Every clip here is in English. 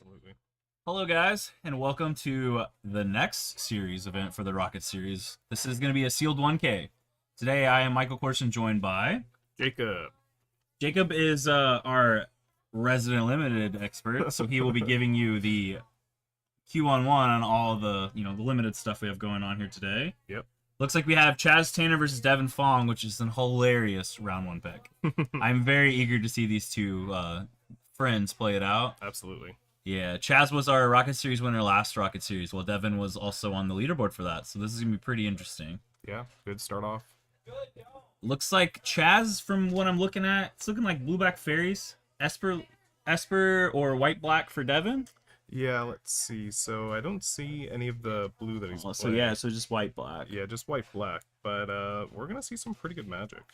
Absolutely. Hello, guys, and welcome to the next series event for the Rocket Series. This is going to be a sealed 1K. Today, I am Michael Corson, joined by Jacob. Jacob. Is our resident limited expert, so he will be giving you the Q1 on all the the limited stuff we have going on here today. Yep. Looks like we have Chaz Tanner versus Devin Fong, which is an hilarious round one pick. I'm very eager to see these two friends play it out. Absolutely. Yeah, Chaz was our Rocket Series winner last Rocket Series, while Devin was also on the leaderboard for that. So this is going to be pretty interesting. Yeah, good start off. Looks like Chaz, from what I'm looking at, it's looking like Blue-Black Fairies. Esper or White-Black for Devin? Yeah, let's see. So I don't see any of the blue that he's playing. So yeah, so just White-Black. Yeah, just white-black. But we're going to see some pretty good magic.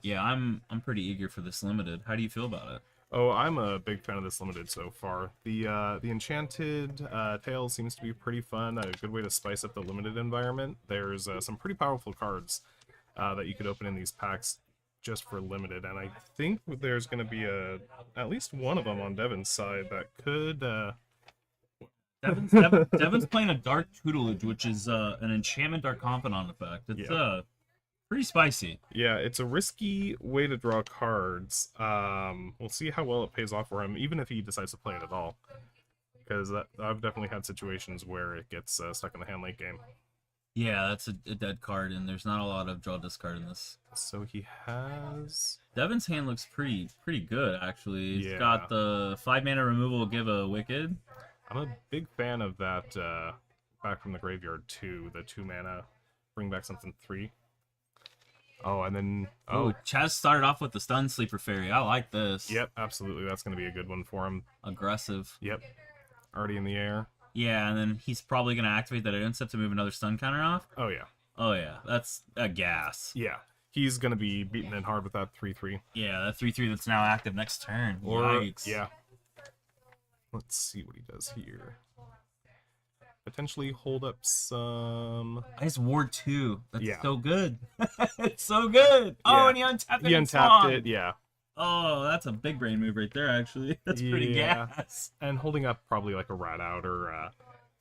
Yeah, I'm pretty eager for this limited. How do you feel about it? Oh, I'm a big fan of this limited so far. The Enchanted Tale seems to be pretty fun, a good way to spice up the limited environment. There's some pretty powerful cards that you could open in these packs just for limited, and I think there's going to be at least one of them on Devin's side that could... Devin's playing a Dark Tutelage, which is an enchantment Dark Confidant effect. It's pretty spicy. Yeah, it's a risky way to draw cards. We'll see how well it pays off for him, even if he decides to play it at all. Because I've definitely had situations where it gets stuck in the hand late game. Yeah, that's a dead card, and there's not a lot of draw discard in this. So he has... Devin's hand looks pretty good, actually. He's Yeah. got the 5-mana removal, give a Wicked. I'm a big fan of that back from the graveyard too. The 2-mana, bring back something 3. Oh, and then... Oh, Chaz started off with the Stun Sleeper Fairy. I like this. Yep, absolutely. That's going to be a good one for him. Aggressive. Yep. Already in the air. Yeah, and then he's probably going to activate that insect to move another stun counter off. Oh, yeah. Oh, yeah. That's a gas. Yeah. He's going to be beating it hard with that 3-3. Yeah, that 3-3 that's now active next turn. Or, yikes. yeah. Let's see what he does here. Potentially hold up some... I just Ward 2. That's Yeah. so good. It's so good. Yeah. Oh, and he untapped it. He untapped it, yeah. Oh, that's a big brain move right there, actually. That's pretty Yeah. gas. And holding up probably like a Rat Out or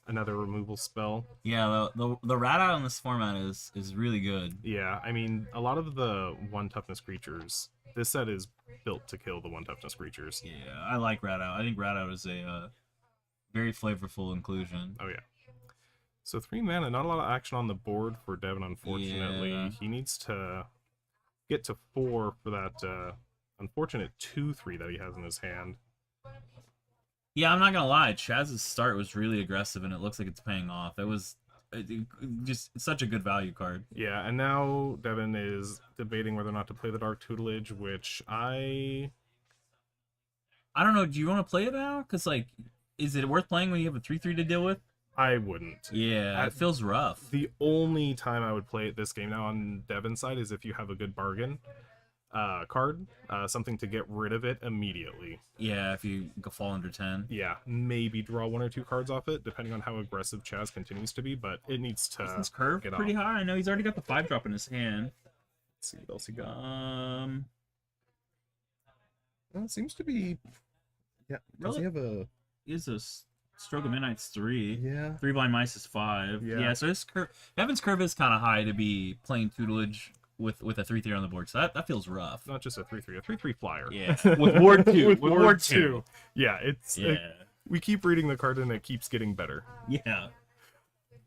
another removal spell. Yeah, the rat out in this format is really good. Yeah, I mean, a lot of the 1 toughness creatures, this set is built to kill the 1 toughness creatures. Yeah, I like rat out. I think rat out is a very flavorful inclusion. Oh, yeah. So 3 mana, not a lot of action on the board for Devin, unfortunately. Yeah. He needs to get to 4 for that unfortunate 2-3 that he has in his hand. Yeah, I'm not gonna lie. Chaz's start was really aggressive, and it looks like it's paying off. It was just such a good value card. Yeah, and now Devin is debating whether or not to play the Dark Tutelage, which I don't know. Do you want to play it now? Because like, is it worth playing when you have a 3/3 to deal with? I wouldn't. Yeah, it feels rough. The only time I would play it this game now on Devin's side is if you have a good bargain card, something to get rid of it immediately. Yeah, if you fall under 10. Yeah, maybe draw 1 or 2 cards off it, depending on how aggressive Chaz continues to be, but it needs to Isn't his curve get pretty off. high? I know he's already got the 5-drop in his hand. Let's see what else he got. Well, it seems to be... Yeah, does he have a... Is a Stroke of Midnight's 3. Yeah. 3 Blind Mice is 5. Yeah, so his curve... Devin's curve is kind of high to be playing tutelage with a 3/3 on the board, so that feels rough. Not just a 3/3, a 3/3 flyer. Yeah, with Ward 2. with Ward 2. Yeah, it's... Yeah. We keep reading the card and it keeps getting better. Yeah.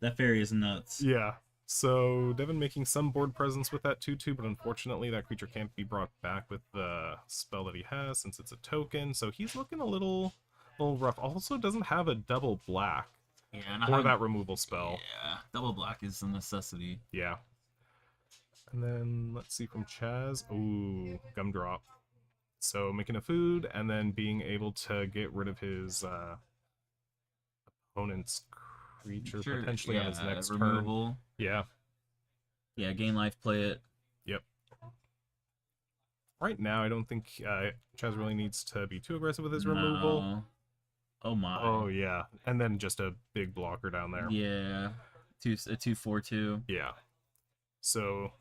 That fairy is nuts. Yeah. So Devin making some board presence with that 2/2, but unfortunately that creature can't be brought back with the spell that he has since it's a token. So he's looking a little rough. Also doesn't have a double black Yeah, or that removal spell. Yeah, double black is a necessity. Yeah. And then let's see from Chaz. Ooh, Gumdrop. So making a food and then being able to get rid of his opponent's creature potentially on his next removal. turn. Yeah. Yeah, gain life, play it. Yep. Right now, I don't think Chaz really needs to be too aggressive with his removal. Oh my. Oh yeah, and then just a big blocker down there. Yeah, a 2/4/2. Yeah. So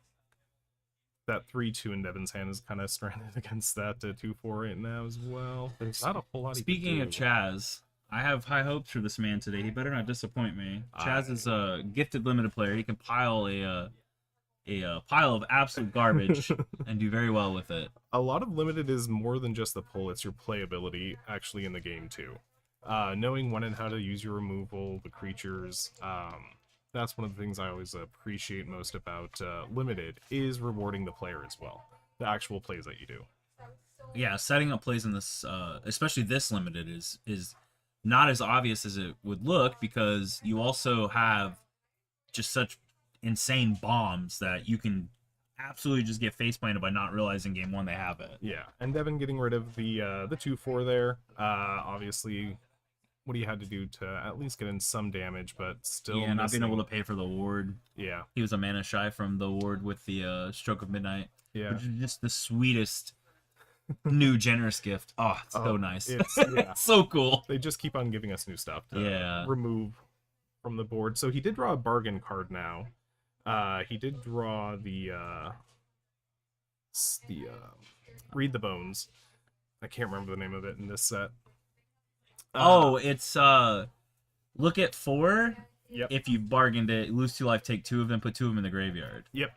that 3/2 in Devin's hand is kind of stranded against that 2/4 right now as well. There's not a whole lot. Speaking of Chaz, I have high hopes for this man today. He better not disappoint me. Chaz is a gifted limited player. He can pile a pile of absolute garbage and do very well with it. A lot of limited is more than just the pull; it's your playability actually in the game too. Knowing when and how to use your removal, the creatures. That's one of the things I always appreciate most about limited is rewarding the player as well. The actual plays that you do. Yeah, setting up plays in this, especially this limited, is not as obvious as it would look because you also have just such insane bombs that you can absolutely just get face planted by not realizing game 1 they have it. Yeah, and Devin getting rid of the 2/4 there. Obviously, what he had to do to at least get in some damage, but still not being able to pay for the ward. Yeah, he was a mana shy from the ward with the Stroke of Midnight. Yeah, which is just the sweetest new generous gift. Oh, it's so nice. It's so cool. They just keep on giving us new stuff to remove from the board. So he did draw a bargain card now. He did draw the Read the Bones. I can't remember the name of it in this set. It's look at 4. Yep. If you bargained it, lose 2 life, take 2 of them, put 2 of them in the graveyard. Yep.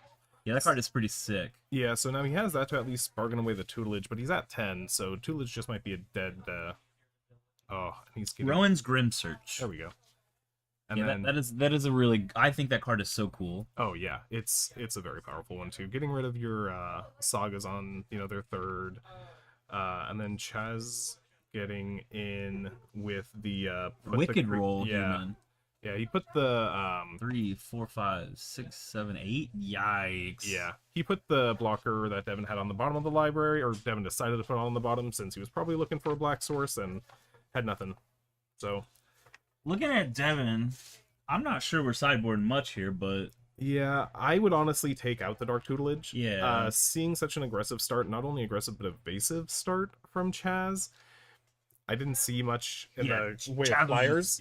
Yeah, that card is pretty sick. Yeah, so now he has that to at least bargain away the tutelage, but he's at 10, so tutelage just might be a dead. He's getting... Rowan's Grim Search. There we go. And yeah, then... that is a really. I think that card is so cool. Oh yeah, it's a very powerful one too. Getting rid of your sagas on their 3rd, and then Chaz getting in with the Wicked Roll. Yeah, yeah. He put the 3, 4, 5, 6, 7, 8. Yikes. Yeah, he put the blocker that Devin had on the bottom of the library, or Devin decided to put on the bottom since he was probably looking for a black source and had nothing. So. Looking at Devin, I'm not sure we're sideboarding much here, but... Yeah, I would honestly take out the Dark Tutelage. Yeah. Seeing such an aggressive start, not only aggressive, but evasive start from Chaz, I didn't see much in the way Chaz of flyers.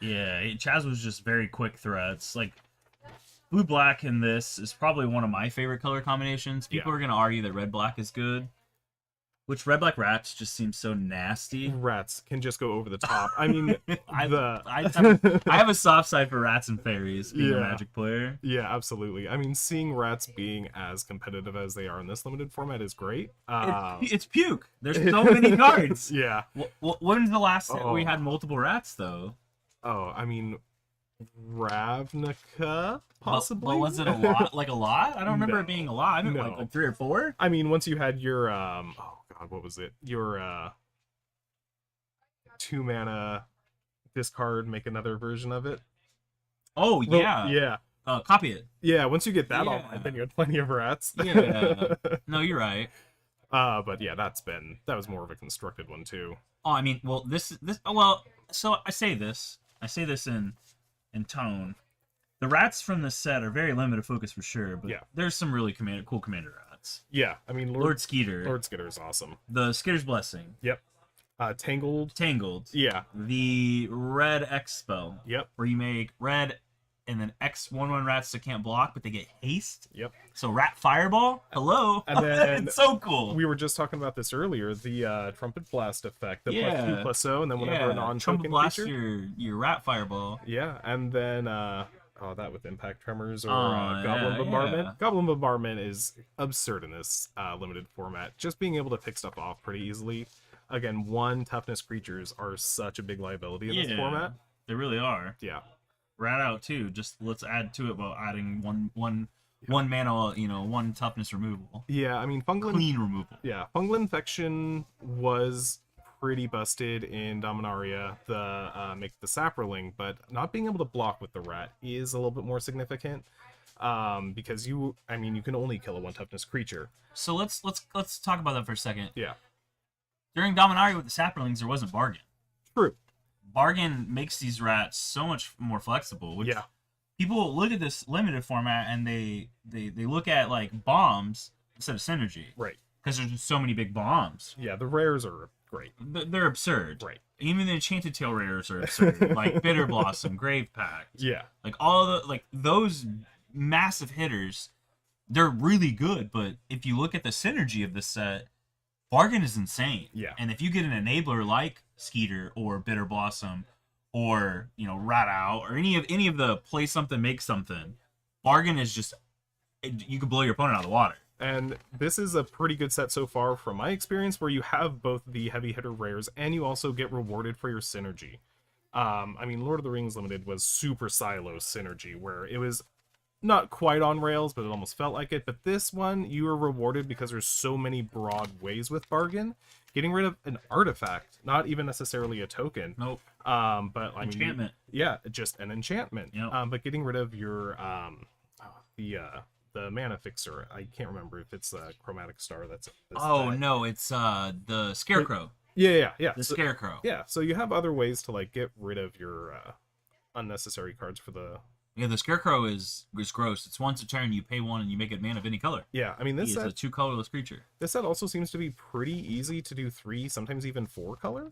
Chaz was just very quick threats. Like, blue-black in this is probably one of my favorite color combinations. People are going to argue that red-black is good. Which red-black rats just seems so nasty. Rats can just go over the top. I mean, I have a soft side for rats and fairies being a Magic player. Yeah, absolutely. I mean, seeing rats being as competitive as they are in this limited format is great. It's puke. There's so many cards. Yeah. When was the last time we had multiple rats, though? Oh, I mean, Ravnica, possibly. But was it a lot? Like a lot? I don't remember it being a lot. I mean, like 3 or 4. I mean, once you had your what was it? Your 2 mana, discard, make another version of it. Oh Well, yeah. yeah. Copy it. Yeah, once you get that Yeah. online, then you had plenty of rats. Yeah. No, you're right. But yeah, that was more of a constructed one too. Oh, I mean, well, this. Oh, well, so I say this in tone. The rats from this set are very limited focus for sure, but Yeah. there's some really cool commander rats. Yeah, I mean, Lord Skeeter. Lord Skitter is awesome. The Skitter's Blessing. Yep. Tangled. Tangled. Yeah. The red X spell. Yep. Where you make red and then X 1/1 rats that can't block, but they get haste. Yep. So Rat Fireball. Hello. And then it's so cool. We were just talking about this earlier. The Trumpet Blast effect, the Yeah. +2/+0, and then whenever a non-token Trumpet Blast creature. your Rat Fireball. Yeah, and then that with Impact Tremors or Oh, Goblin Bombardment. yeah. Goblin Bombardment is absurd in this limited format. Just being able to pick stuff off pretty easily. Again, 1 toughness creatures are such a big liability in this format. They really are. Yeah. Rat out too. Just let's add to it by adding one mana, 1 toughness removal. Yeah, I mean, Clean removal. Yeah, Fungal Infection was pretty busted in Dominaria, make the Saproling, but not being able to block with the rat is a little bit more significant. Because you can only kill a 1 toughness creature. So let's talk about that for a second. Yeah. During Dominaria with the Saprolings, there wasn't Bargain. True. Bargain makes these rats so much more flexible. Which people look at this limited format and they look at like bombs instead of synergy. Right. Because there's just so many big bombs. Yeah, the rares are great. They're absurd. Right. Even the Enchanted Tail rares are absurd. Like Bitter Blossom, Grave Pact. Yeah. Like all those massive hitters, they're really good. But if you look at the synergy of the set, Bargain is insane. Yeah. And if you get an enabler like Skeeter or Bitter Blossom or, Rat Out or any of the play something, make something, Bargain is just, you could blow your opponent out of the water. And this is a pretty good set so far from my experience, where you have both the heavy hitter rares and you also get rewarded for your synergy. Lord of the Rings Limited was super silo synergy, where it was not quite on rails, but it almost felt like it. But this one, you are rewarded because there's so many broad ways with Bargain. Getting rid of an artifact, not even necessarily a token. Nope. But enchantment. Just an enchantment. Yep. But getting rid of your the mana fixer. I can't remember if it's a chromatic star. No, it's the Scarecrow. Yeah. The Scarecrow. Yeah, so you have other ways to like get rid of your unnecessary cards for the. Yeah, the Scarecrow is gross. It's once a turn, you pay 1 and you make it mana of any color. Yeah, this is a 2 colorless creature. This set also seems to be pretty easy to do 3, sometimes even 4 color.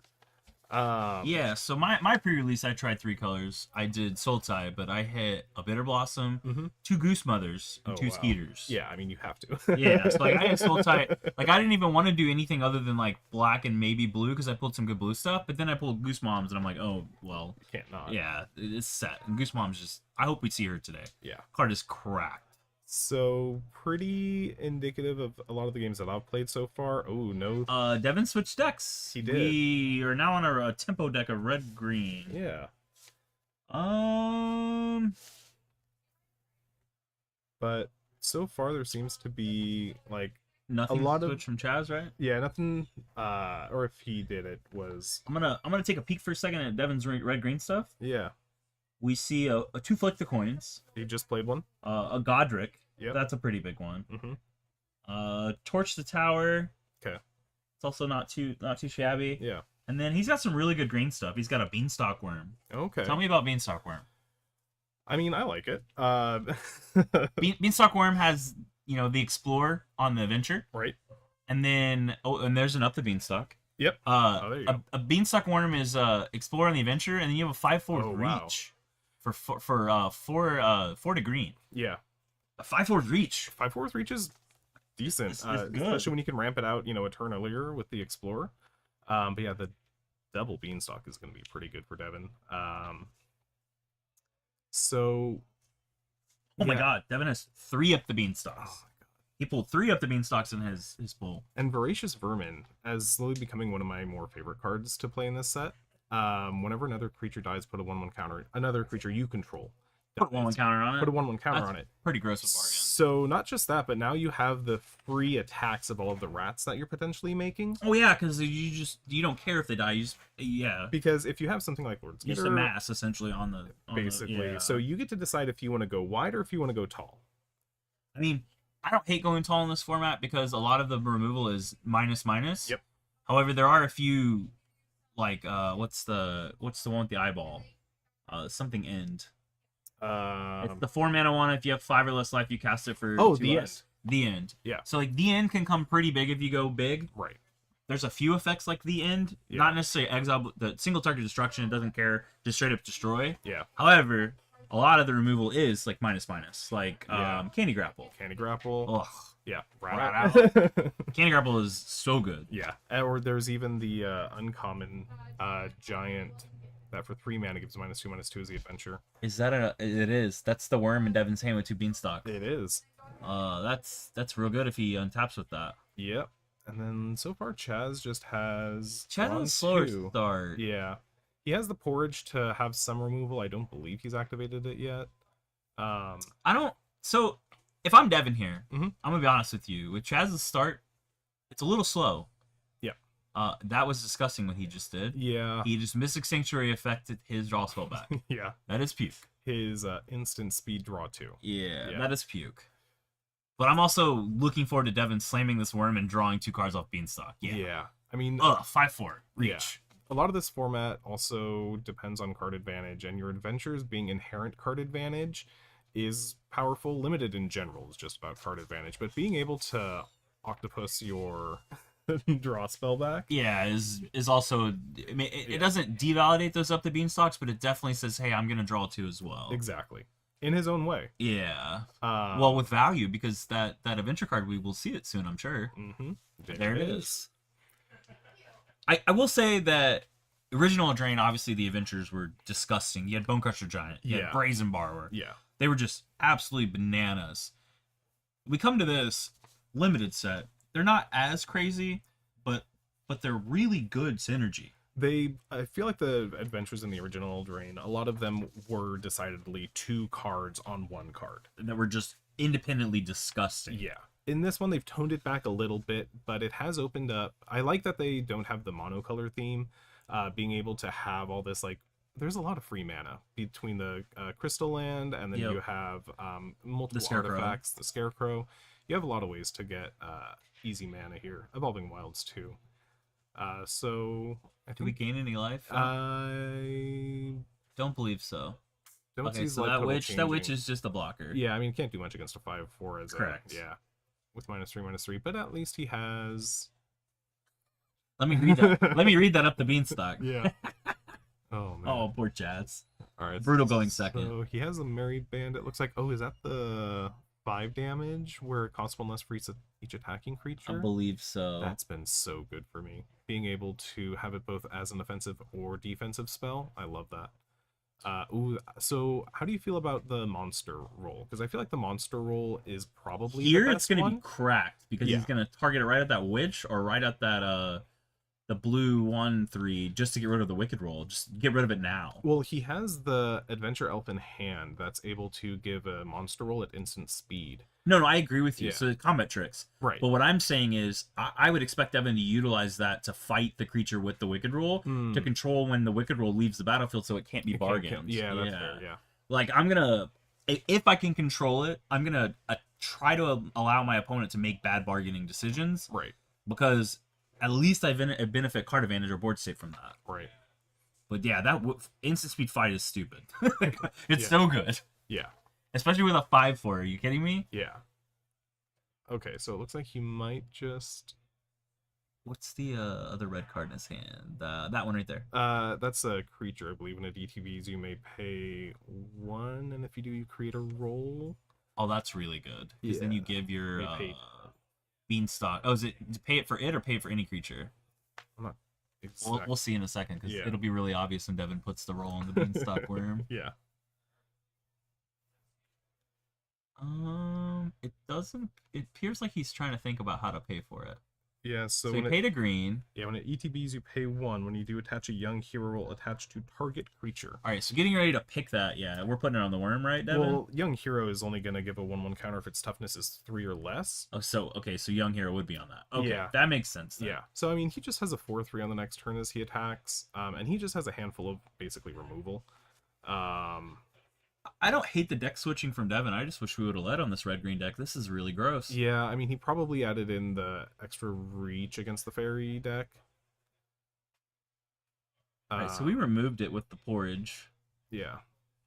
Yeah, so my pre-release, I tried 3 colors. I did Sultai, but I hit a Bitter Blossom, 2 Goose Mothers, and 2 Skeeters. Yeah, you have to. Yeah, so I hit Sultai. I didn't even want to do anything other than black and maybe blue, because I pulled some good blue stuff, but then I pulled Goose Moms, and I'm like, oh, well. You can't not. Yeah, it's set. And Goose Mom's just, I hope we see her today. Yeah. Card is cracked. So, pretty indicative of a lot of the games that I've played so far. Oh, no. Devin switched decks. He did. We are now on a tempo deck of red-green. Yeah. But so far there seems to be, nothing a lot switch from Chaz, right? Yeah, nothing, or if he did, it was... I'm gonna take a peek for a second at Devin's red-green stuff. Yeah. We see a 2 Flick the Coins. He just played one. A Godric. Yep. That's a pretty big one. Mm-hmm. Torch the Tower. Okay. It's also not too shabby. Yeah. And then he's got some really good green stuff. He's got a Beanstalk Worm. Okay. Tell me about Beanstalk Worm. I like it. Beanstalk Worm has, the Explorer on the Adventure. Right. And then, and there's an Up the Beanstalk. Yep. There you go. A Beanstalk Worm is Explorer on the Adventure, and then you have a 5/4 reach for 4 to green. Yeah. A 5/4 reach. 5/4 reach is decent, It's good. especially when you can ramp it out, a turn earlier with the Explorer. But yeah, the double Beanstalk is going to be pretty good for Devin. So. Oh my God, Devin has 3 Up the Beanstalks. Oh my God. He pulled 3 Up the Beanstalks in his pool. And Voracious Vermin is slowly becoming one of my more favorite cards to play in this set. Whenever another creature dies, put a 1/1 counter. Another creature you control Put one counter on it. Put a 1/1 counter That's on it. pretty gross of bargain. So not just that, but now you have the free attacks of all of the rats that you're potentially making. Oh yeah, because you don't care if they die. You just Because if you have something like Lord just Skitter, a mass essentially on the basically, yeah. so you get to decide if you want to go wide or if you want to go tall. I mean, I don't hate going tall in this format because a lot of the removal is minus. Yep. However, there are a few, like what's the one with the eyeball? Something end. It's the 4-mana one. If you have 5 or less life, you cast it for 2 the life. The end. Yeah. So like the end can come pretty big if you go big. Right. There's a few effects like the end, not necessarily exile, but the single target destruction. It doesn't care, just straight up destroy. Yeah. However, a lot of the removal is like minus, like Candy Grapple. Candy Grapple. Ugh. Yeah. Rat out. Candy Grapple is so good. Yeah. Or there's even the uncommon giant that for 3 mana gives -2/-2 as the adventure. Is that it is. That's the worm in Devin's hand with 2 beanstalk. It is. That's real good if he untaps with that. Yep. And then so far Chaz just has Chaz has a slower start. Yeah. He has the porridge to have some removal. I don't believe he's activated it yet. I don't. So if I'm Devin here, Mhm. I'm gonna be honest with you. With Chaz's start, it's a little slow. Yeah. That was disgusting what he just did. Yeah. He just Mystic Sanctuary affected his draw spell back. Yeah. That is puke. His instant speed draw too. Yeah, that is puke. But I'm also looking forward to Devin slamming this worm and drawing 2 cards off Beanstalk. Yeah. I mean, 5/4 reach. Yeah. A lot of this format also depends on card advantage, and your adventures being inherent card advantage is powerful. Limited in general is just about card advantage, but being able to octopus your draw spell back, is also. I mean, it doesn't devalidate those up to Beanstalks, but it definitely says, "Hey, I'm gonna draw 2 as well." Exactly, in his own way. Yeah. Well, with value, because that adventure card, we will see it soon, I'm sure. Mm-hmm. There it is. I will say that original Eldraine, obviously the adventures were disgusting. You had Bonecrusher Giant, you had Brazen Borrower. Yeah. They were just absolutely bananas. We come to this limited set. They're not as crazy, but they're really good synergy. I feel like the adventures in the original Eldraine, a lot of them were decidedly 2 cards on 1 card. That were just independently disgusting. Yeah. In this one, they've toned it back a little bit, but it has opened up. I like that they don't have the monocolor theme. Being able to have all this, like, there's a lot of free mana between the Crystal Land, and then you have multiple artifacts, the Scarecrow. You have a lot of ways to get easy mana here. Evolving Wilds, too. So, I think... Do we gain any life? I don't believe so. Don't see so that witch is just a blocker. Yeah, I mean, can't do much against a 5/4 as correct. With -3/-3, but at least he has. Let me read that. Let me read that up the Beanstalk. Yeah. Oh man. Oh, poor Chaz. All right. Brutal going second. So he has a Merry Band. It looks like. Oh, is that the 5 damage where it costs 1 less for each attacking creature? I believe so. That's been so good for me. Being able to have it both as an offensive or defensive spell. I love that. So how do you feel about the monster roll? Because I feel like the monster roll is probably here. The it's going to be cracked because Yeah. he's going to target it right at that witch or right at that the blue 1/3 just to get rid of the wicked roll. Just get rid of it now. Well, he has the Adventure Elf in hand that's able to give a monster roll at instant speed. No, I agree with you. Yeah. So combat tricks. Right. But what I'm saying is I would expect Evan to utilize that to fight the creature with the wicked roll to control when the wicked roll leaves the battlefield so it can't be bargained. Yeah, that's fair, yeah. Like, I'm going to... If I can control it, I'm going to try to allow my opponent to make bad bargaining decisions. Right. Because at least I benefit card advantage or board state from that. Right. But yeah, that instant speed fight is stupid. It's so good. Yeah. Especially with a 5/4. Are you kidding me? Yeah. Okay, so it looks like he might just... What's the other red card in his hand? That one right there. That's a creature, I believe. In a DTVs, you may pay 1, and if you do, you create a roll. Oh, that's really good. Because then you give your Beanstalk. Oh, is it pay it for it or pay it for any creature? I'm not exact... We'll see in a second, because it'll be really obvious when Devin puts the roll on the Beanstalk worm. Yeah. It doesn't... It appears like he's trying to think about how to pay for it. Yeah, So so we when paid a green. when it ETBs, you pay 1. When you do attach a young hero roll attached to target creature. All right, so getting ready to pick that. Yeah, we're putting it on the worm, right, Devin? Well, young hero is only going to give a 1/1 counter if its toughness is 3 or less. Oh, so okay, so young hero would be on that. Okay, Yeah. that makes sense. Then. Yeah. So I mean, he just has a 4/3 on the next turn as he attacks, and he just has a handful of basically removal. I don't hate the deck switching from Devin. I just wish we would have led on this red green deck. This is really gross. Yeah, I mean, he probably added in the extra reach against the fairy deck. Alright, so we removed it with the porridge. Yeah.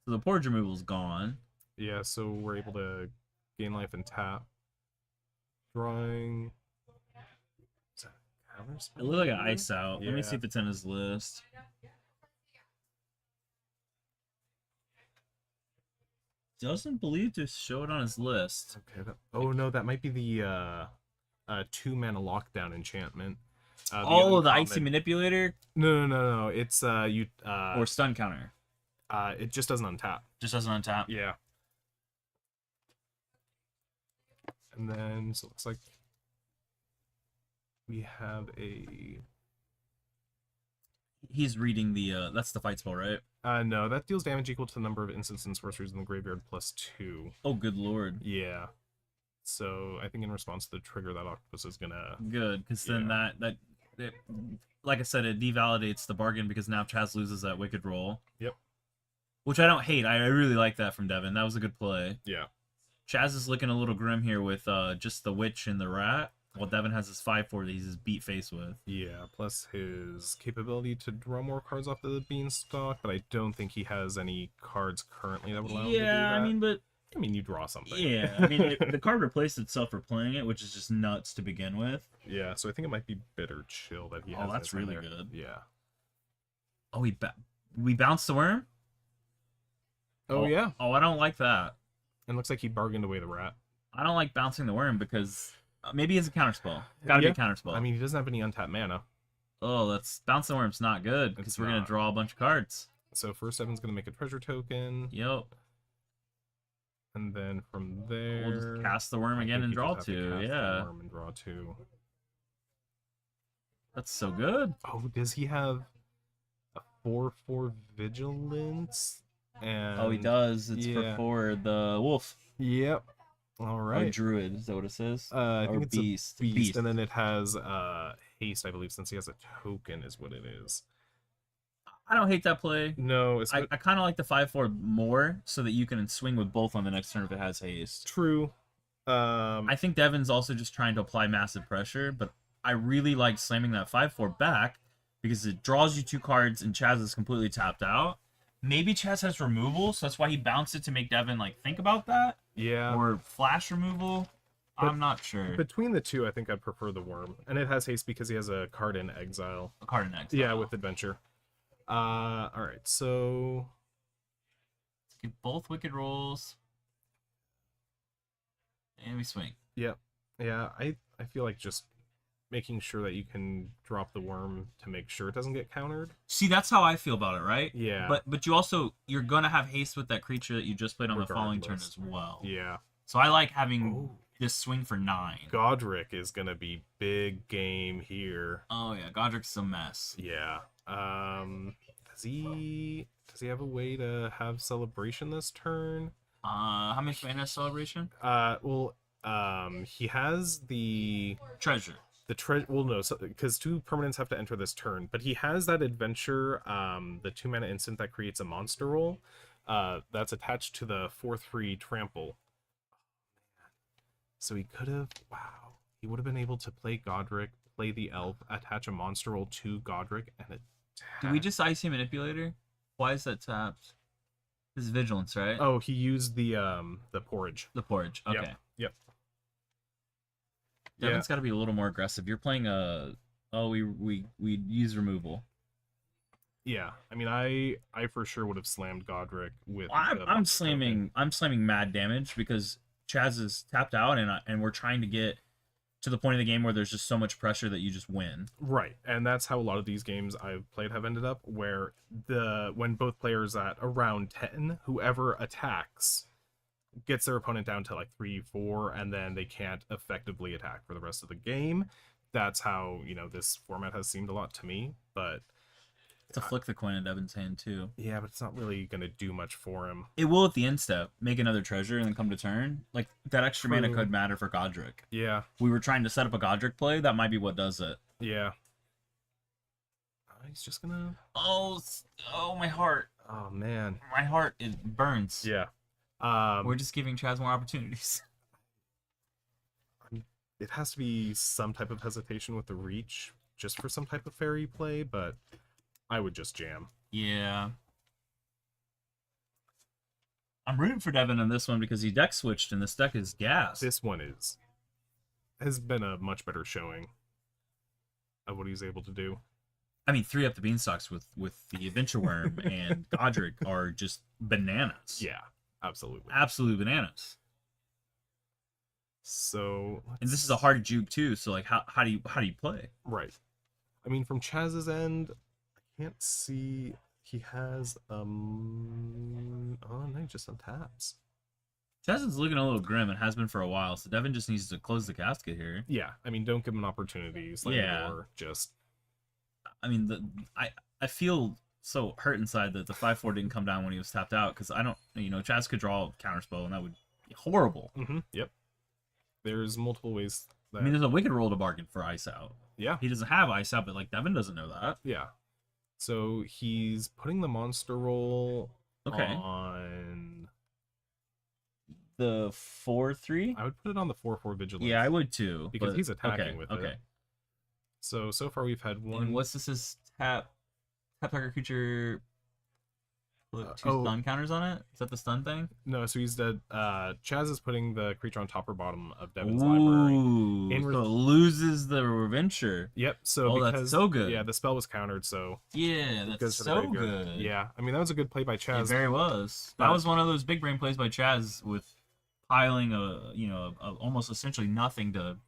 So the porridge removal's gone. Yeah, so we're able to gain life and tap. Drawing. Is that counter It looked like an spell? ice out. Let me see Yeah. if it's in his list. Doesn't believe to show it on his list. Okay. Oh no, that might be the 2-mana lockdown enchantment. Oh, the uncommon. icy manipulator No. It's you. or stun counter. It just doesn't untap. Just doesn't untap. Yeah. And then so it looks like we have a. He's reading the that's the fight spell, right? No, that deals damage equal to the number of instants and sorceries in the graveyard +2. Oh, good lord. Yeah. So I think in response to the trigger, that octopus is gonna. Good, because then Yeah. that like I said, it devalidates the bargain because now Chaz loses that wicked roll. Yep. Which I don't hate. I really like that from Devin. That was a good play. Yeah. Chaz is looking a little grim here with just the witch and the rat, while Devin has his 5/4 that he's just beat face with. Yeah. Plus his capability to draw more cards off the beanstalk, but I don't think he has any cards currently that would allow him to do that. I mean, you draw something. yeah, I mean, the card replaced itself for playing it, which is just nuts to begin with. Yeah. So I think it might be Bitter Chill that he has. Oh, that's in really there. good. Yeah. Oh, we bounced the worm. Oh yeah. Oh, I don't like that. And looks like he bargained away the rat. I don't like bouncing the worm because maybe it's a counterspell. Gotta be a counterspell. I mean, he doesn't have any untapped mana. Oh, that's bounce the worm's not good because It's we're gonna not. draw a bunch of cards. So first Evan's gonna make a treasure token, Yep. and then from there We'll just cast the worm I again think and you draw just have to two. cast the Yeah, worm and draw 2. that's so good. Oh, does he have a 4/4 vigilance? And Oh, he does. It's yeah. for the wolf. Yep. All Or right. druid. Is that what it says? I or think it's beast. a beast, and then it has haste, I believe, since he has a token, is what it is. I don't hate that play. No, it's I kind of like the 5/4 more so that you can swing with both on the next turn if it has haste. true. I think Devin's also just trying to apply massive pressure, but I really like slamming that 5/4 back because it draws you 2 cards and Chaz is completely tapped out. Maybe Chaz has removal, so that's why he bounced it to make Devin like think about that. yeah. Or flash removal. But I'm not sure. Between the two, I think I'd prefer the worm, and it has haste because he has a card in exile. A card next. Yeah, with adventure. All right, so Get both wicked rolls. And we swing. yeah, I feel like just making sure that you can drop the worm to make sure it doesn't get countered. See, that's how I feel about it, right? Yeah. But you're gonna have haste with that creature that you just played on the following turn Regardless. as well. Yeah. So I like having Oh, this swing for 9. Godric is gonna be big game here. Oh yeah, Godric's a mess. Yeah. Does he have a way to have celebration this turn? How much mana celebration? He has the Treasure. well, no, because 2 permanents have to enter this turn, but he has that adventure, the 2-mana instant that creates a monster roll, that's attached to the 4/3 trample. So he could have, wow, he would have been able to play Godric, play the elf, attach a monster roll to Godric, and attack. Did we just icy manipulator? Why is that tapped? This is vigilance, right? Oh, he used the porridge. The porridge. Yep, Okay. Yep. Devin's got to be a little more aggressive. You're playing a. Oh, we use removal. Yeah, I mean, I for sure would have slammed Godric with. I'm the monster slamming. token. I'm slamming mad damage because Chaz is tapped out, and we're trying to get to the point of the game where there's just so much pressure that you just win. Right, and that's how a lot of these games I've played have ended up, where when both players at around 10, whoever attacks gets their opponent down to like 3, 4, and then they can't effectively attack for the rest of the game. that's how, you know, this format has seemed a lot to me. But To flick the coin in Devin's hand too. yeah, but it's not really gonna do much for him. It will at the end step. Make another treasure and then come to turn. Like, that extra mana True. could matter for Godric. Yeah, We were trying to set up a Godric play. That might be what does it. yeah. He's just gonna. Oh, my heart. Oh man. My heart, it burns. Yeah. We're just giving Chaz more opportunities. It has to be some type of hesitation with the reach, just for some type of fairy play, but I would just jam. Yeah. I'm rooting for Devin on this one because he deck switched and this deck is gas. This one has been a much better showing of what he's able to do. I mean, 3-up the beanstalks with the Adventure Worm and Godric are just bananas. Yeah, absolutely. Absolute bananas. So, And this is a hard juke too, so like how do you play? right. I mean, from Chaz's end, I can't see he has oh no, he just untaps. Chaz is looking a little grim and has been for a while, so Devin just needs to close the casket here. Yeah, I mean, don't give him an opportunity. Slam Yeah. the door, just I mean, I feel so hurt inside that the 5/4 didn't come down when he was tapped out, because I don't, you know, Chaz could draw a counterspell and that would be horrible. Yep. There's multiple ways that, I mean, there's a wicked roll to bargain for ice out. yeah. He doesn't have ice out, but like Devin doesn't know that. Yeah. So he's putting the monster roll Okay. on. The 4/3. I would put it on the 4/4 vigilance. Yeah, I would too. Because but- he's attacking okay, with okay. it. So far we've had one. And what's this? Is tap target creature. Put 2 oh. stun counters on it. Is that the stun thing? No, so he's dead. Chaz is putting the creature on top or bottom of Devin's library. Ooh, In so it loses the Reventure. Yep. So Oh, because that's so good. yeah, the spell was countered. So Yeah, it that's goes to the so graveyard. good. Yeah, I mean that was a good play by It Chaz. very was. But- That was one of those big brain plays by Chaz with piling a almost essentially nothing to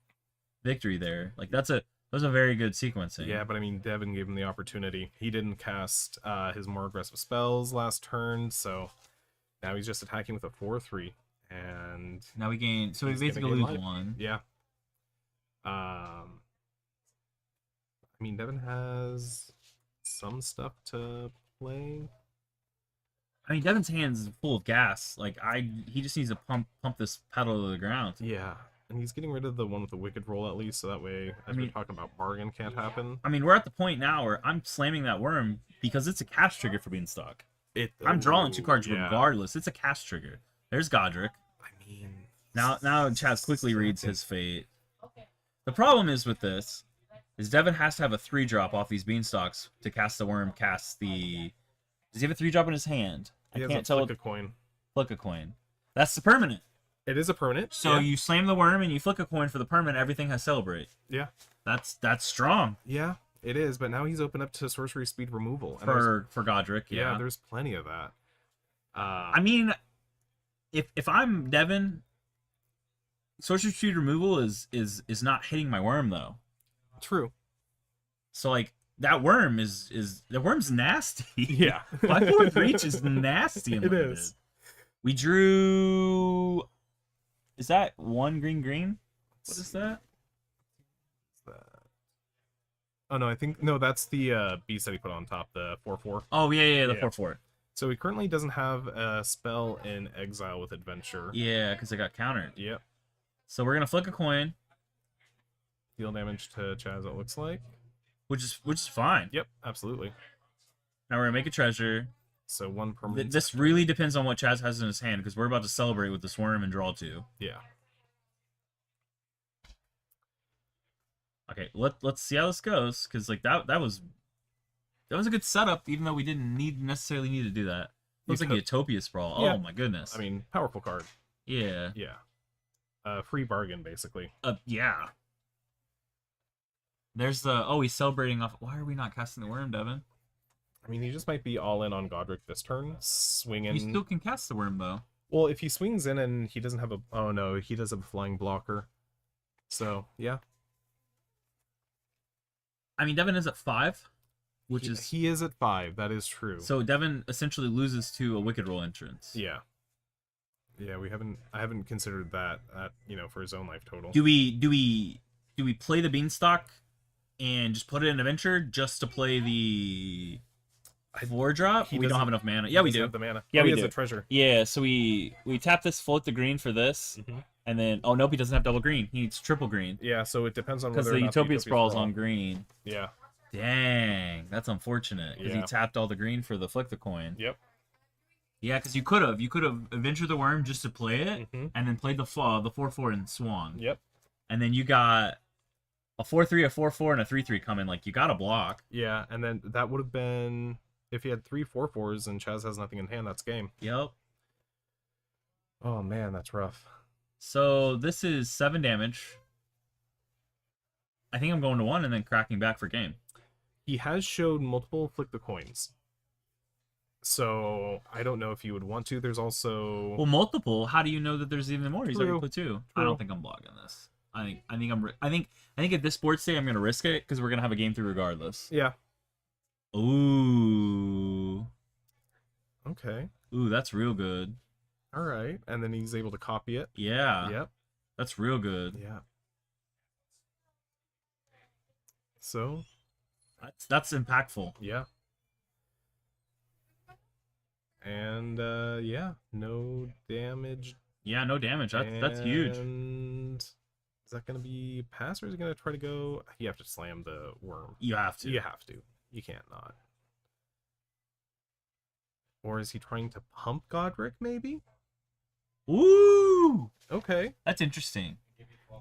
victory there. Like that was a very good sequencing. Yeah, but I mean Devin gave him the opportunity. He didn't cast his more aggressive spells last turn, so now he's just attacking with a 4/3, and Now we gain. So we He's gonna basically gain lose life. 1. yeah. I mean Devin has some stuff to play. I mean, Devin's hands is full of gas. Like he just needs to pump this pedal to the ground. Yeah, and he's getting rid of the one with the wicked roll at least, so that way, as we're talking about, bargain can't happen. I mean, we're at the point now where I'm slamming that worm because it's a cast trigger for being stuck. I'm drawing 2 cards yeah. regardless. It's a cast trigger. There's Godric. I mean, Now Chaz quickly reads his fate. The problem is with this is Devin has to have a 3-drop off these beanstalks to cast the worm. Cast the. Does he have a 3-drop in his hand? he I has can't a tell. flick a coin. Flick a coin. That's the permanent. It is a permanent. So yeah. you slam the worm and you flick a coin for the permanent. Everything has celebrate. Yeah. That's strong Yeah, it is, but now he's opened up to sorcery speed removal. And there's- for Godric. Yeah. there's plenty of that. I mean, if I'm Devin, sorcery speed removal is not hitting my worm though. True. So like that worm is the worm's nasty. Yeah. 5/4 reach is nasty. It limited. is. We drew. Is that 1 green? What is that? Oh no, I think no, that's the beast that he put on top, the 4/4. Oh yeah, the Yeah. 4/4. So he currently doesn't have a spell in exile with adventure. Yeah, because it got countered. Yep. So we're gonna flick a coin, Deal damage to Chaz, it looks like. which is fine. Yep, absolutely. Now we're gonna make a treasure. So 1 permanent. This really depends on what Chaz has in his hand because we're about to celebrate with this worm and draw 2. Yeah. Okay, let's see how this goes because like that was a good setup even though we didn't necessarily need to do that. Looks like a Utopia Sprawl. Yeah. Oh my goodness. I mean, powerful card. yeah. Yeah. Free bargain, basically. Yeah. There's the he's celebrating off. Why are we not casting the worm, Devin? I mean, he just might be all in on Godric this turn, swinging. You still can cast the worm though. Well, if he swings in and he doesn't have a... Oh, no, he does have a flying blocker. So, yeah. I mean, Devin is at 5, which is He is at 5, that is true. so Devin essentially loses to a Wicked Roll entrance. Yeah. Yeah, I haven't considered that, for his own life total. Do we do we play the Beanstalk and just put it in Adventure just to play the 4-drop? He We don't have doesn't- enough mana. He Yeah, we doesn't do. have the mana. Yeah, Oh, we he has do. a treasure. Yeah, so we tap this, float the green for this, Mhm. and then oh nope, he doesn't have double green. He needs triple green Yeah, so it depends on because whether the or not Utopia Sprawl is on green. Yeah. Dang, that's unfortunate because Yeah. he tapped all the green for the Flick the Coin. Yep. Yeah, because you could have Adventure the Worm just to play it, Mhm. and then played the 4/4 and swung. Yep. And then you got a 4/3, a 4/4, and a 3/3 coming. Like you got a block. Yeah, and then that would have been if he had 3 4/4s and Chaz has nothing in hand. That's game. Yep. Oh man, that's rough. So this is 7 damage. I think I'm going to 1 and then cracking back for game. He has showed multiple flick the coins, so I don't know if you would want to. There's also Well, multiple. How do you know that there's even more? He's already True. put 2. I True. don't think I'm blocking this. I think at this sports day I'm gonna risk it because we're gonna have a game 3 regardless. yeah. Ooh, Okay. ooh, that's real good. All right, and then he's able to copy it. Yeah, Yep. that's real good. Yeah. So That's impactful. yeah. And yeah, no damage. Yeah, no damage. That's huge. And is that gonna be pass or is he gonna try to go? You have to slam the worm. You have to. You have to. You can't not. Or is he trying to pump Godric? Maybe. Ooh, Okay. that's interesting.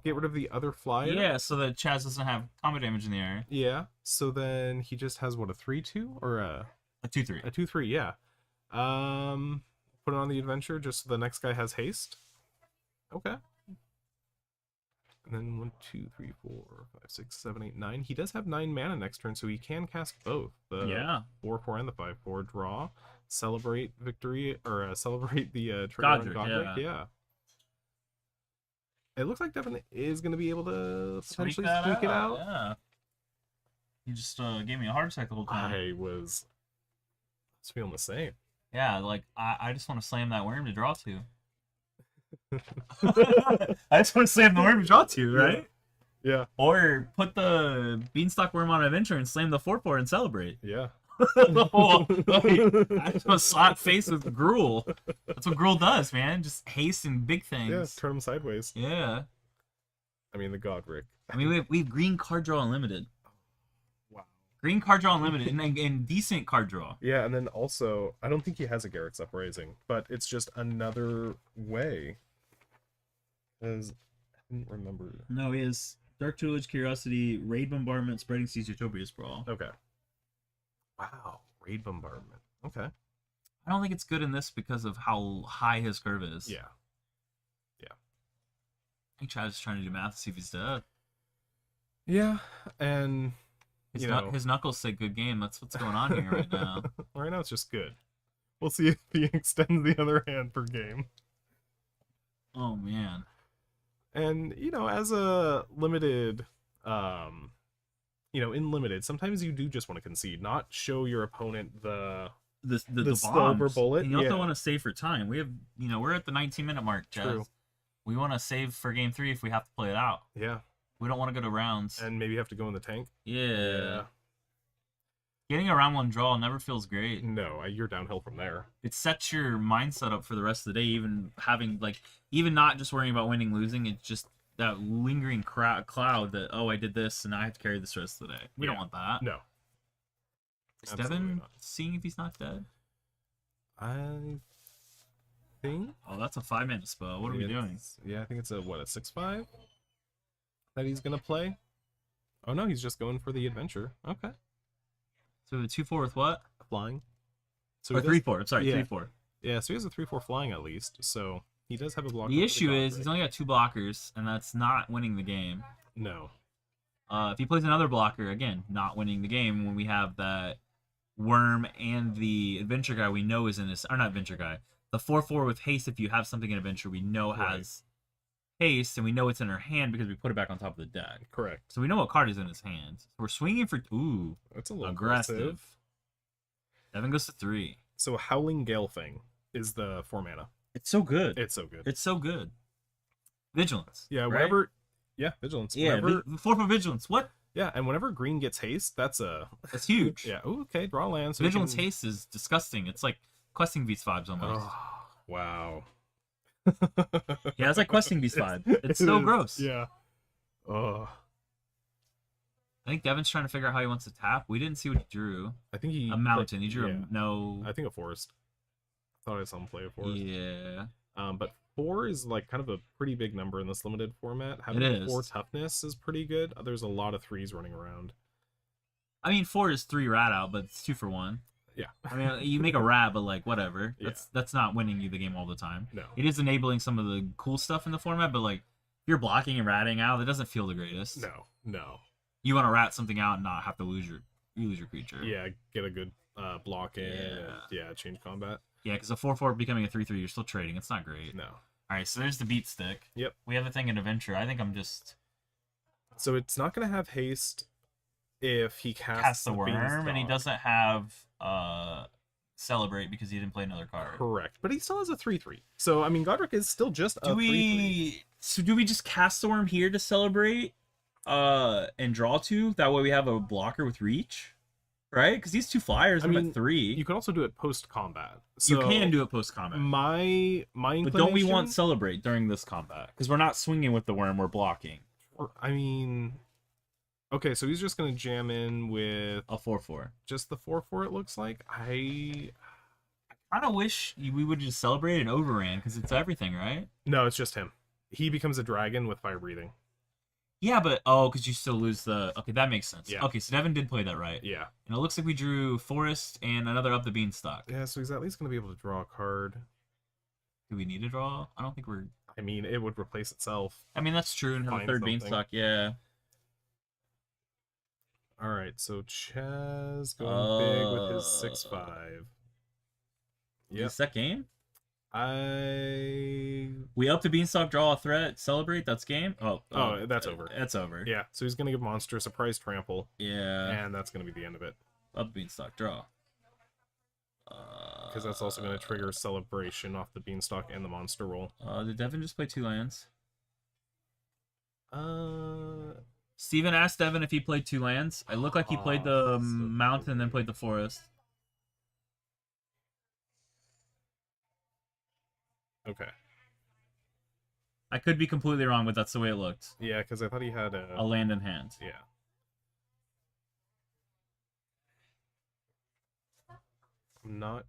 Get rid of the other flyer. Yeah, so that Chaz doesn't have combat damage in the air. Yeah. So then he just has what, a 3/2 or A 2/3. a 2/3? Yeah. Put it on the adventure just so the next guy has haste. Okay. And then 1, 2, 3, 4, 5, 6, 7, 8, 9. He does have 9 mana next turn, so he can cast both. The Yeah. 4/4 and the 5/4. Draw, celebrate victory, or celebrate the trigger Godric, on Godric. Yeah. It looks like Devin is going to be able to potentially sneak it out. Yeah. You just gave me a heart attack the whole time. I was feeling the same. Yeah, like I just want to slam that worm to draw 2. I just want to slam the worm to draw 2, right? Yeah. Or put the Beanstalk worm on adventure and slam the 4/4 and celebrate. Yeah. Oh, I just want to slap face with Gruul. That's what Gruul does, man. Just haste and big Yeah. things. Turn them sideways. Yeah. I mean, the Godric. I mean, we have green card draw unlimited. Wow. Green card draw unlimited and decent card draw. Yeah, and then also, I don't think he has a Garrett's Uprising, but it's just another way. Because I didn't remember. No, he has Dark Tutelage, Curiosity, Raid Bombardment, Spreading Seas, Utopia Sprawl. Okay. Wow. Raid Bombardment. Okay. I don't think it's good in this because of how high his curve is. Yeah. I think Chad's trying to do math to see if he's dead. Yeah, and His knuckles say good game. That's what's going on here right now. right now it's just good. We'll see if he extends the other hand per game. Oh man. And as a limited, in limited, sometimes you do just want to concede, not show your opponent the The silver bombs. bullet. And you also Yeah. want to save for time. We have, we're at the 19-minute mark, Chad. True. We want to save for game 3 if we have to play it out. Yeah, We don't want to go to rounds. and maybe you have to go in the tank. Yeah. Getting a round 1 draw never feels great. No, you're downhill from there. It sets your mindset up for the rest of the day. Even having even not just worrying about winning, losing. It's just that lingering cloud that I did this and I have to carry this rest of the day. We don't Yeah. want that. No. Is Absolutely Devin not. seeing if he's not dead? I think. Oh, that's a 5-minute spell. What are we doing? Yeah, I think it's a 6/5 that he's gonna play. Oh no, he's just going for the adventure. Okay, So the 2/4 with what? flying. So Or he does- 3/4. I'm sorry, yeah. 3/4. Yeah, so he has a 3/4 flying at least. So he does have a blocker. The for issue is Godric. he's only got 2 blockers, and that's not winning the game. No. If he plays another blocker, again, not winning the game when we have that worm and the adventure guy we know is in this, or not adventure guy, the 4/4 with haste. If you have something in adventure we know Right. has haste, and we know it's in our hand because we put it back on top of the deck. Correct. So we know what card is in his hand. So we're swinging for That's a little aggressive. aggressive. Devin goes to 3. So Howling Gale Thing is the 4 mana. It's so good. It's so good. It's so good. Vigilance. Yeah, right? whenever Yeah, vigilance. Yeah, Whenever 4 for vigilance. What? yeah, and whenever green gets haste, that's a That's huge. yeah. Ooh, okay, draw land. So we Vigilance can... haste is disgusting. It's like questing beats vibes almost. Oh wow. Yeah, it's like questing beast It's, vibe. it It's so is, gross. yeah. Oh, I think Devin's trying to figure out how he wants to tap. We didn't see what he drew. I think he A mountain. He drew yeah. a no. I think a forest. Thought I saw him play a forest. Yeah. But 4 is like kind of a pretty big number in this limited format. It Having 4 is. toughness is pretty good. There's a lot of 3s running around. I mean, 4 is 3 rat out, but it's 2 for 1. Yeah. I mean, you make a rat, but like whatever. Yeah. That's not winning you the game all the time. No. It is enabling some of the cool stuff in the format, but like if you're blocking and ratting out, that doesn't feel the greatest. No. No. You want to rat something out and not have to lose your creature. Yeah, get a good block in. Yeah. And, yeah, change combat. Yeah, because a 4/4 becoming a 3/3, you're still trading. It's not great. No. All right, so there's the beat stick. Yep. We have a thing in adventure. I think I'm just So it's not going to have haste if he cast the worm, Beanstalk. and he doesn't have celebrate because he didn't play another card. Correct. But he still has a 3/3. So, I mean, Godric is still just a 3/3. Do we just cast the worm here to celebrate and draw 2? That way we have a blocker with reach, right? Because these 2 flyers I I'm mean, at 3. You can also do it post combat. So You can do it post combat. My inclination, But don't we want celebrate during this combat? Because we're not swinging with the worm, we're blocking. I mean, okay, so he's just gonna jam in with A 4/4. just the 4/4. It looks like I kind of wish we would just celebrate and overran because it's everything, right? no, it's just him. He becomes a dragon with fire breathing. Yeah, but because you still lose the. Okay, that makes sense. Yeah. Okay, so Devin did play that right. Yeah, And it looks like we drew Forest and another Up the Beanstalk. yeah. So he's at least gonna be able to draw a card. Do we need to draw? I don't think we're. I mean, it would replace itself. I mean, that's true. And have a Find third something. Beanstalk, yeah. All right, so Chaz going big with his 6/5. Yep. Is that game? We Up the Beanstalk, draw a threat, celebrate. That's game. Oh, that's over. That's over. Yeah, so he's gonna give monster a surprise trample, Yeah. and that's gonna be the end of it. Up the Beanstalk, draw. Because that's also gonna trigger celebration off the beanstalk and the monster roll. Did Devin just play 2 lands? Uh, Steven asked Devin if he played 2 lands. I look like he played the mountain and then played the forest. okay. I could be completely wrong, but that's the way it looked. Yeah, because I thought he had A land in hand. yeah. I'm not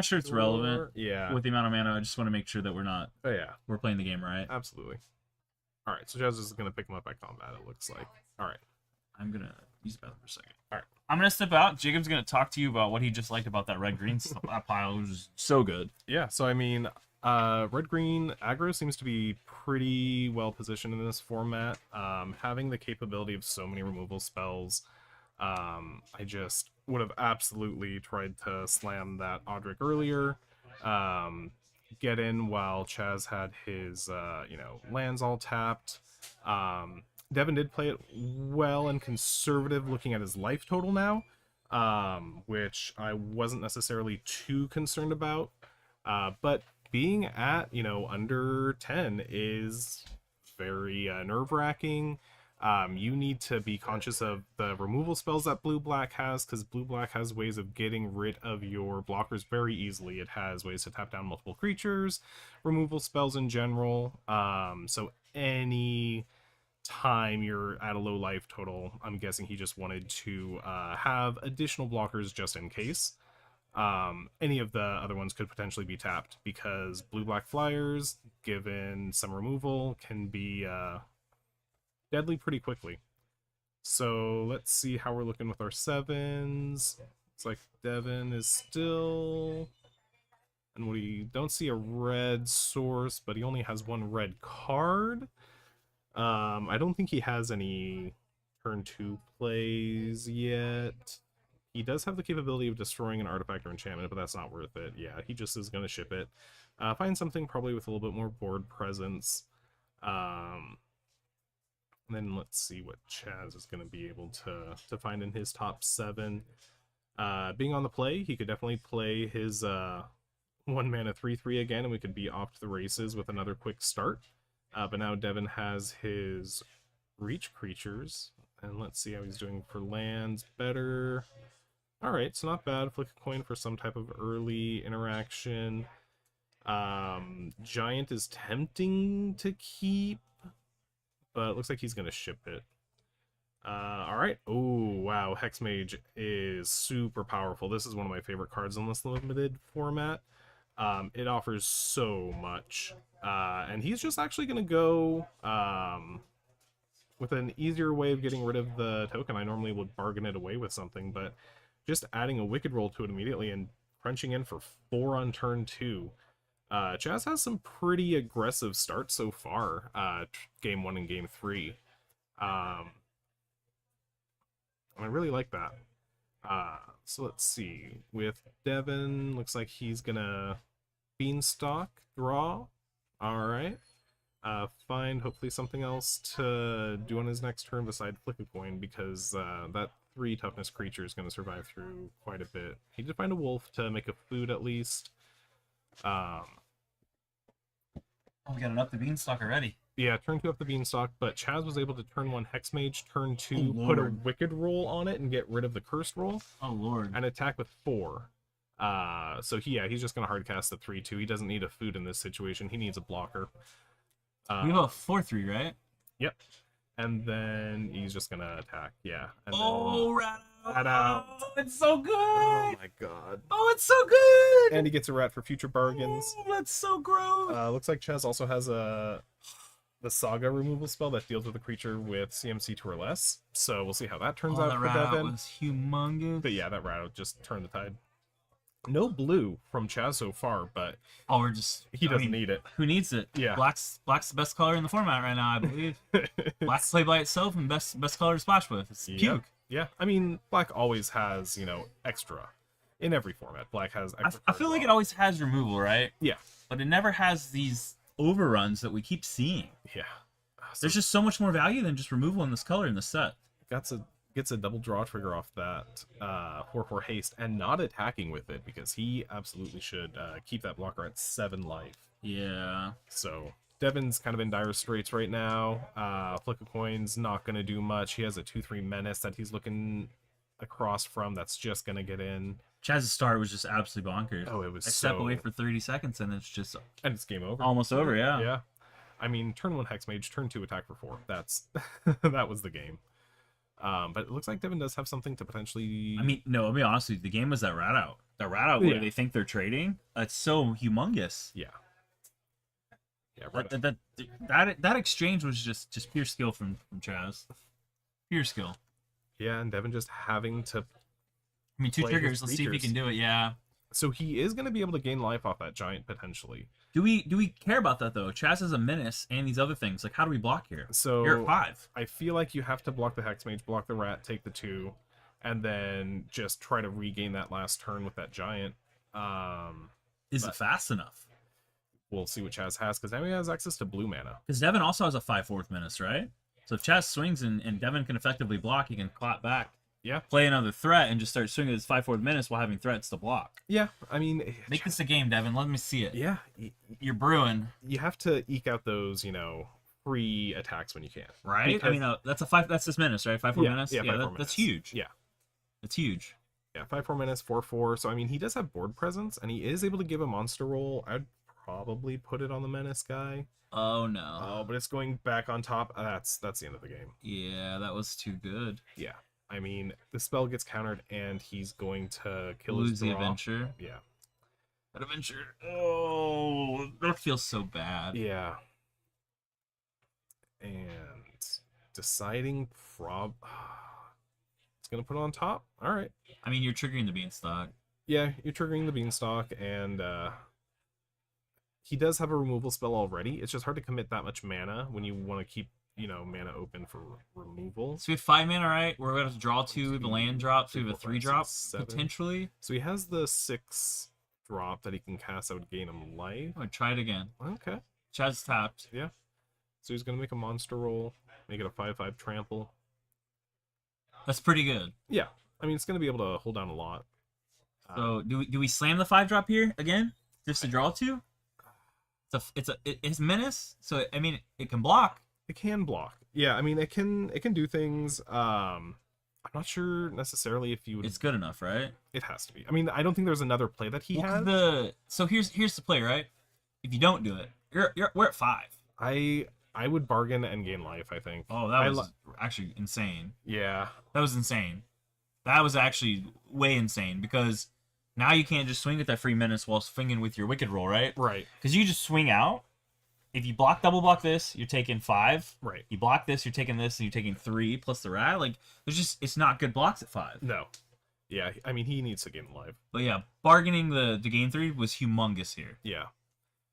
sure it's relevant sure. Yeah. with the amount of mana. I just want to make sure that Oh yeah, we're playing the game right. absolutely. All right, so Jazz is gonna pick him up by combat. It looks like. All right. I'm gonna use the bathroom for a second. All right. I'm gonna step out. Jacob's gonna talk to you about what he just liked about that red green pile. It was so good. Yeah. So I mean, red green aggro seems to be pretty well positioned in this format. Having the capability of so many removal spells. I just would have absolutely tried to slam that Audric earlier. Get in while Chaz had his, lands all tapped. Devin did play it well and conservative looking at his life total now, which I wasn't necessarily too concerned about. But being at, under 10 is very nerve-wracking. You need to be conscious of the removal spells that blue-black has, because blue-black has ways of getting rid of your blockers very easily. It has ways to tap down multiple creatures, removal spells in general. So any time you're at a low life total, I'm guessing he just wanted to have additional blockers just in case. Any of the other ones could potentially be tapped, because blue-black flyers, given some removal, can be deadly pretty quickly. So let's see how we're looking with our 7s. It's like Devin is still... And we don't see a red source, but he only has 1 red card. I don't think he has any turn 2 plays yet. He does have the capability of destroying an artifact or enchantment, but that's not worth it. Yeah, he just is going to ship it. Find something probably with a little bit more board presence. Then let's see what Chaz is going to be able to find in his top 7. Being on the play, he could definitely play his 1 mana 3/3 again, and we could be off to the races with another quick start. But now Devin has his reach creatures, and let's see how he's doing for lands. Better. Alright, so not bad. Flick a coin for some type of early interaction. Giant is tempting to keep, but it looks like he's going to ship it. Alright. Oh, wow. Hexmage is super powerful. This is one of my favorite cards in this limited format. It offers so much. And he's just actually going to go with an easier way of getting rid of the token. I normally would bargain it away with something, but just adding a Wicked Roll to it immediately and crunching in for 4 on turn 2. Chaz has some pretty aggressive starts so far, game 1 and game 3. I really like that. So let's see. With Devin, looks like he's gonna Beanstalk, draw. Alright. Find hopefully something else to do on his next turn beside Flick a Coin, because that 3 toughness creature is going to survive through quite a bit. He did find a wolf to make a food at least. Oh, we got it up the Beanstalk already. Yeah, turn 2 up the Beanstalk, but Chaz was able to turn 1 Hexmage, turn 2, Oh, put a Lord. Wicked Roll on it and get rid of the Cursed Roll, Oh, Lord. and attack with 4. So he's just going to hardcast the 3/2. He doesn't need a food in this situation. He needs a blocker. We have a 4/3, right? Yep. And then he's just going to attack. Yeah. And Oh, rat Rat out. Oh, it's so good. Oh my god. Oh, it's so good. And he gets a rat for future bargains. Oh, that's so gross. Looks like Chaz also has the Saga removal spell that deals with a creature with CMC 2 or less. So we'll see how that turns out that for rat out Devin. was humongous. But yeah, that rat out just turned the tide. No blue from Chaz so far, but Oh, we're just... he doesn't need it. Who needs it? Yeah. Black's the best color in the format right now, I believe. Black's play by itself and best color to splash with. It's Yep. puke. Yeah, I mean, black always has, extra. In every format, black has extra. I feel like it always has removal, right? Yeah. But it never has these overruns that we keep seeing. Yeah. So There's just so much more value than just removal in this color in the set. gets a double draw trigger off that 4/4 haste and not attacking with it, because he absolutely should keep that blocker at 7 life. Yeah. So Devin's kind of in dire straits right now. Flick a Coin's not going to do much. He has a 2/3 menace that he's looking across from that's just going to get in. Chaz's start was just absolutely bonkers. Oh, it was I step so... away for 30 seconds and it's just And it's game over. almost over, yeah. Yeah. I mean, turn 1 Hexmage, turn 2 attack for 4. That's that was the game. But it looks like Devin does have something to potentially... I mean, no, I'll be honest with you. The game was that rat out. That rat out where Yeah. they think they're trading. That's so humongous. Yeah. Yeah, right. That exchange was just pure skill from Chaz. Pure skill. Yeah, and Devin just having to... I mean, 2 Play his triggers. Let's see if he creatures. can do it. Yeah. So he is going to be able to gain life off that giant, potentially. Do we care about that though? Chaz has a menace and these other things. Like, how do we block here? So You're at 5. I feel like you have to block the Hexmage, block the rat, take the 2, and then just try to regain that last turn with that giant. Is but- it fast enough? We'll see what Chaz has, because now he has access to blue mana. Because Devin also has a 5/4 menace, right? So if Chaz swings and Devin can effectively block, he can clap back. Yeah. Play another threat and just start swinging his 5/4 menace while having threats to block. Yeah, I mean... Make this a game, Devin. Let me see it. Yeah, You're brewing, you have to eke out those, free attacks when you can. right? Because- I mean, that's a 5. That's this menace, right? 5/4 menace. Yeah, 5/4 that's menace. huge. Yeah. It's huge. Yeah, 5/4 menace, 4/4. So, I mean, he does have board presence, and he is able to give a monster roll. I'd probably put it on the menace guy. Oh no. Oh, but it's going back on top. That's the end of the game. Yeah, that was too good. Yeah. I mean, the spell gets countered, and he's going to kill Lose his the draw. adventure. Yeah. That adventure. Oh, that feels so bad. Yeah. And deciding it's going to put it on top. All right. I mean, you're triggering the beanstalk. Yeah, you're triggering the beanstalk, and he does have a removal spell already. It's just hard to commit that much mana when you want to keep, mana open for removal. So we have 5 mana, right? We're going to draw 2, the land drop, so we have a 3 drop, 7. potentially. So he has the 6 drop that he can cast that would gain him life. I'm going to try it again. Okay. Chaz tapped. So he's going to make a monster roll, make it a 5/5 trample. That's pretty good. Yeah. I mean, it's going to be able to hold down a lot. So do we slam the 5 drop here again? Just to draw 2? It's it's menace. So I mean, it can block. It can block. Yeah, I mean, it can do things. I'm not sure necessarily if you would. It's good enough, right? It has to be. I mean, I don't think there's another play that he has. So here's the play, right? If you don't do it, we're at 5. I would bargain and gain life, I think. Oh, that was actually insane. Yeah. That was insane. That was actually way insane because now you can't just swing at that free menace while swinging with your wicked roll, right? Right. Because you just swing out. If you double block this, you're taking 5. Right. You block this, you're taking this, and you're taking 3 plus the rat. Like, it's not good blocks at 5. No. Yeah, I mean, he needs to gain life. But yeah, bargaining the gain 3 was humongous here. Yeah.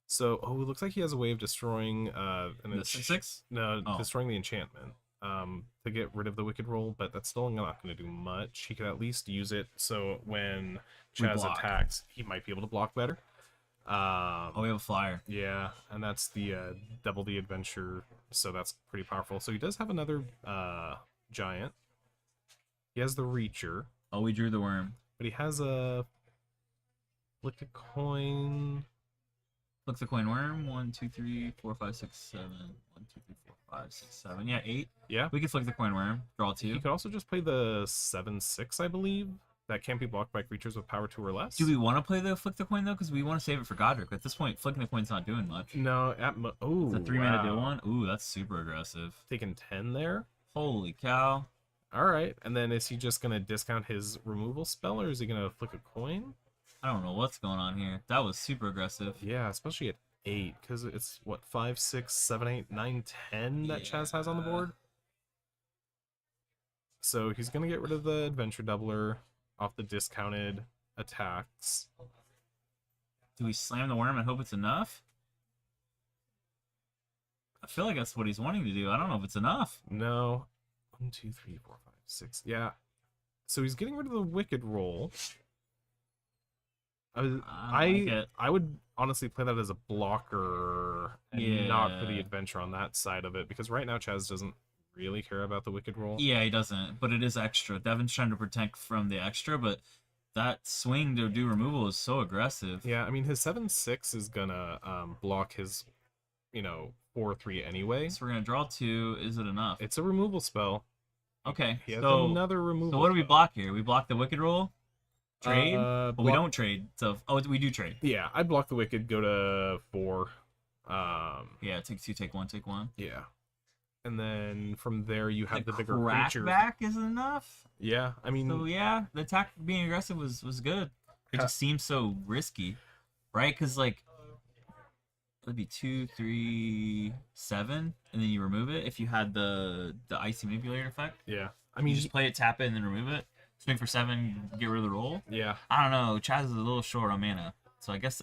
So, it looks like he has a way of destroying The 6/6? No, Oh. destroying the enchantment to get rid of the wicked roll, but that's still not going to do much. He could at least use it so when Chaz block. attacks, he might be able to block better. Oh, we have a flyer. Yeah, and that's the double the adventure, so that's pretty powerful. So he does have another giant. He has the Reacher, Oh, we drew the worm. but he has a flick a coin. Look the coin worm. 1, 2, 3, 4, 5, 6, 7. 1, 2, 3, 4, 5, 6, 7. Yeah, 8. Yeah. We can flick the coin worm. Draw 2. He could also just play the 7/6, I believe. That can't be blocked by creatures with power 2 or less. Do we want to play the flick the coin though? Because we want to save it for Godric. At this point, flicking the coin's not doing much. No, It's a 3 mana deal one. Ooh, that's super aggressive. Taking 10 there. Holy cow! All right, and then is he just gonna discount his removal spell, or is he gonna flick a coin? I don't know what's going on here. That was super aggressive. Yeah, especially at 8, because it's what 5, 6, 7, 8, 9, 10 that Chaz has on the board. So he's gonna get rid of the adventure doubler off the discounted attacks. Do we slam the worm and hope it's enough? I feel like that's what he's wanting to do. I don't know if it's enough. No. 1, 2, 3, 4, 5, 6. Yeah. So he's getting rid of the wicked roll. I would honestly play that as a blocker and not for the adventure on that side of it, because right now Chaz doesn't really care about the wicked roll. Yeah, he doesn't, but it is extra. Devin's trying to protect from the extra, but that swing to do removal is so aggressive. Yeah, I mean, his 7/6 is gonna block his, 4/3 anyway. So we're gonna draw 2. Is it enough? It's a removal spell. Okay. He has so another removal. So what do we spell. block here? We block the wicked roll? Trade? But we block- don't trade. So we do trade. Yeah, I'd block the wicked, go to 4. Yeah, take 2, take 1, take 1. Yeah. And then from there you have the bigger crack creature. back is enough. Yeah, I mean, So yeah, the attack being aggressive was good. It just seems so risky, right? Because like it'd be 2, 3, 7, and then you remove it if you had the icy manipulator effect. yeah. I You mean, just play it, tap it, and then remove it. Swing for 7, get rid of the roll. yeah. I don't know. Chaz is a little short on mana, so I guess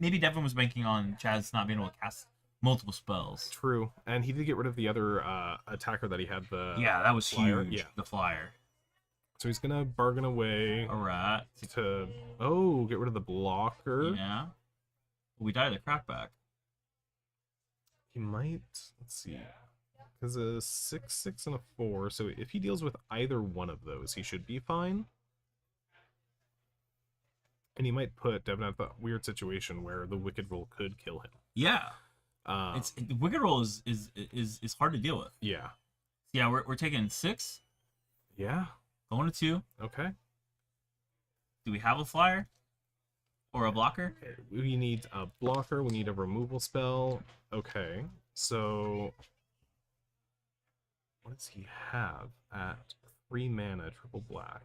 maybe Devin was banking on Chaz not being able to cast multiple spells. True. And he did get rid of the other attacker that he had, the Yeah, that was flyer. huge. Yeah. The flyer. So he's gonna bargain away All right. to get rid of the blocker. Yeah. We died the crackback. He might, let's see, because a 6/6 and a 4. So if he deals with either one of those, he should be fine. And he might put Devin at that weird situation where the wicked roll could kill him. Yeah. Wicked roll is hard to deal with. Yeah. Yeah, we're taking 6, Yeah. going to 2. Okay. Do we have a flyer or a blocker? We need a blocker. We need a removal spell. Okay. So what does he have at 3 mana, triple black?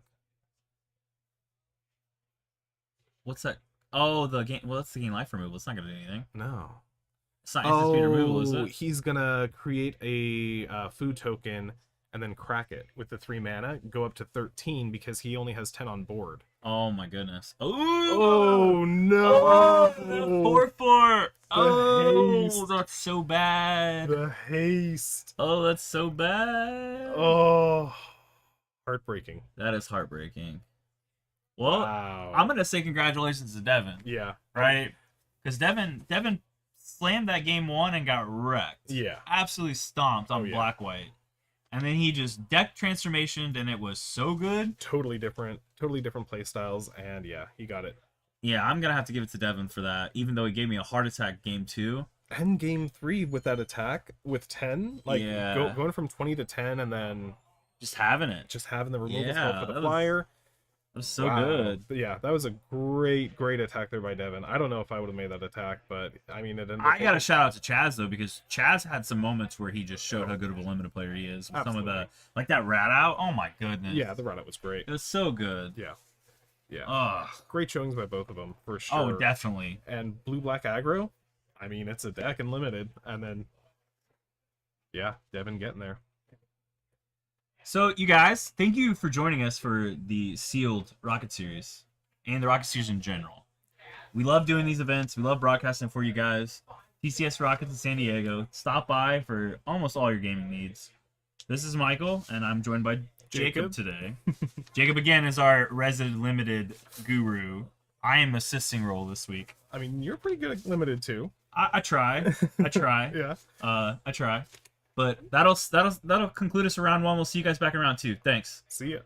What's that? Oh, the game. Well, that's the game life removal. It's not gonna do anything. No. It's not instant speed removal, is it? He's gonna create a food token and then crack it with the 3 mana, go up to 13 because he only has 10 on board. Oh my goodness. Oh no! 4/4. Oh, haste. that's so bad. The haste. Oh, that's so bad. Oh, heartbreaking. That is heartbreaking. Well, Wow. I'm gonna say congratulations to Devin, Yeah. right? Because Devin slammed that game 1 and got wrecked. Yeah. Absolutely stomped on Oh, yeah. black white, and then he just deck transformationed, and it was so good. Totally different play styles, and yeah, he got it. Yeah, I'm gonna have to give it to Devin for that. Even though he gave me a heart attack game 2, end game 3 with that attack with 10, like Yeah. going from 20 to 10 and then Just having it. just having the removal spell Yeah, for the that was flyer. so Wow. good. But yeah, that was a great attack there by Devin. I don't know if I would have made that attack, but I mean, it ended up I got to shout out to Chaz though, because Chaz had some moments where he just showed how good of a limited player he is. With some of Absolutely. the, like that rat out. Oh my goodness. Yeah, the run out was great. It was so good. Yeah. Yeah. Ugh. Great showings by both of them, for Oh, sure. definitely. And blue-black aggro, I mean, it's a deck and limited. And then, yeah, Devin getting there. So, you guys, thank you for joining us for the Sealed Rocket Series and the Rocket Series in general. We love doing these events. We love broadcasting for you guys. TCS Rockets in San Diego. Stop by for almost all your gaming needs. This is Michael, and I'm joined by Jacob today. Jacob, again, is our resident limited guru. I am assisting role this week. I mean, you're pretty good at limited, too. I try. I try. Yeah. I try. But that'll conclude us around 1. We'll see you guys back around 2. Thanks. See ya.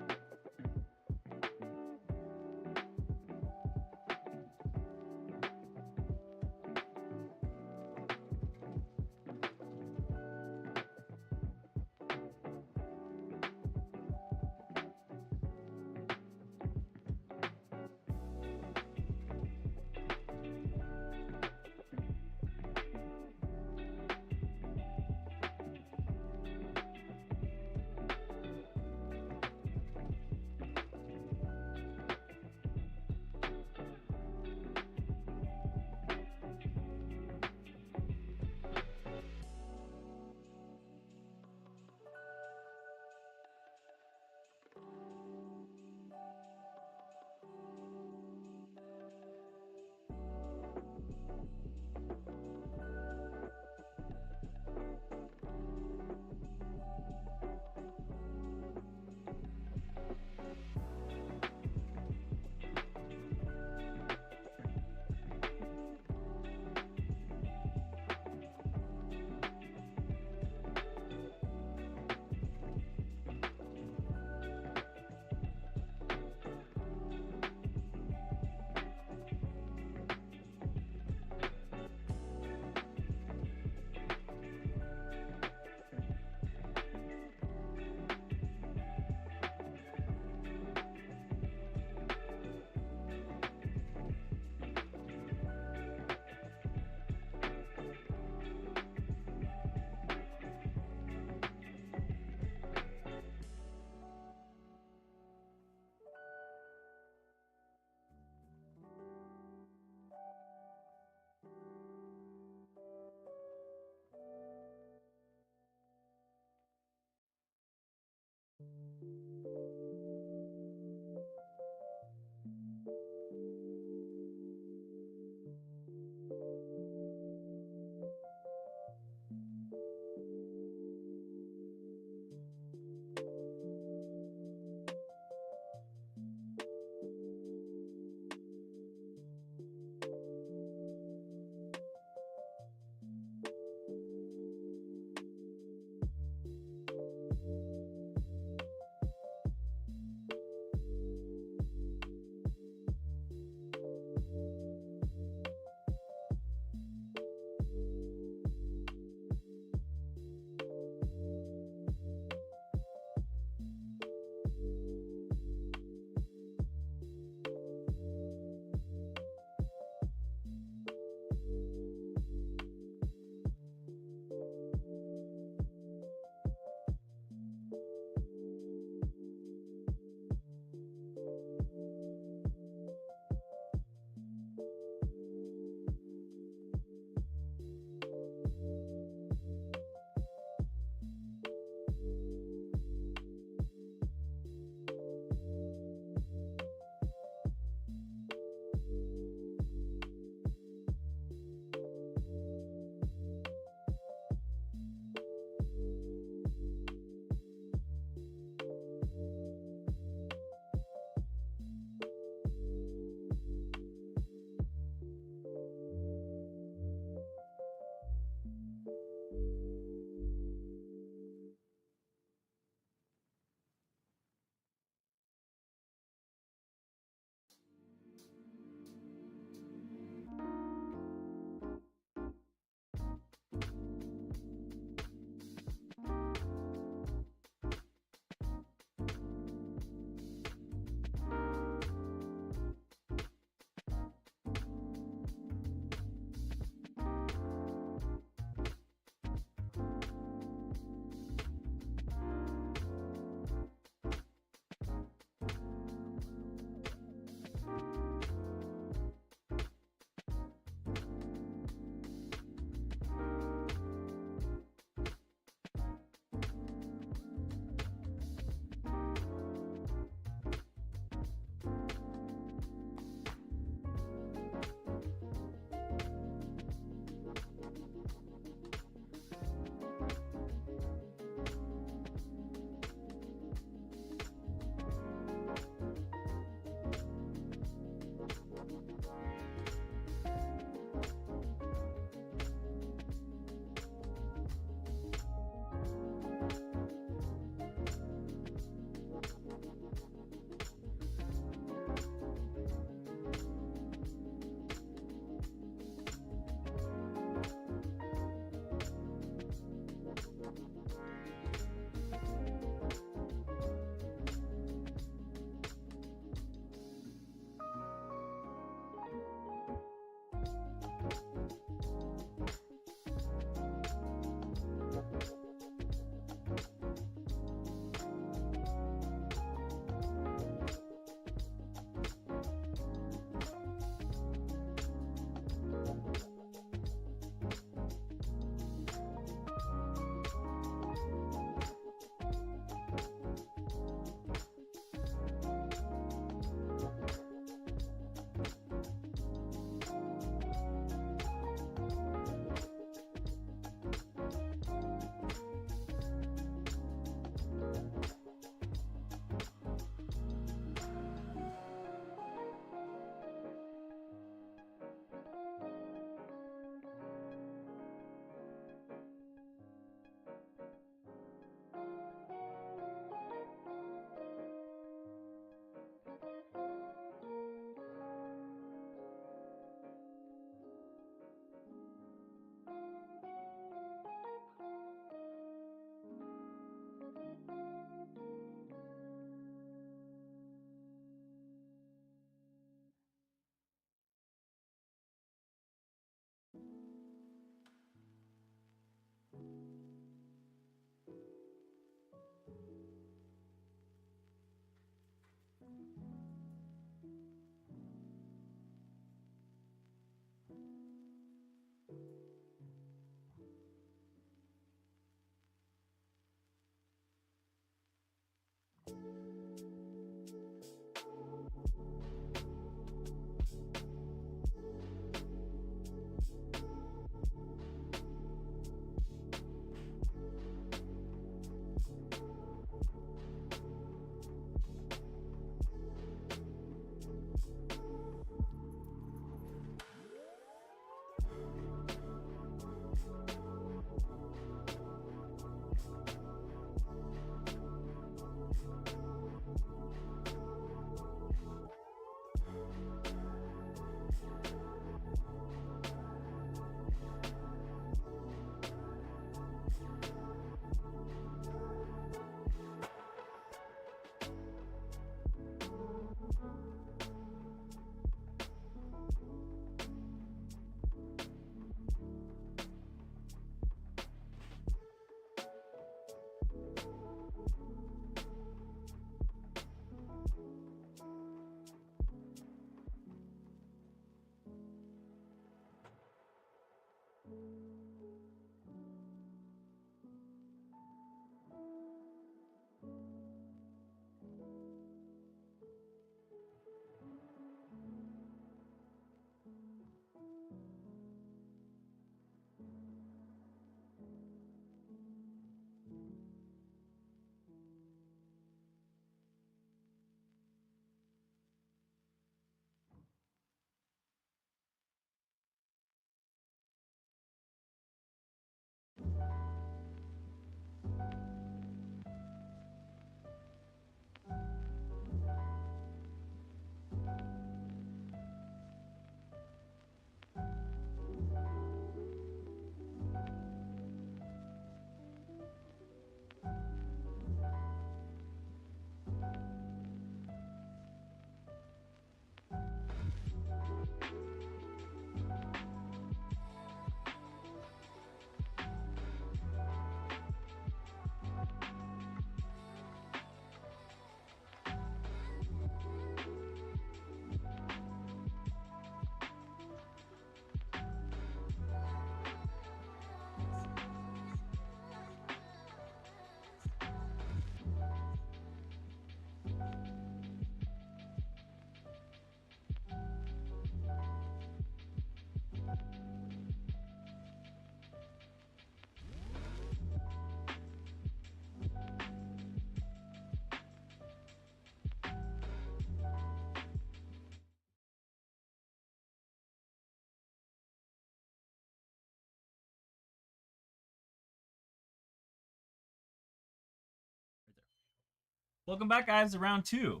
Welcome back, guys, to round two.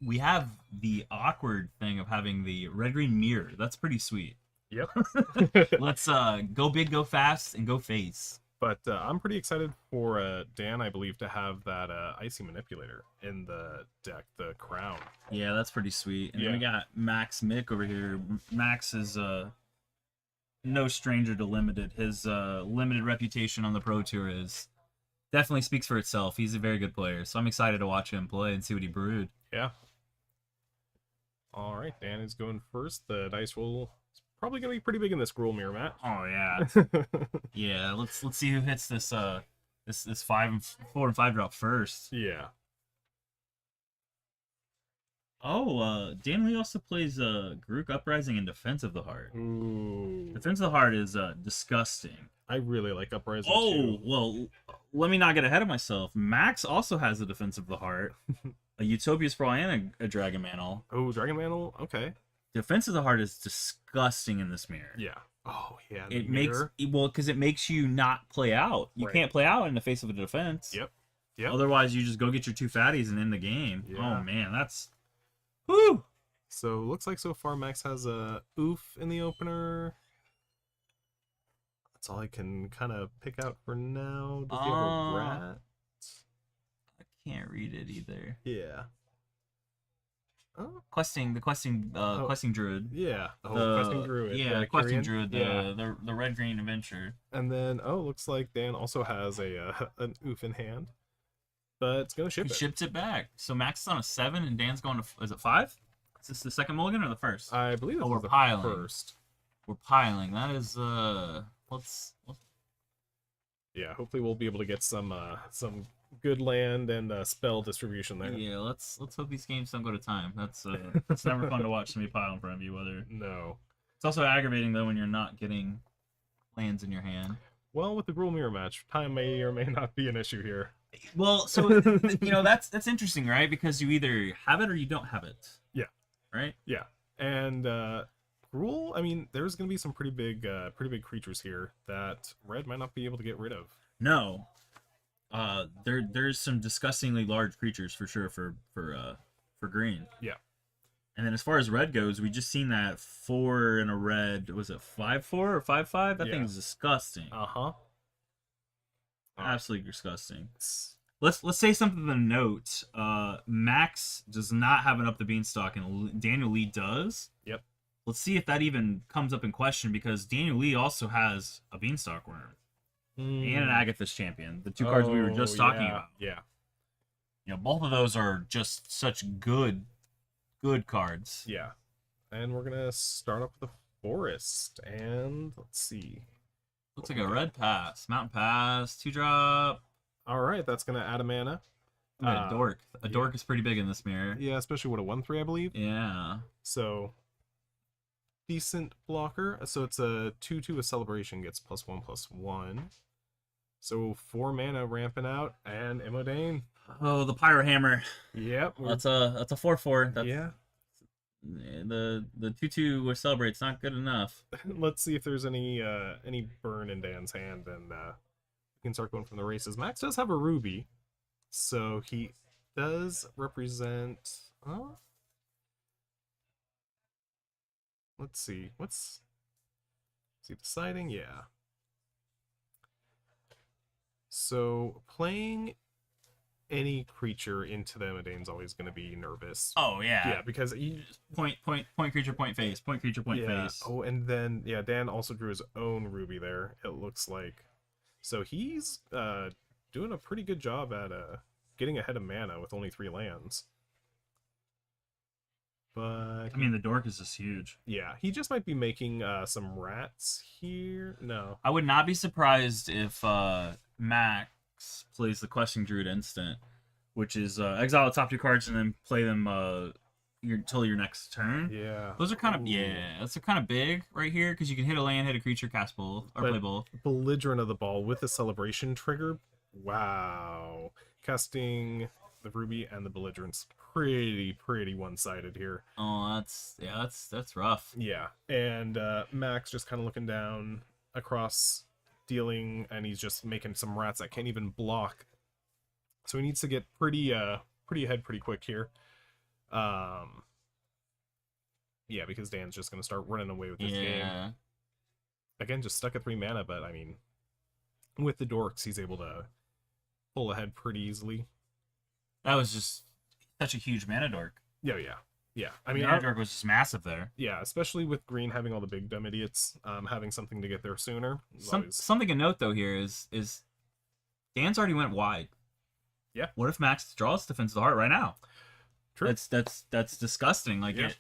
We have the awkward thing of having the red-green mirror. That's pretty sweet. Yep. Let's go big, go fast, and go face. But I'm pretty excited for Dan, I believe, to have that Icy Manipulator in the deck, the Crown. Yeah, that's pretty sweet. And then we got Max Mick over here. Max is no stranger to limited. His limited reputation on the Pro Tour is definitely speaks for itself. He's a very good player, so I'm excited to watch him play and see what he brewed. Yeah. All right, Dan is going first. The dice roll is probably going to be pretty big in this Gruul mirror, Matt. Oh yeah, yeah. Let's see who hits this this 4 and 5 drop first. Yeah. Oh, Dan Lee also plays Garruk Uprising in Defense of the Heart. Ooh. Defense of the Heart is disgusting. I really like Uprising Oh, too. well, let me not get ahead of myself. Max also has a Defense of the Heart, a Utopia Sprawl, and a Dragon Mantle. Oh, Dragon Mantle? Okay. Defense of the Heart is disgusting in this mirror. Yeah. Oh, yeah. It makes because it makes you not play out. You can't play out in the face of a defense. Yep. Yep. Otherwise, you just go get your 2 fatties and end the game. Yeah. Oh man, that's whoo. So looks like so far Max has a oof in the opener. That's all I can kind of pick out for now. Does he have a rat? I can't read it either. Yeah. Oh. Questing druid. Yeah. Oh, questing druid. Yeah, questing Kyrian? druid. The red green adventure. And then looks like Dan also has a an oof in hand, but it's gonna ship He it. ships it back. So Max is on a 7 and Dan's going to is it 5? Is this the second mulligan or the first? I believe this we're is the piling. first. We're piling. That is let's Yeah, hopefully we'll be able to get some good land and spell distribution there. yeah, let's hope these games don't go to time. That's it's never fun to watch somebody pile in front of you. Whether No. it's also aggravating though when you're not getting lands in your hand. Well, with the Gruul mirror match, time may or may not be an issue here. Well, so that's interesting, right? Because you either have it or you don't have it. Yeah. Right. Yeah, and Gruul, I mean, there's gonna be some pretty big creatures here that red might not be able to get rid of. No. There's some disgustingly large creatures for sure for green. Yeah. And then as far as red goes, we just seen that 4 in a red. Was it 5/4 or 5/5? That Yeah. thing is disgusting. Uh-huh. Absolutely disgusting. Let's say something to note. Max does not have an up the beanstalk, and Daniel Lee does. Yep. Let's see if that even comes up in question, because Daniel Lee also has a beanstalk worm and an Agathis champion, the two cards we were just talking about. Yeah. You know, both of those are just such good cards. Yeah. And we're gonna start off with the forest, and let's see. Looks like a red pass, mountain pass, 2-drop. All right, that's gonna add a mana. A dork. A dork is pretty big in this mirror. Yeah, especially what, a 1/3, I believe. Yeah. So decent blocker. So it's a 2/2 with celebration, gets +1/+1. So 4 mana ramping out, and Eldraine. Oh, the Pyro Hammer. Yep. That's a 4/4. That's, Yeah. The 2/2 with celebrate's not good enough. Let's see if there's any burn in Dan's hand, and we can start going from the races. Max does have a ruby, so he does represent. Let's see. Is he deciding? Yeah. So playing any creature into the Eldraine's always going to be nervous. Oh yeah. Yeah, because he Point creature, point face. Point creature, point face. Oh, and then Dan also drew his own ruby there, it looks like. So he's doing a pretty good job at getting ahead of mana with only 3 lands. But I mean, the dork is just huge. yeah, he just might be making some rats here. No. I would not be surprised if Max plays the Questing Druid instant, which is exile the top 2 cards and then play them until your next turn. Yeah. Those are kind of those are kind of big right here, because you can hit a land, hit a creature, cast both, or play both. Belligerent of the Ball with the celebration trigger. Wow. Casting the ruby and the belligerent's pretty one-sided here. Oh, that's rough. Yeah. And Max just kind of looking down across, dealing, and he's just making some rats that can't even block. So he needs to get pretty ahead pretty quick here. Yeah, because Dan's just gonna start running away with this game. Again, just stuck at 3 mana, but I mean, with the dorks, he's able to pull ahead pretty easily. That was just such a huge mana dork. Yeah. I mean, Mana dork was just massive there. Yeah, especially with green having all the big dumb idiots, having something to get there sooner. Something to note though here is Dan's already went wide. Yeah. What if Max draws Defense of the Heart right now? True. That's disgusting. Like Yeah.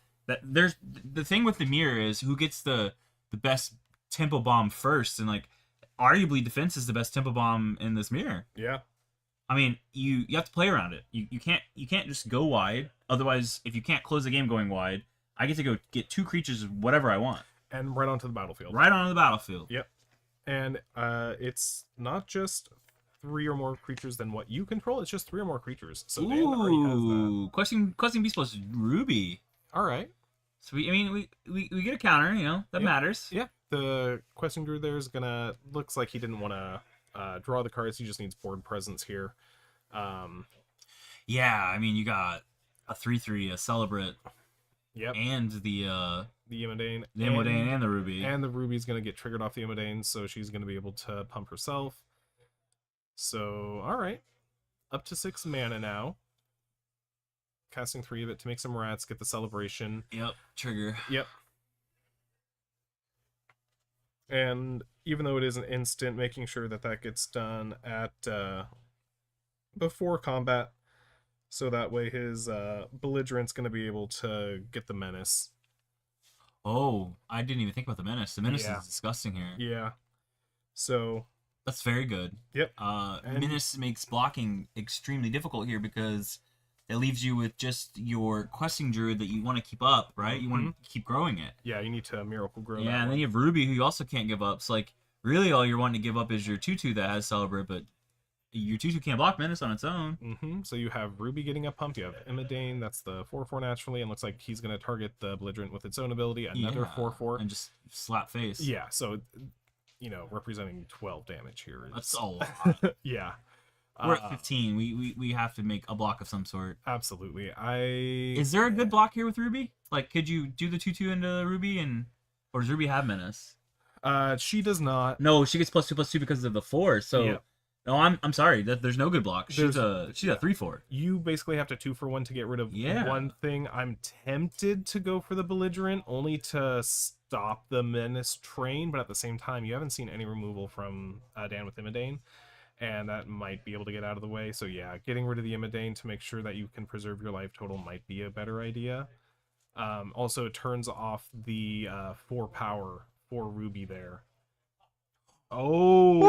there's the thing with the mirror is who gets the best tempo bomb first, and like arguably Defense is the best tempo bomb in this mirror. Yeah. I mean, you have to play around it. You can't just go wide. Otherwise, if you can't close the game going wide, I get to go get 2 creatures, whatever I want, And right onto the battlefield. right onto the battlefield. Yep. And it's not just 3 or more creatures than what you control. It's just 3 or more creatures. So Dan already has that. Questing Beast plus Ruby. All right. So we get a counter. You know that matters. Yeah. The Questing Druid there is gonna, looks like he didn't want to draw the cards. He just needs board presence here. Yeah, I mean, you got a 3/3, a Celebrate, Yep. and the Eldraine. and the Ruby. And the Ruby's going to get triggered off the Eldraine, so she's going to be able to pump herself. So, alright. Up to 6 mana now. Casting 3 of it to make some rats, get the celebration. Yep, trigger. Yep. And even though it is an instant, making sure that that gets done at before combat, so that way his belligerent's going to be able to get the menace. Oh, I didn't even think about the menace. The menace Yeah. is disgusting here. Yeah. So That's very good. Yep. Menace makes blocking extremely difficult here because it leaves you with just your Questing Druid that you want to keep up, right? You want to keep growing it. yeah, you need to Miracle Grow. Yeah, that and then one. you have Ruby, who you also can't give up. So, like, really all you're wanting to give up is your 2/2 that has Celebrate, but your 2/2 can't block Menace on its own. So you have Ruby getting a pump. You have Eldraine, that's the 4/4 naturally, and looks like he's going to target the belligerent with its own ability. Another Yeah, 4/4. and just slap face. Yeah, so, representing 12 damage here. That's a lot. Yeah. We're at 15. We have to make a block of some sort. Absolutely. Is there a good block here with Ruby? Like, could you do the 2/2 into Ruby, or does Ruby have menace? She does not. No, she gets +2/+2 because of the 4. So, Yeah. no, I'm sorry. There's no good block. She's a 3/4. You basically have to 2-for-1 to get rid of Yeah. one thing. I'm tempted to go for the belligerent only to stop the menace train, but at the same time, you haven't seen any removal from Dan with Imidane, and that might be able to get out of the way. So yeah, getting rid of the Imidane to make sure that you can preserve your life total might be a better idea. Also, it turns off the 4 power for Ruby there. Oh,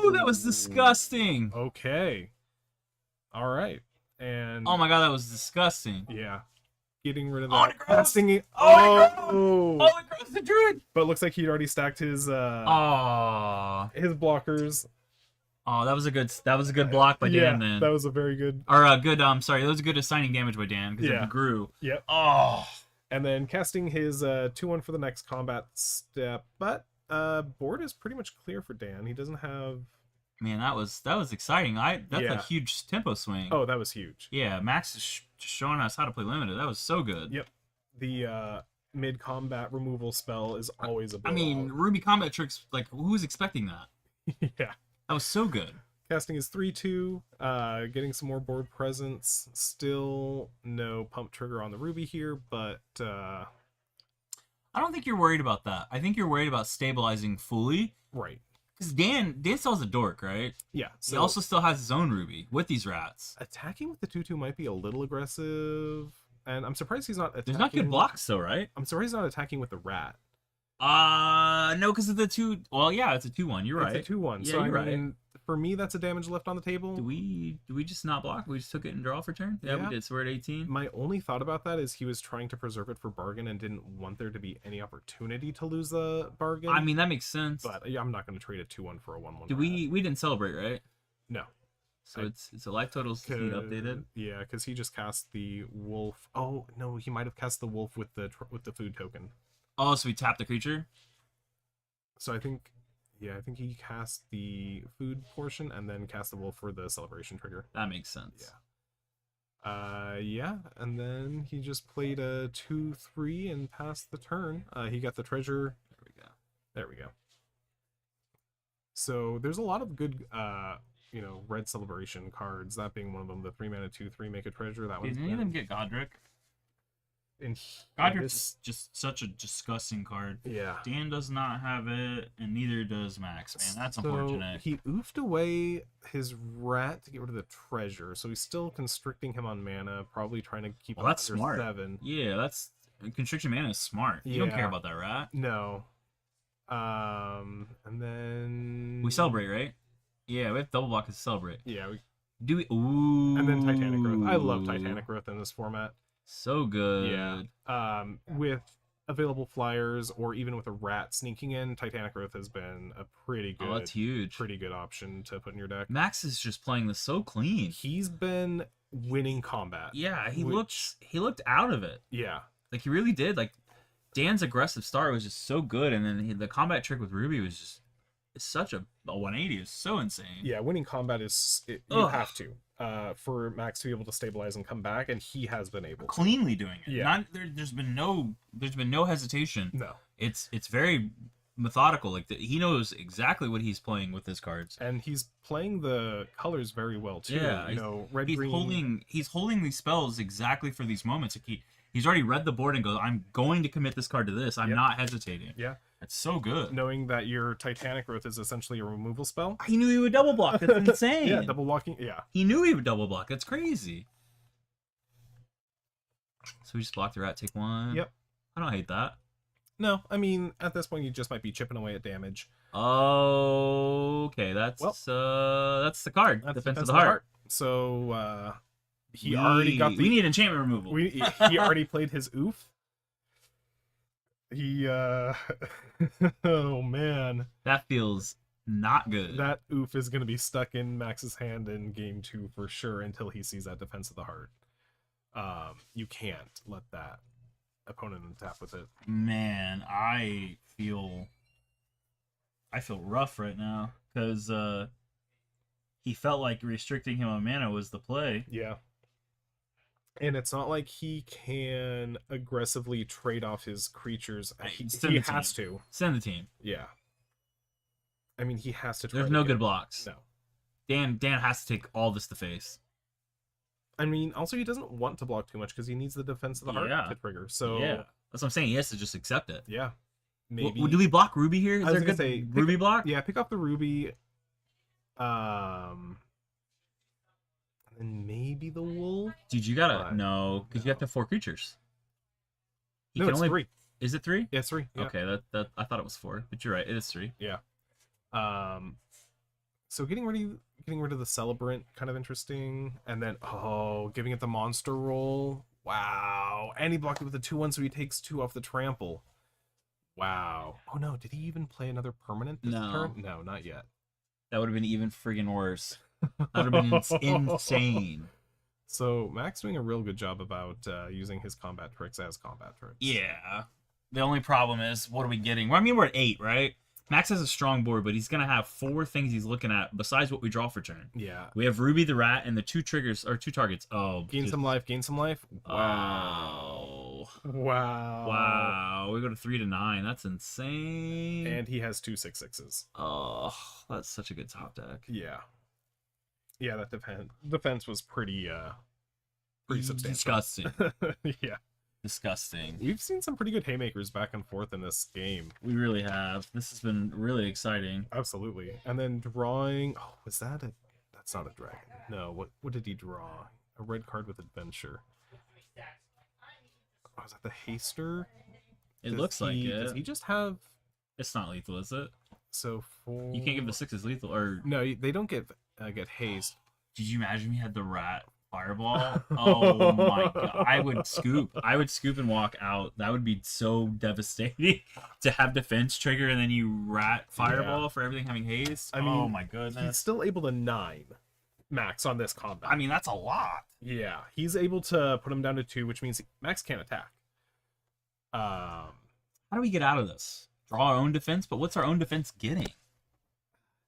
Ooh, that was disgusting. okay. All right. And Oh my god, that was disgusting. yeah, getting rid of Oh, that. it grows. Casting it. Oh, it Oh, Oh, it grows the druid. but it looks like he'd already stacked his Oh, his blockers. that was a good block by Yeah, Dan. Then that was a very good. or good. Sorry, that was a good assigning damage by Dan because Yeah. it grew. Yep. Oh, And then casting his 2-1 for the next combat step, but board is pretty much clear for Dan. He doesn't have. man, that was exciting. That's Yeah. a huge tempo swing. Oh, that was huge. Yeah, Max is just showing us how to play limited. That was so good. Yep. The mid combat removal spell is always a I mean, blowout. Ruby combat tricks. Like, who was expecting that? Yeah. That was so good. Casting is 3-2, getting some more board presence. Still no pump trigger on the Ruby here, but I don't think you're worried about that. I think you're worried about stabilizing fully. right. Because Dan still has a dork, right? Yeah. He also still has his own Ruby with these rats. attacking with the 2-2 might be a little aggressive, and I'm surprised he's not attacking. There's not good blocks though, right? I'm surprised he's not attacking with the rat. No, because of the 2. Well, yeah, it's a 2/1. You're right. It's a 2-1. Yeah, So you're I mean, right. for me, that's a damage left on the table. Do we just not block? We just took it and draw for turn? Yeah, Yeah. we did. So we're at 18. My only thought about that is he was trying to preserve it for bargain and didn't want there to be any opportunity to lose the bargain. I mean, that makes sense. but yeah, I'm not going to trade a 2-1 for a 1-1. Do we didn't celebrate, right? No. So it's a life totals to be updated. Yeah, because he just cast the wolf. Oh no, he might have cast the wolf with the food token. Oh, so we tap the creature? So I think he cast the food portion and then cast the wolf for the celebration trigger. That makes sense. Yeah, and then he just played a 2-3 and passed the turn. He got the treasure. There we go. So there's a lot of good, red celebration cards. That being one of them. The 3-mana 2/3 make a treasure. That one's Did any of them get Godric? in Godric this- is just such a disgusting card. Yeah. Dan does not have it, and neither does Max. Man, that's So unfortunate. he oofed away his rat to get rid of the treasure, so he's still constricting him on mana, probably trying to keep Well, him that's under smart. 7. Yeah, that's constriction mana is smart. You don't care Yeah. about that rat. No. And then We celebrate, right? Yeah, we have double block to celebrate. Yeah, Do we? Ooh. and then Titanic Growth. I love Titanic Growth in this format. So good. Yeah. With available flyers or even with a rat sneaking in, Titanic Growth has been a pretty good, Oh, that's huge. pretty good option to put in your deck. Max is just playing this so clean. He's been winning combat. Yeah, he which- looked out of it. Yeah. Like he really did. Like Dan's aggressive start was just so good, and then the combat trick with Ruby was just such a 180. It's so insane. Yeah, winning combat is you Ugh. have to for Max to be able to stabilize and come back, and he has been able to. Cleanly doing it. Yeah. Not there's been no hesitation. No. It's very methodical. Like he knows exactly what he's playing with his cards. And he's playing the colors very well too. Yeah, Red green. He's holding these spells exactly for these moments. Like he's already read the board and goes, I'm going to commit this card to this. I'm Yep. not hesitating. Yeah. It's so good. Knowing that your Titanic Growth is essentially a removal spell. He knew he would double block. That's insane. Yeah, double blocking. Yeah. He knew he would double block. That's crazy. So we just block the rat, take 1. Yep. I don't hate that. No, I mean at this point you just might be chipping away at damage. Okay, that's the card. That's Defense of the Heart. So he already got the. We need enchantment removal. He already played his oof. He oh man, That feels not good. that oof is gonna be stuck in Max's hand in game 2 for sure until he sees that Defense of the Heart. You can't let that opponent untap with it. Man, I feel rough right now because he felt like restricting him on mana was the play. Yeah. And it's not like he can aggressively trade off his creatures. Send He the has team. to. Send the team. Yeah. I mean, he has to try There's to no get good it. blocks. No. Dan has to take all this to face. I mean, also he doesn't want to block too much because he needs the defense of the heart to trigger. So yeah, that's what I'm saying. He has to just accept it. yeah, maybe. Do we block Ruby here? Is I was there a gonna good say, Ruby block? Yeah, pick off the Ruby. And maybe the wolf. Dude, you gotta But no, because you have to have 4 creatures. No, it's 3. Is it 3? Yeah, it's 3. Yeah. Okay, that I thought it was 4, but you're right. It is 3. Yeah. So getting rid of the celebrant, kind of interesting, and then giving it the monster roll. Wow, and he blocked it with a 2/1, so he takes 2 off the trample. Wow. Oh no, did he even play another permanent this No. turn? No, not yet. That would have been even friggin' worse. That would have been insane. So Mac's doing a real good job about using his combat tricks as combat tricks. Yeah. The only problem is, what are we getting? Well, I mean, we're at 8, right? Max has a strong board, but he's going to have 4 things he's looking at besides what we draw for turn. Yeah. We have Ruby the Rat and the 2 triggers, or 2 targets. Oh, Gain some life, gain some life. Wow. Wow. Wow. We go to 3 to 9. That's insane. And he has 2 6/6s. Oh, that's such a good top deck. Yeah. Yeah, that defense was pretty substantial. Disgusting. Yeah. Disgusting. We've seen some pretty good haymakers back and forth in this game. We really have. This has been really exciting. Absolutely. And then drawing... Oh, was that a... That's not a dragon. No, what did he draw? A red card with adventure. Oh, is that the haster? It looks like it. Does he just have... It's not lethal, is it? So for... You can't give the 6s lethal, or... No, they don't get haste. Did you imagine we had the rat fireball? Oh my god. I would scoop and walk out. That would be so devastating to have defense trigger and then you rat fireball for everything having haste. I mean, oh my goodness. He's still able to 9 max on this combat. I mean, that's a lot. Yeah, he's able to put him down to 2, which means Max can't attack. How do we get out of this? Draw our own defense, but what's our own defense getting?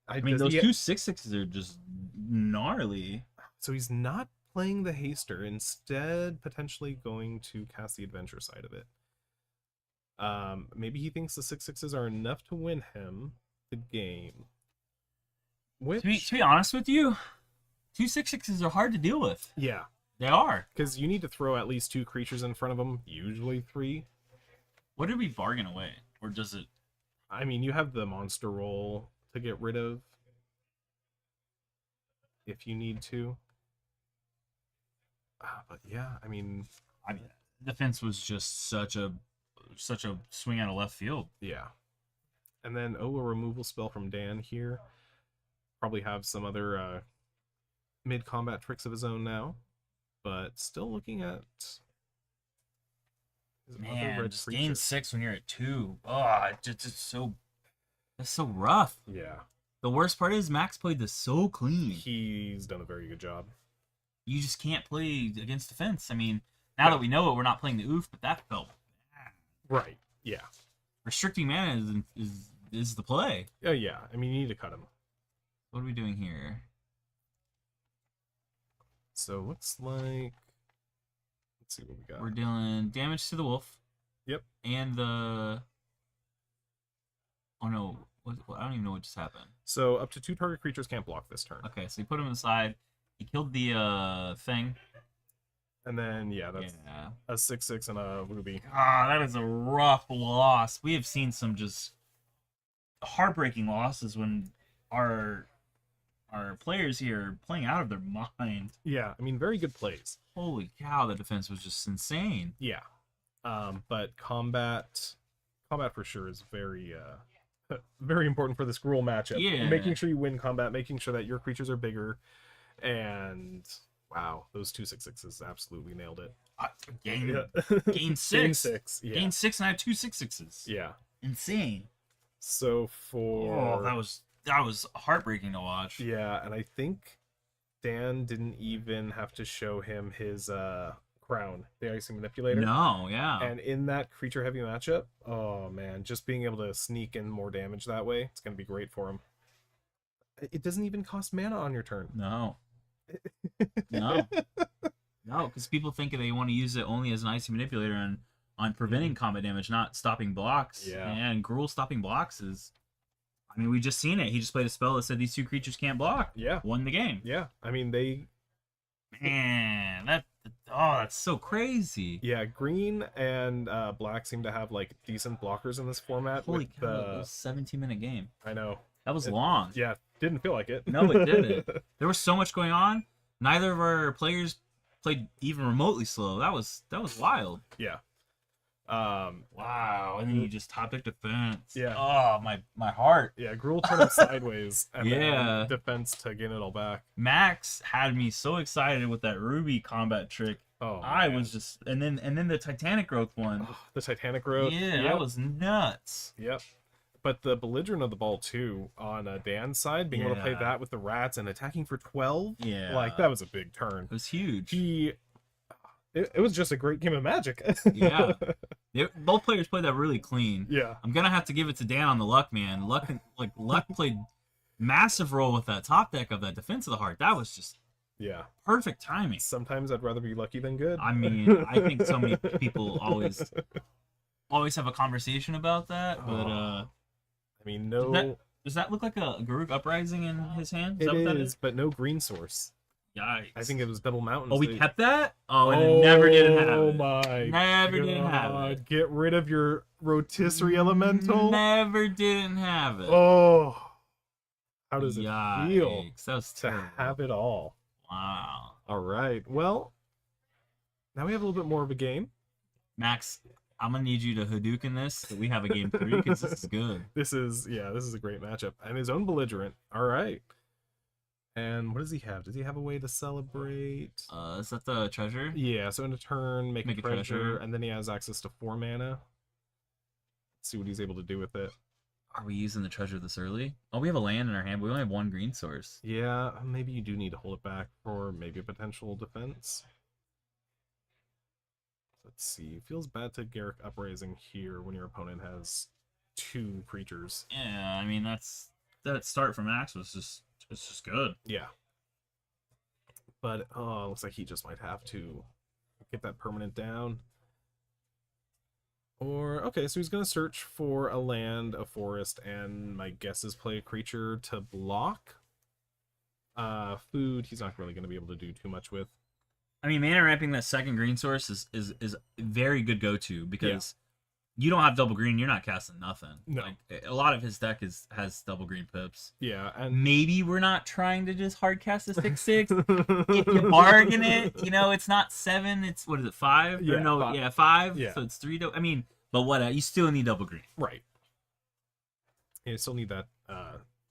I mean, those 2 6/6s are just gnarly. So he's not playing the haster, instead potentially going to cast the adventure side of it. Maybe he thinks the 6/6s are enough to win him the game. Which... To be honest with you, 2 6/6s are hard to deal with. Yeah. They are. Because you need to throw at least 2 creatures in front of him, usually 3. What did we bargain away? Or does it... I mean, you have the monster roll to get rid of if you need to. But yeah, I mean, defense was just such a swing out of left field. Yeah. And then a removal spell from Dan here. Probably have some other mid-combat tricks of his own now, but still looking at his other red just creature. gain 6 when you're at 2. Oh, it's so... That's so rough. Yeah. The worst part is Max played this so clean. He's done a very good job. You just can't play against defense. I mean, now that we know it, we're not playing the oof, but that felt bad. Right. Yeah. Restricting mana is the play. Oh yeah. I mean, you need to cut him. What are we doing here? So looks like... Let's see what we got. We're dealing damage to the wolf. Yep. And the... Oh no. I don't even know what just happened. So up to 2 target creatures can't block this turn. Okay, so he put him inside. He killed the thing. And then, yeah, that's a 6/6 and a ruby. Ah, that is a rough loss. We have seen some just heartbreaking losses when our players here are playing out of their mind. Yeah, I mean, very good plays. Holy cow, the defense was just insane. Yeah. But combat for sure is very very important for this rule matchup. Yeah. Making sure you win combat, making sure that your creatures are bigger, and wow, those 2 6/6s absolutely nailed it. Gain 6. Gain 6. Yeah. Gain 6 and I have 2 6/6s. Yeah. Insane. So for that was heartbreaking to watch. Yeah, and I think Dan didn't even have to show him his crown, the Icing Manipulator. No, yeah. And in that creature heavy matchup, oh man, just being able to sneak in more damage that way, it's going to be great for him. It doesn't even cost mana on your turn. No. No. No, because people think they want to use it only as an icy manipulator on preventing combat damage, not stopping blocks. Yeah. And Gruul stopping blocks is, I mean, we just seen it. He just played a spell that said these two creatures can't block. Yeah. Won the game. Yeah. I mean, they... Man, that's so crazy. Yeah, green and black seem to have, like, decent blockers in this format. Holy with cow, it was a 17-minute game. I know. That was long. Yeah, didn't feel like it. No, it didn't. There was so much going on. Neither of our players played even remotely slow. That was wild. Yeah. Wow. And then you just top deck defense. Yeah. Oh, my heart. Yeah, Gruul turned it sideways and Yeah. then defense to gain it all back. Max had me so excited with that Ruby combat trick. Oh, I man. was just, and then the Titanic growth one. Oh, the Titanic Road. Yeah, Yep. that was nuts. Yep. But the belligerent of the ball too on Dan's side, being able to play Yeah. that with the rats and attacking for 12, Yeah. like that was a big turn. It was huge. It was just a great game of Magic. Yeah. Both players played that really clean. Yeah. I'm gonna have to give it to Dan on the luck, man. Luck played massive role with that top deck of that Defense of the Heart. That was just Yeah. perfect timing. Sometimes I'd rather be lucky than good. I mean, I think so many people always have a conversation about that, but I mean, no, does that look like a Garuk Uprising in his hand? it that what that is, but no green source. Yikes. I think it was double mountains. Oh, we They- kept that? Oh, and it never didn't have Oh it. my Never didn't have God. it. Get rid of your rotisserie elemental. Never didn't have it. Oh, how does it feel Yikes. That was to terrible. have it all? Wow. All right. Well, now we have a little bit more of a game. Max, I'm gonna need you to Hadouken this so we have a game 3 because this is good. This is a great matchup. And his own belligerent. All right. And what does he have? Does he have a way to celebrate? Is that the treasure? Yeah, so in a turn, make a treasure, treasure. and then he has access to 4 mana. Let's see what he's able to do with it. Are we using the treasure this early? Oh, we have a land in our hand, but we only have 1 green source. Yeah, maybe you do need to hold it back for maybe a potential defense. Let's see. Feels bad to Garrick Uprising here when your opponent has 2 creatures. Yeah, I mean that start from Max was just good. Yeah. But looks like he just might have to get that permanent down. Or okay, so he's gonna search for a land, a forest, and my guess is play a creature to block. Food, he's not really gonna be able to do too much with. I mean, mana ramping that second green source is very good go-to because you don't have double green, you're not casting nothing. No. Like, a lot of his deck has double green pips. Yeah, and Maybe we're not trying to just hard cast a 6/6. If you bargain it, it's not 7, it's what is it, 5? Yeah, Or no, 5. yeah, 5. Yeah. So it's 3. I mean, but what? You still need double green. right. Yeah, you still need that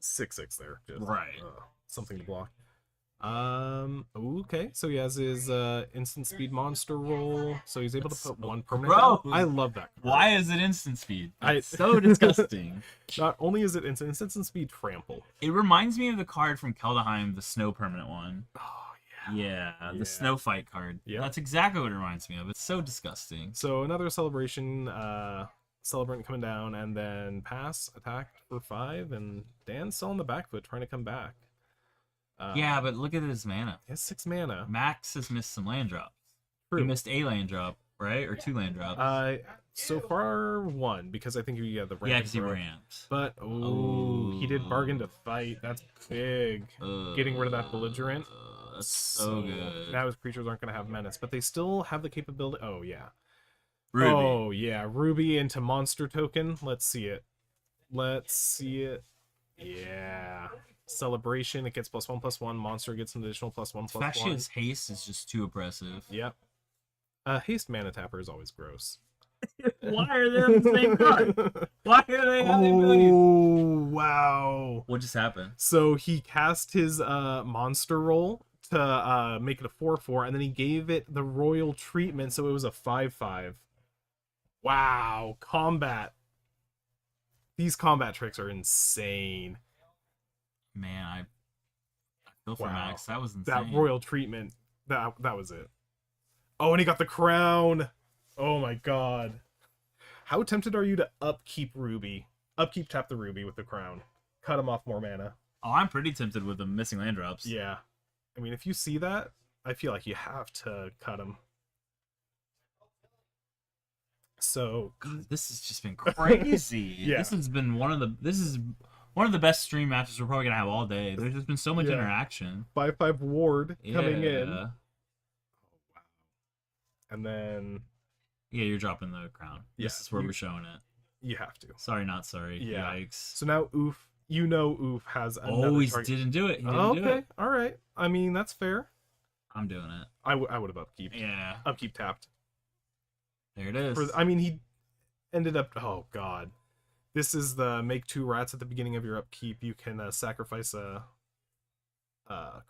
6/6 there. Just, Right. Something to block. Okay, so he has his instant speed monster roll, so he's able to That's put so 1 permanent down. gross. I love that card. Why is it instant speed? I- It's so disgusting. Not only is it instant speed trample. It reminds me of the card from Keldheim, the snow permanent one. Oh Yeah, Yeah. the snow fight card. Yep. That's exactly what it reminds me of. It's so disgusting. So another celebration, celebrant coming down, and then pass attack for 5, and Dan's still on the back foot trying to come back. Yeah, but look at his mana. He has 6 mana. Max has missed some land drops. He True. missed a land drop, right? Or 2 land drops. So far 1, because I think you got the ramp. yeah, because he ramps. But he did bargain to fight. That's big. Getting rid of that belligerent. That's so good. Now his creatures aren't going to have menace, but they still have the capability. Oh yeah. Ruby. Oh yeah, Ruby into monster token. Let's see it. Yeah. Celebration. It gets +1/+1. Monster gets an additional +1/+1. Especially his haste is just too oppressive. Yep. Haste mana tapper is always gross. Why are they on the same card? Why are they on the abilities? Oh wow. What just happened? So he cast his monster roll to make it a 4/4, and then he gave it the royal treatment, so it was a 5/5. Wow, combat. These combat tricks are insane. Man, I feel for Wow. Max. That was insane. That royal treatment, that was it. Oh, and he got the crown. Oh my god. How tempted are you to upkeep Ruby? Upkeep tap the Ruby with the crown. Cut him off more mana. Oh, I'm pretty tempted with the missing land drops. Yeah. I mean, if you see that, I feel like you have to cut him. So God, this has just been crazy. Yeah. This is one of the best stream matches we're probably gonna have all day. There's just been so much Yeah. interaction. 5/5 ward coming in, Yeah. and then Yeah, you're dropping the crown. Yeah, This is where we're showing it. you have to. Sorry, not sorry. Yeah. Yikes. So now Oof, Oof has another Oh, he target. didn't do it. He didn't Oh, do okay, it. all right. I mean, that's fair. I'm doing it. I would have upkeep. Yeah. Upkeep tapped. There it is. I mean, he ended up. Oh God, this is the make 2 rats at the beginning of your upkeep. You can sacrifice a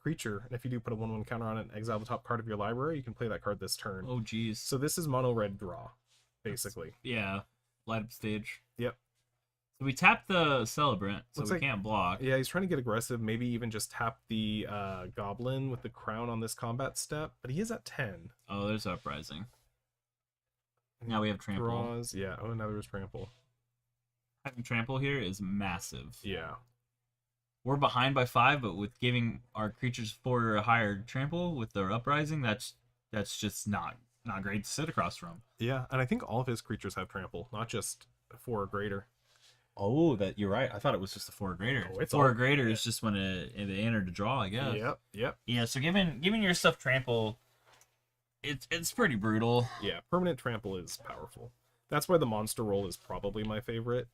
creature, and if you do put a 1/1 counter on it, and exile the top card of your library. You can play that card this turn. Oh, jeez. So this is mono red draw, basically. Yeah. Light up stage. Yep. So we tapped the Celebrant, so Looks we like- can't block. Yeah, he's trying to get aggressive. Maybe even just tap the goblin with the crown on this combat step. But he is at 10. Oh, there's Uprising. Now we have Trample. Draws. Yeah. Oh, now there's trample. Having Trample here is massive. Yeah. We're behind by 5, but with giving our creatures 4 or higher Trample with their Uprising, that's just not great to sit across from. Yeah, and I think all of his creatures have trample, not just 4 or greater. Oh, that you're right. I thought it was just a 4 or greater. No, it's 4 or all- greater is just when they enter to draw, I guess. Yep. Yeah, so giving your stuff Trample, it's pretty brutal. Yeah, permanent trample is powerful. That's why the monster roll is probably my favorite.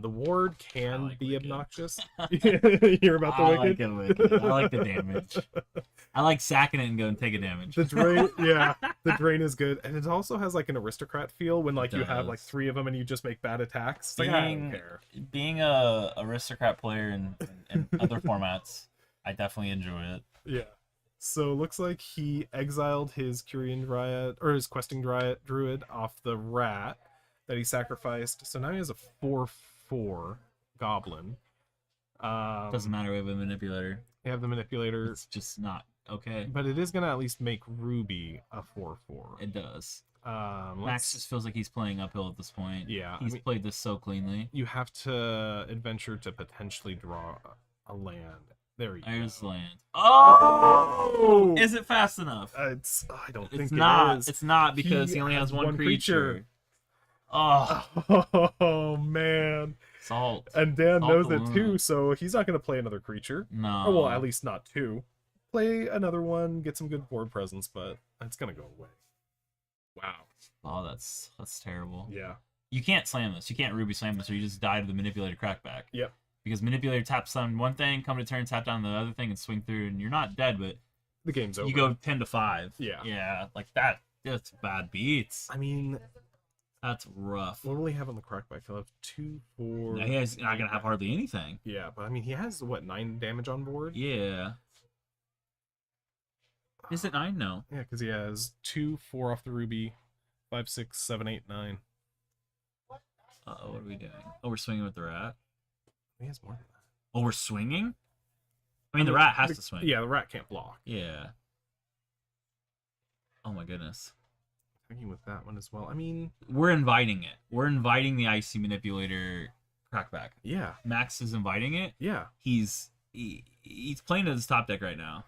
The ward can like be Wicked. obnoxious. You're about the I wicked? like it wicked. I like the damage. I like sacking it and going take a damage. The drain, yeah, the drain is good, and it also has like an aristocrat feel when like It you have like does. 3 of them and you just make bad attacks. It's like, I don't care. Being a aristocrat player in other formats, I definitely enjoy it. Yeah. So it looks like he exiled his Curian Dryad or his questing druid off the rat that he sacrificed. So now he has a 4/4 goblin. Doesn't matter. We have a manipulator. You have the manipulator, It's just not okay. but it is gonna at least make Ruby a 4/4. It does. Max Max just feels like he's playing uphill at this point. Yeah, He's played this so cleanly. you have to adventure to potentially draw a land. There you There's go. land. Oh! Is it fast enough? It's I don't think It's it not. is. It's not because He he only has has one one creature. creature. Oh, Oh man. salt. And Dan Salt knows the it wound. too, so he's not going to play another creature. No. Or, well, at least not 2. Play another one, get some good board presence, but it's going to go away. Wow. Oh, that's terrible. Yeah. You can't slam this. You can't Ruby slam this, or you just die to the manipulator crackback. Yep. Because manipulator taps on one thing, come to turn, tap down the other thing, and swing through, and you're not dead, but The game's over. you go 10-5. Yeah. Yeah, like that. That's bad beats. I mean, That's rough. what will he have on the crackback? He'll have 2, 4. Now, he's not gonna have hardly anything. Yeah, but I mean, he has, what, 9 damage on board? Yeah. Is it 9? No. Yeah, because he has 2, 4 off the Ruby, 5, 6, 7, 8, 9. Uh-oh, what are we doing? Oh, we're swinging with the rat. He has more than that. Oh, we're swinging? I mean, the rat has the- to swing. Yeah, the rat can't block. Yeah. Oh my goodness. Thinking with that one as well. I mean, We're inviting it. We're inviting the icy manipulator crackback. yeah, Max is inviting it. yeah. He's playing to his top deck right now.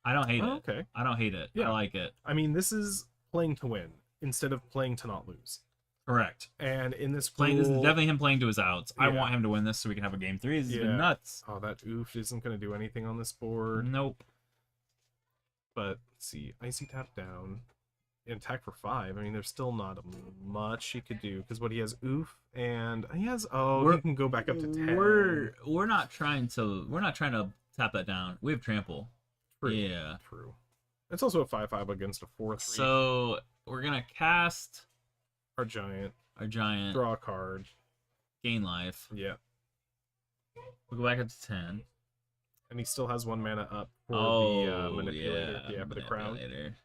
I don't hate Oh, it. okay. I don't hate it. Yeah. I like it. I mean, this is playing to win instead of playing to not lose. Correct. And in this Playing this is pool- definitely him playing to his outs. I Yeah. want him to win this so we can have a game 3. This has Yeah. been nuts. Oh, that oof isn't going to do anything on this board. Nope. But let's see, icy tap down, and attack for 5. I mean, there's still not much he could do because what he has oof and he has he can go back up to 10. We're not trying to tap that down. We have trample. True. Yeah. True. It's also a 5/5 against a 4/3. So we're gonna cast our giant, our giant, draw a card. gain life. Yeah, We'll go back up to 10. and he still has 1 mana up for Oh, the manipulator. Yeah, for the crown. manipulator.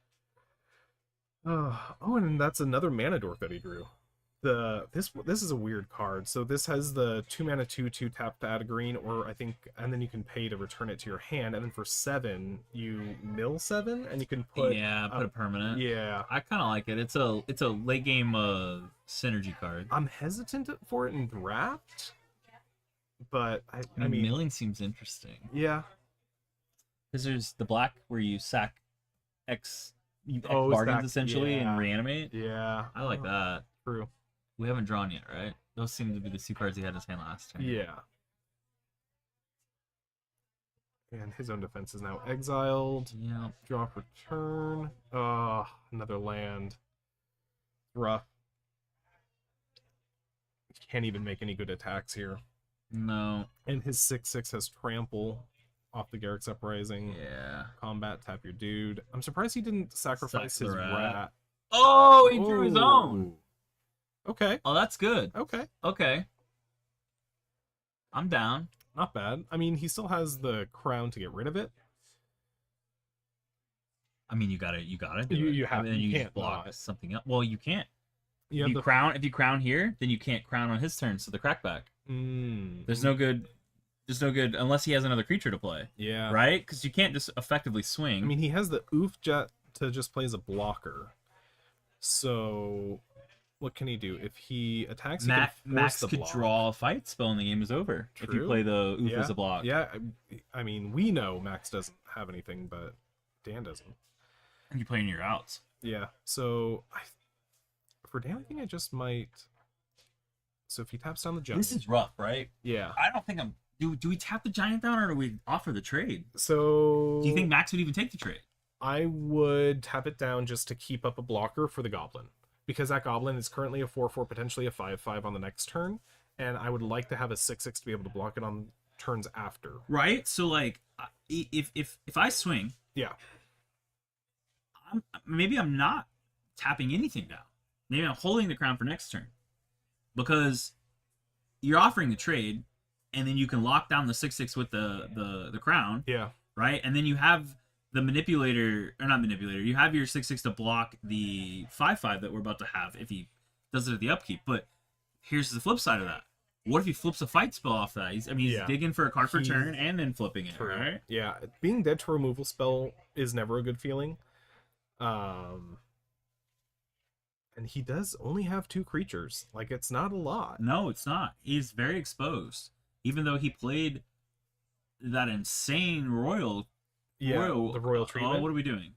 Oh, and that's another mana dork that he drew. This is a weird card. So this has the 2 mana 2/2 tap to add a green, or I think, and then you can pay to return it to your hand, and then for 7 you mill 7, and you can put Put a permanent. yeah. I kind of like it. It's a late game synergy card. I'm hesitant for it in draft, but I mean, milling seems interesting. yeah. Because there's the black where you sack X, X Oh, bargains stack. essentially and Yeah. reanimate. Yeah. I like that. True. We haven't drawn yet, right? Those seem to be the 2 cards he had in his hand last turn. Yeah. And his own defense is now exiled. Yeah. Draw for turn. Another land. Rough. Can't even make any good attacks here. No. And his 6/6 has trample off the Garrick's Uprising. Yeah. Combat, tap your dude. I'm surprised he didn't sacrifice Sack the his rat. rat. Oh, he drew his own. Okay. Oh, that's good. Okay. Okay. I'm down. Not bad. I mean, he still has the crown to get rid of it. I mean, you gotta do You it. have- and then you you can't just block not. something else. Well, you can't. You If have you crown here, then you can't crown on his turn. So the crackback. There's no good. There's no good unless he has another creature to play, Yeah. right? Because you can't just effectively swing. I mean, he has the oof jet to just play as a blocker. So, what can he do? If he attacks, he can force Max the could block. draw a fight spell and the game is over if you True. play the oof Yeah. as a block. Yeah. I mean, we know Max doesn't have anything, but Dan doesn't. And you play in your outs. Yeah. So, for Dan, I think I just might. So if he taps down the giant, This is rough, right? yeah. I don't think I'm. Do we tap the giant down or do we offer the trade? So Do you think Max would even take the trade? I would tap it down just to keep up a blocker for the goblin, because that goblin is currently a 4/4, potentially a 5/5 on the next turn, and I would like to have a 6/6 to be able to block it on turns after. Right. So like, if I swing, Yeah. maybe I'm not tapping anything down. Maybe I'm holding the crown for next turn, because you're offering the trade, and then you can lock down the 6/6 with the crown, Yeah. right? And then you have the manipulator, or not manipulator. You have your 6/6 to block the 5/5 that we're about to have if he does it at the upkeep. But here's the flip side of that. What if he flips a fight spell off that? He's Yeah. digging for a card for He- turn and then flipping it, True. right? Yeah. Being dead to removal spell is never a good feeling. And he does only have 2 creatures. Like, it's not a lot. No, it's not. He's very exposed. Even though he played that insane royal. Yeah. The royal treatment. Oh, what are we doing?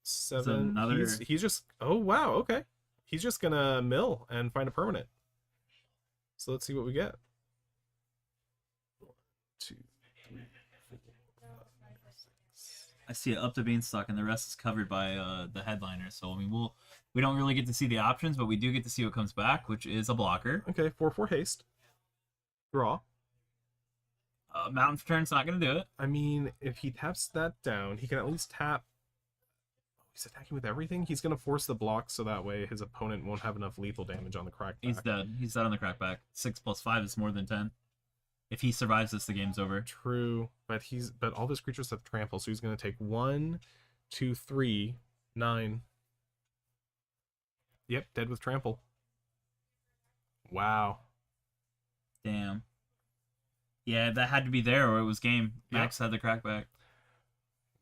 7. another- He's just. Oh wow. Okay. He's just gonna mill and find a permanent. So let's see what we get. 1, 2, 3, 4, 5, 6. I see it up to Beanstalk, and the rest is covered by the headliner. So I mean, we don't really get to see the options, but we do get to see what comes back, which is a blocker. Okay. 4/4 haste. Draw. Mountain for turn's not going to do it. I mean, if he taps that down, he can at least tap. He's attacking with everything. He's gonna force the block so that way his opponent won't have enough lethal damage on the crackback. He's dead. He's dead on the crackback. 6 + 5 is more than 10. If he survives this, the game's over. True, but all of his creatures have trample, so he's gonna take 1, 2, 3, 9. Yep, dead with trample. Wow. Damn. Yeah, that had to be there or it was game. Max had the crackback.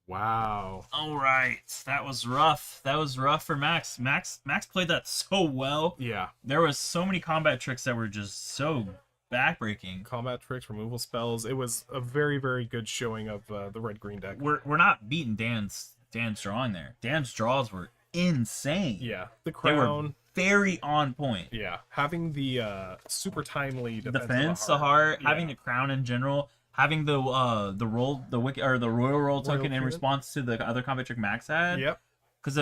Wow. All right. That was rough. That was rough for Max. Max played that so well. Yeah. There was so many combat tricks that were just so backbreaking. Combat tricks, removal spells. It was a very, very good showing of the red-green deck. We're not beating Dan's drawing there. Dan's draws were insane. Yeah. The They were crown. very on point. Yeah. Having the super timely Defense, the heart, Yeah. having the crown in general, having the roll, the wicked or the royal roll token in treatment. response to the other combat trick Max had. Yep. Because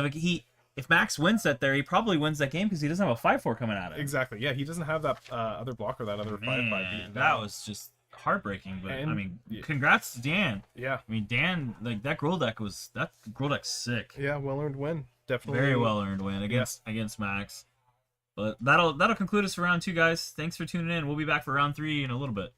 if Max wins that there, he probably wins that game because he doesn't have a 5/4 coming at him. Exactly. Yeah, he doesn't have that other blocker, that other 5/5 beating Man, down. that was just heartbreaking. But I And- mean, yeah. congrats to Dan. Yeah. I mean, Dan, like that Gruul deck's sick. Yeah, well-earned win. Definitely. Very well earned win against Max. But that'll conclude us for round 2, guys. Thanks for tuning in. We'll be back for round 3 in a little bit.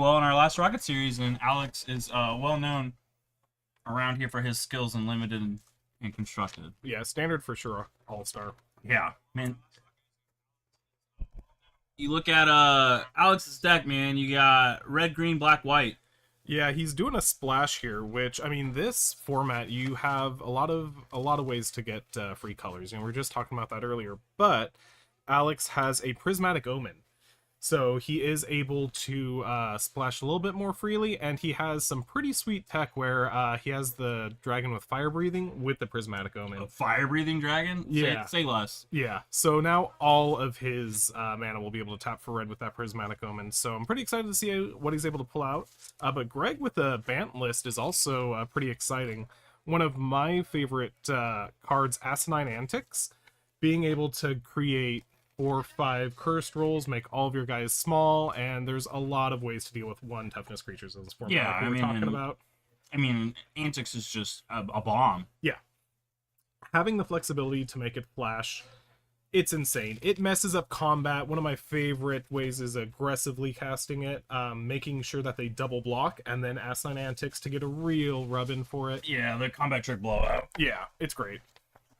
well in our last Rocket series, and Alex is well known around here for his skills in limited and constructed. Yeah, standard for sure, all-star. Yeah, man. You look at Alex's deck, man. You got red, green, black, white. Yeah, he's doing a splash here, which, I mean, this format, you have a lot of ways to get free colors, and we were just talking about that earlier, but Alex has a Prismatic Omen. So he is able to splash a little bit more freely, and he has some pretty sweet tech where he has the dragon with fire breathing with the Prismatic Omen. A fire-breathing dragon? Yeah. Say less. Yeah, so now all of his mana will be able to tap for red with that Prismatic Omen, so I'm pretty excited to see what he's able to pull out. But Greg with the Bant list is also pretty exciting. One of my favorite cards, Asinine Antics, being able to create 4 or 5 cursed rolls, make all of your guys small, and there's a lot of ways to deal with 1 toughness creatures in this format. Yeah, like we were talking about. I mean, Antics is just a bomb. Yeah. Having the flexibility to make it flash, it's insane. It messes up combat. One of my favorite ways is aggressively casting it, making sure that they double block, and then Asinine Antics to get a real rub-in for it. Yeah, the combat trick blowout. Yeah, it's great.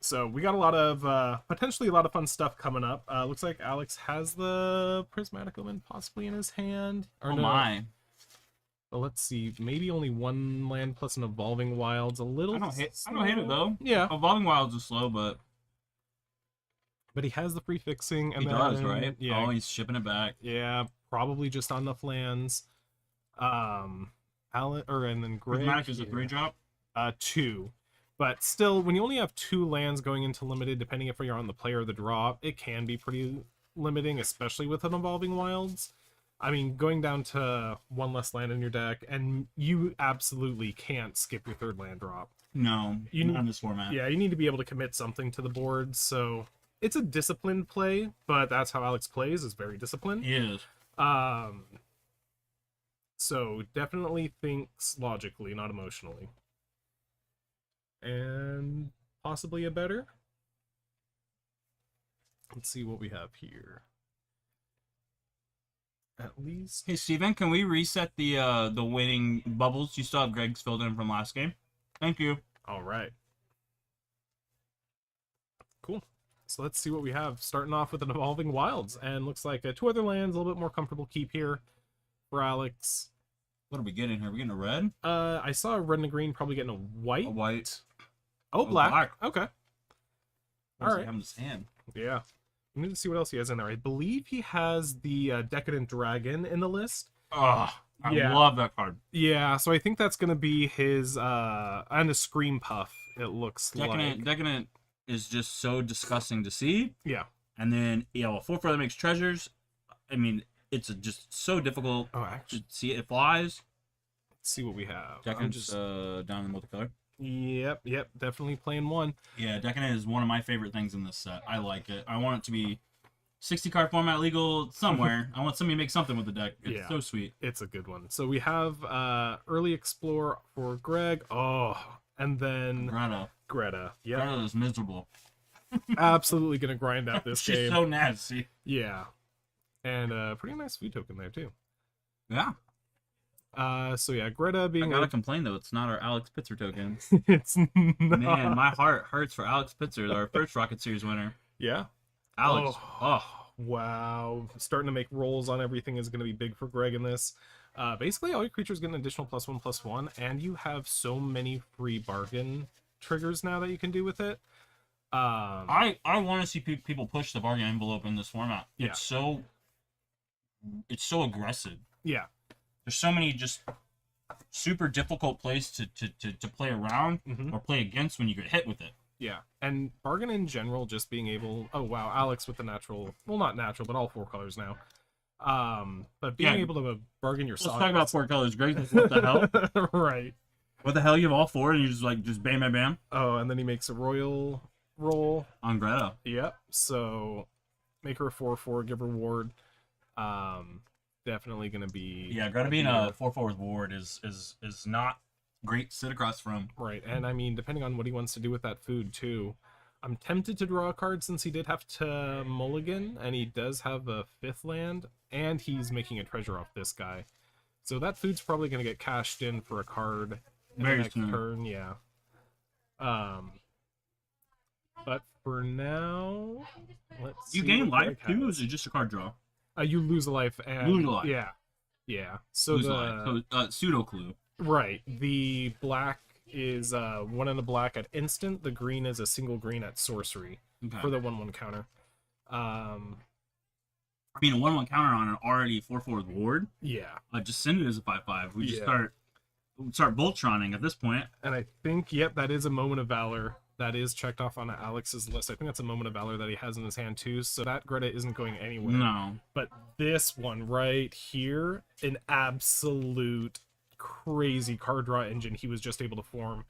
So we got a lot of, potentially a lot of fun stuff coming up. Looks like Alex has the Prismatic Omen possibly in his hand. Or Oh no. my. But let's see, maybe only 1 land plus an Evolving Wilds. A little I don't hate slow. it though. Yeah. Evolving Wilds is slow, but But he has the prefixing. And he does, right? Yeah, Oh, he's shipping it back. yeah, probably just on the lands. And then Greg Prismatic is a here. 3-drop. 2. But still, when you only have 2 lands going into limited, depending if you're on the play or the draw, it can be pretty limiting, especially with an Evolving Wilds. I mean, going down to 1 less land in your deck, and you absolutely can't skip your 3rd land drop. No, You not need- in this format. Yeah, you need to be able to commit something to the board, so it's a disciplined play, but that's how Alex plays, is very disciplined. He is. So definitely thinks logically, not emotionally. And possibly a better. Let's see what we have here. At least Hey Steven, can we reset the winning bubbles? You still have Greg's filled in from last game. Thank you. all right. Cool. So let's see what we have. Starting off with an Evolving Wilds, and looks like 2 other lands, a little bit more comfortable keep here for Alex. What are we getting here? Are we getting a red? I saw a red and a green, probably getting a white. A white. Oh, black. black. Okay. What does All he right. have in his hand? Yeah. We need to see what else he has in there. I believe he has the Decadent Dragon in the list. Oh, I Yeah. love that card. Yeah, so I think that's going to be his, and a Scream Puff, it looks like. Decadent is just so disgusting to see. Yeah. And then, yeah, well, 4/4 that makes treasures. I mean, it's just so difficult Oh, actually, to see. It flies. let's see what we have. I'm Decadent's just... down in multicolor. Yep, definitely playing 1. Yeah, Decadent is one of my favorite things in this set. I like it. I want it to be 60 card format legal somewhere. I want somebody to make something with the deck. It's Yeah. so sweet. It's a good one. So we have Early Explore for Greg. Oh, and then Greta. Yeah, Greta is miserable. absolutely going to grind out this She's game. so nasty. Yeah. And pretty nice food token there, too. Yeah. So yeah, Greta I being gotta complain though, it's not our Alex Pitzer token. it's not. Man, my heart hurts for Alex Pitzer, our first Rocket Series winner. Yeah. Alex. Oh. Wow. Starting to make rolls on everything is going to be big for Greg in this. Basically, all your creatures get an additional +1/+1, and you have so many free bargain triggers now that you can do with it. I want to see people push the bargain envelope in this format. Yeah. It's so aggressive. Yeah. There's so many just super difficult plays to play around Mhm. or play against when you get hit with it. Yeah. And bargain in general, just being able... Oh, wow. Alex with the natural... Well, not natural, but all 4 colors now. But being Yeah. able to bargain your Let's talk about 4 colors. Greg, what the hell? Right. What the hell? You have all 4 and you just bam, bam, bam? Oh, and then he makes a royal roll. On Greta. Yep. So make her a 4/4, give her ward. Definitely gonna be... Yeah, Greta being a 4/4 with ward is not great to sit across from. Right, and I mean, depending on what he wants to do with that food, too. I'm tempted to draw a card since he did have to mulligan, and he does have a 5th land, and he's making a treasure off this guy. So that food's probably going to get cashed in for a card in Very the next soon. turn, yeah. But for now, let's You see gain what life Greg too, or has. is it just a card draw? You lose a life and Lose a life. yeah. So Lose a life. So pseudo clue. right, the black is 1 and a black at instant. The green is a single green at sorcery Okay. for the 1/1 counter. I mean, a 1/1 counter on an already 4/4 ward. Yeah, Just send it as a 5/5. We just Yeah. start Voltroning at this point. and I think that is a moment of valor. That is checked off on Alex's list. I think that's a moment of valor that he has in his hand too. So that Greta isn't going anywhere. No. But this one right here, an absolute crazy card draw engine he was just able to form.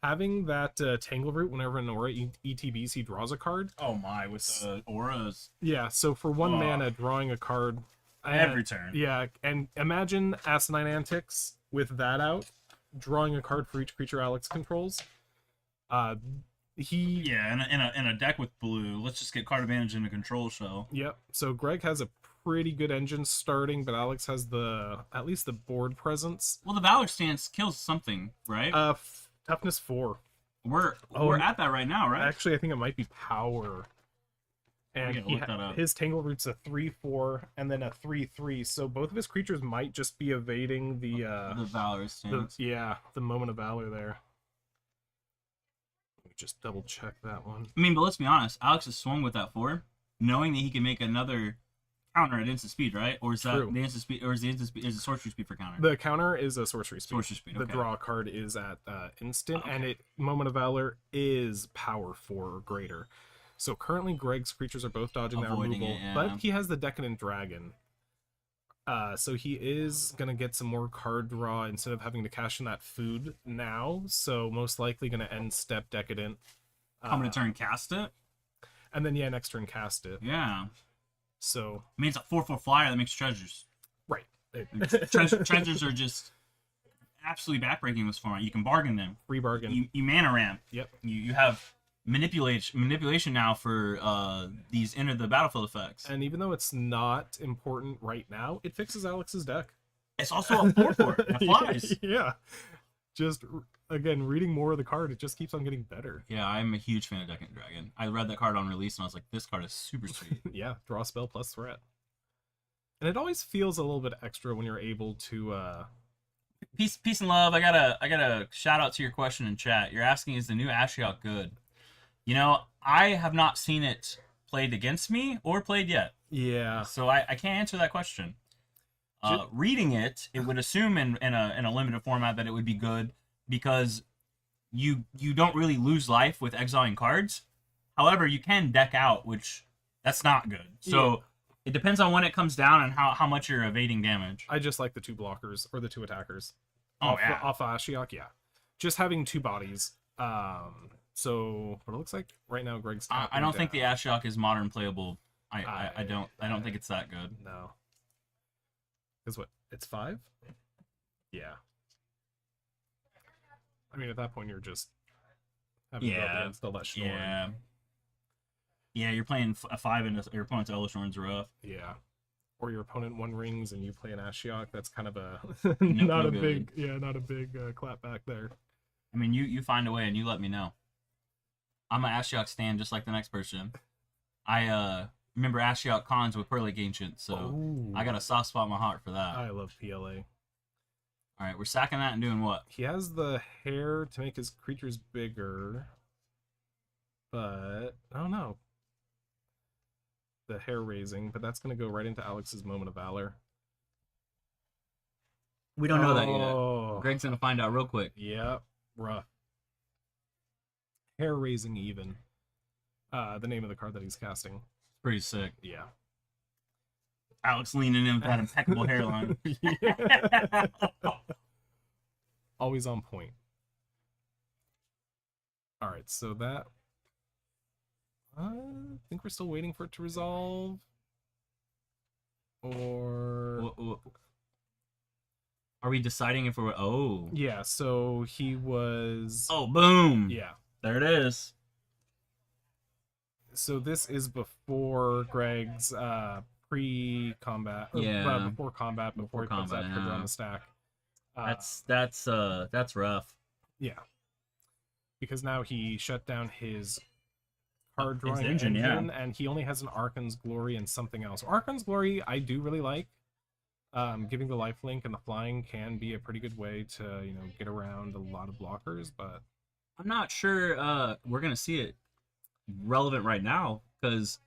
Having that Tangle Root whenever an aura ETBs, he draws a card. Oh my, with auras Yeah, so for 1 Oh. mana, drawing a card. every turn. Yeah, and imagine Asinine Antics with that out, drawing a card for each creature Alex controls. Yeah, in a deck with blue, let's just get card advantage in a control shell. Yep. So Greg has a pretty good engine starting, but Alex has at least the board presence. Well, the Valor stance kills something, right? Toughness 4. we're and- at that right now, right? Actually, I think it might be power. And gotta look that up. his Tangle Root's a 3/4 and then a 3/3. So both of his creatures might just be evading the Valor stance. the moment of valor there. Let me just double check that one. I mean, but let's be honest. Alex has swung with that 4, knowing that he can make another counter at instant speed, right? Or is that True. the instant speed, or is the instant speed is it sorcery speed for counter? The counter is a sorcery speed. Sorcery speed. The Okay. draw card is at instant, and Okay. it moment of valor is power 4 or greater. So currently, Greg's creatures are both dodging that Avoiding removal, it, yeah. but he has the Decadent Dragon. So he is gonna get some more card draw instead of having to cash in that food now. So most likely gonna end step Decadent. I'm gonna turn cast it. And then next turn cast it. Yeah. So I mean, it's a 4/4 flyer that makes treasures. right. Treasures are just absolutely backbreaking in this format. You can bargain them. Free bargain. You mana ramp. Yep. You have manipulation now for these enter the battlefield effects. And even though it's not important right now, it fixes Alex's deck. It's also a 4/4 that flies. Yeah. Just again, reading more of the card, it just keeps on getting better. Yeah, I'm a huge fan of Decadent Dragon. I read that card on release and I was like, this card is super sweet. Yeah, draw spell plus threat. And it always feels a little bit extra when you're able to Peace and love. I gotta shout out to your question in chat. You're asking, is the new Ashiok good? You know, I have not seen it played against me or played yet. yeah. So I can't answer that question. Reading it, it would assume in a limited format that it would be good because you don't really lose life with exiling cards. However, you can deck out, which that's not good. So it depends on when it comes down and how much you're evading damage. I just like the 2 blockers or the 2 attackers. Oh, yeah. Off Ashiok, yeah. Just having 2 bodies. So what it looks like right now, Greg's. I don't think the down. Ashiok is modern playable. I don't think it's that good. No. Because what? It's 5? Yeah. I mean, at that point, you're just having to go up Yeah. against the less Schnorr. Yeah. Yeah, you're playing a 5 and your opponent's Elishnorn's rough. Yeah. Or your opponent 1 rings and you play an Ashiok. That's kind of a No not a good. big clap back there. I mean, you find a way and you let me know. I'm an Ashiok stan just like the next person. I remember Ashiok cons with Pearly Ancient, so Ooh. I got a soft spot in my heart for that. I love PLA. All right, we're sacking that and doing what? He has the hair to make his creatures bigger, but I don't know. The hair raising, but that's going to go right into Alex's moment of valor. We don't know that Oh. yet. Greg's gonna find out real quick. Yep, rough. Hair raising even. The name of the card that he's casting. Pretty sick. Yeah. Alex leaning in with that impeccable hairline. Yeah. Always on point. All right, so that. I think we're still waiting for it to resolve. Or. Are we deciding if we're... Oh. Yeah, so he was. Oh, boom. Yeah. There it is. So this is before Greg's pre-combat. or, Yeah. before combat, before he Before puts that combat, trigger on yeah. the stack. That's rough. Yeah. Because now he shut down his card drawing His engine, yeah. and he only has an Archon's Glory and something else. Archon's Glory I do really like. Giving the lifelink and the flying can be a pretty good way to, get around a lot of blockers, but I'm not sure we're gonna see it relevant right now because